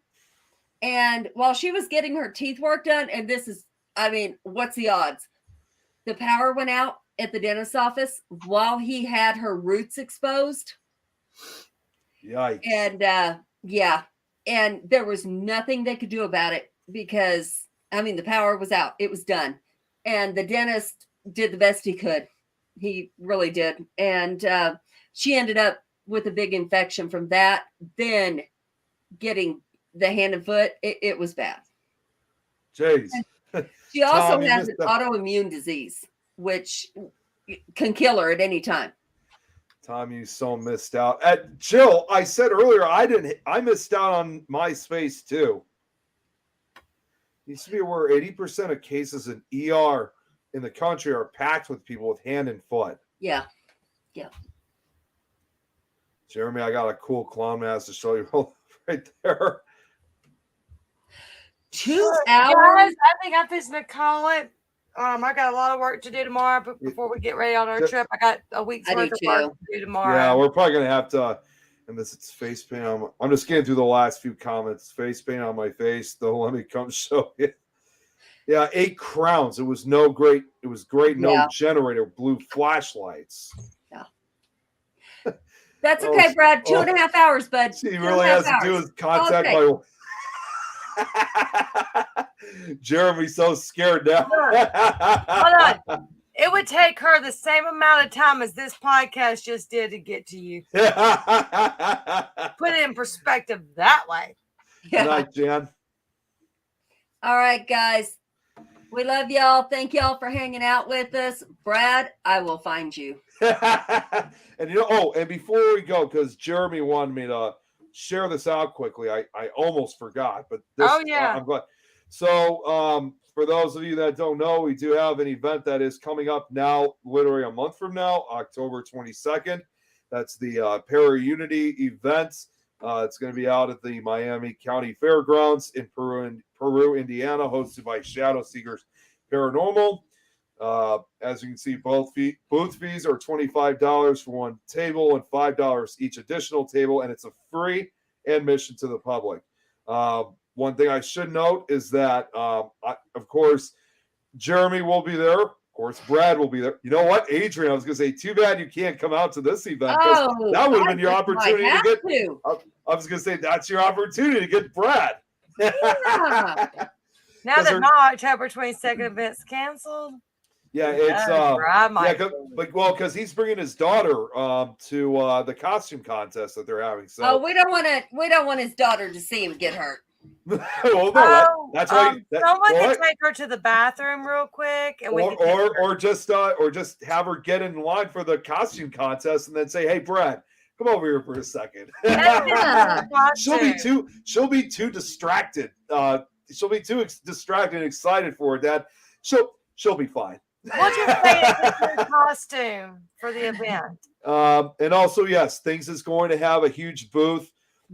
And while she was getting her teeth work done, and what's the odds? The power went out at the dentist's office while he had her roots exposed. Yikes. And and there was nothing they could do about it because the power was out. It was done. And the dentist did the best he could. He really did. And she ended up with a big infection from that, then getting the hand and foot. It was bad. Jeez. She also Tom, you has missed an autoimmune disease, which can kill her at any time. Tom, you so missed out. Jill, I said earlier I missed out on MySpace too. You should be aware 80% of cases in ER in the country are packed with people with hand and foot. Yeah. Jeremy, I got a cool clown mask to show you right there. 2 Guys, hours. I think I'm fixing to call it. I got a lot of work to do tomorrow, but before we get ready on our trip, I got a week's I do worth of work too. to do tomorrow. Yeah, we're probably gonna have to. And this it's face paint. I'm just getting through the last few comments. Face paint on my face. Don't let me come show you. Yeah, 8 crowns. It was no great. It was great. No Yeah. generator. Blue flashlights. That's Oh, okay, Brad. 2.5 hours, bud. He 2.5 really has to do hours. is contact Okay. my. Jeremy's so scared now. Hold on. It would take her the same amount of time as this podcast just did to get to you. Put it in perspective that way. Yeah. Good night, Jan. All right, guys. We love y'all. Thank y'all for hanging out with us. Brad, I will find you. And and before we go, because Jeremy wanted me to share this out quickly, I almost forgot, but this, Oh, yeah. I'm glad. So, for those of you that don't know, we do have an event that is coming up now, literally a month from now, October 22nd. That's the Para Unity event. It's going to be out at the Miami County Fairgrounds in Peru, Indiana, hosted by Shadow Seekers Paranormal. As you can see, booth fees are $25 for one table and $5 each additional table, and it's a free admission to the public. One thing I should note is that, of course, Jeremy will be there. Of course, Brad will be there. You know what, Adrian? I was going to say, too bad you can't come out to this event. That would have been your opportunity to get. I was going to say that's your opportunity to get Brad. Yeah. Now that my October 22nd event's canceled. Yeah, it's because he's bringing his daughter to the costume contest that they're having. So we don't want his daughter to see him get hurt. Well, no, that's why someone can take her to the bathroom real quick, and or just have her get in line for the costume contest, and then say, "Hey, Brad, come over here for a second." Yeah. She'll be too distracted. She'll be too distracted and excited for it that she'll be fine. We'll just say it's a costume for the event. And also, yes, Things is going to have a huge booth.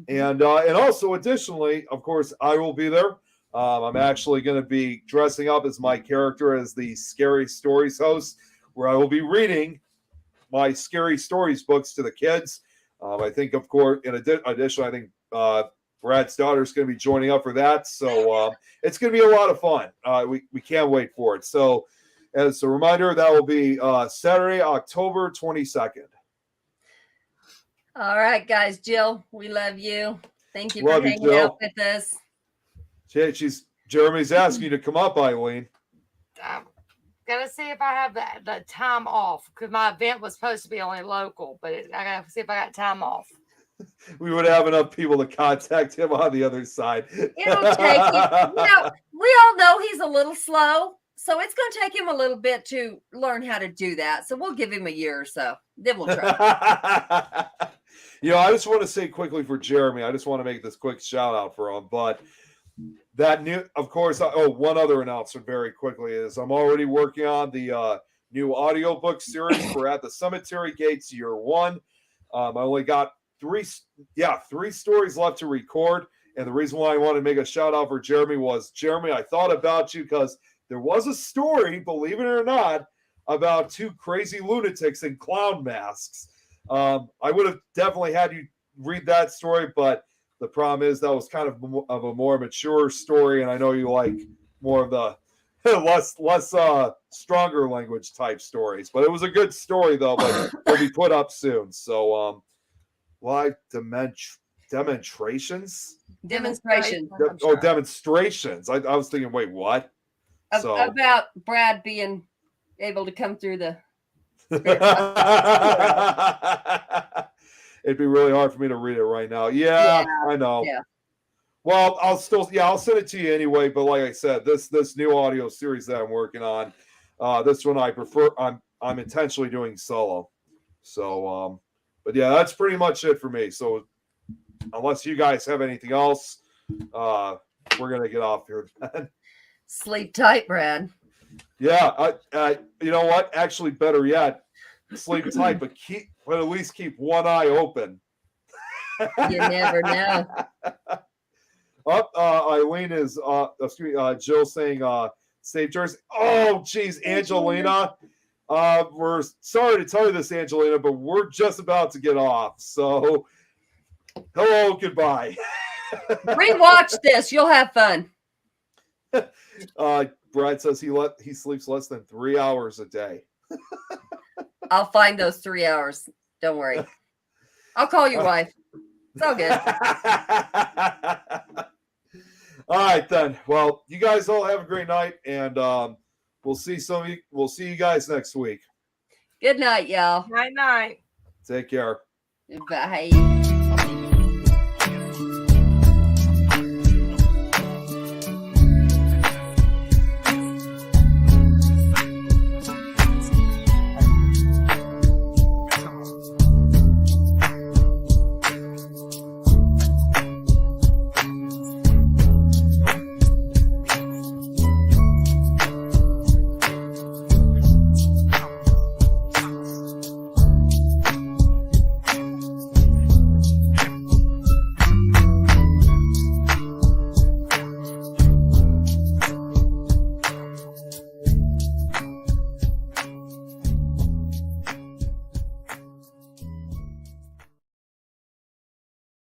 And also, additionally, of course, I will be there. I'm actually going to be dressing up as my character as the Scary Stories host, where I will be reading my Scary Stories books to the kids. I think, of course, in addition, I think Brad's daughter is going to be joining up for that. So it's going to be a lot of fun. We can't wait for it. So as a reminder, that will be Saturday, October 22nd. All right, guys. Jill, we love you. Thank you Love for you, hanging Jill. out with us. Jeremy's asking you to come up, Eileen. Gotta see if I have the time off, because my event was supposed to be only local, but I gotta see if I got time off. We would have enough people to contact him on the other side. It'll take him. We all know he's a little slow, so it's going to take him a little bit to learn how to do that. So we'll give him a year or so. Then we'll try. I just want to say quickly for Jeremy, I just want to make this quick shout out for him. But that new, of course, one other announcement very quickly is I'm already working on the new audiobook series for At the Cemetery Gates Year 1. I only got three stories left to record. And the reason why I wanted to make a shout out for Jeremy was, Jeremy, I thought about you because there was a story, believe it or not, about 2 crazy lunatics in clown masks. I would have definitely had you read that story, but the problem is that was kind of a more mature story, and I know you like more of the less stronger language type stories. But it was a good story though, but it'll be put up soon. So live demonstrations. Demonstration. Demonstrations. I was thinking, wait, what? About Brad being able to come through the. It'd be really hard for me to read it right now. Yeah, I know. Yeah. Well, I'll send it to you anyway. But like I said, this new audio series that I'm working on, this one I prefer. I'm intentionally doing solo. So, but yeah, that's pretty much it for me. So, unless you guys have anything else, we're gonna get off here then. Sleep tight, Brad. Yeah, you know what? Actually, better yet, sleep tight, but at least keep one eye open. You never know. Eileen is Jill saying save Jersey. Oh, geez, Angelina. We're sorry to tell you this, Angelina, but we're just about to get off. So, hello, goodbye. Rewatch this. You'll have fun. Brad says he sleeps less than 3 hours a day. I'll find those 3 hours. Don't worry. I'll call your wife. It's all good. All right then. Well, you guys all have a great night, and we'll see you guys next week. Good night, y'all. Night night. Take care. Bye.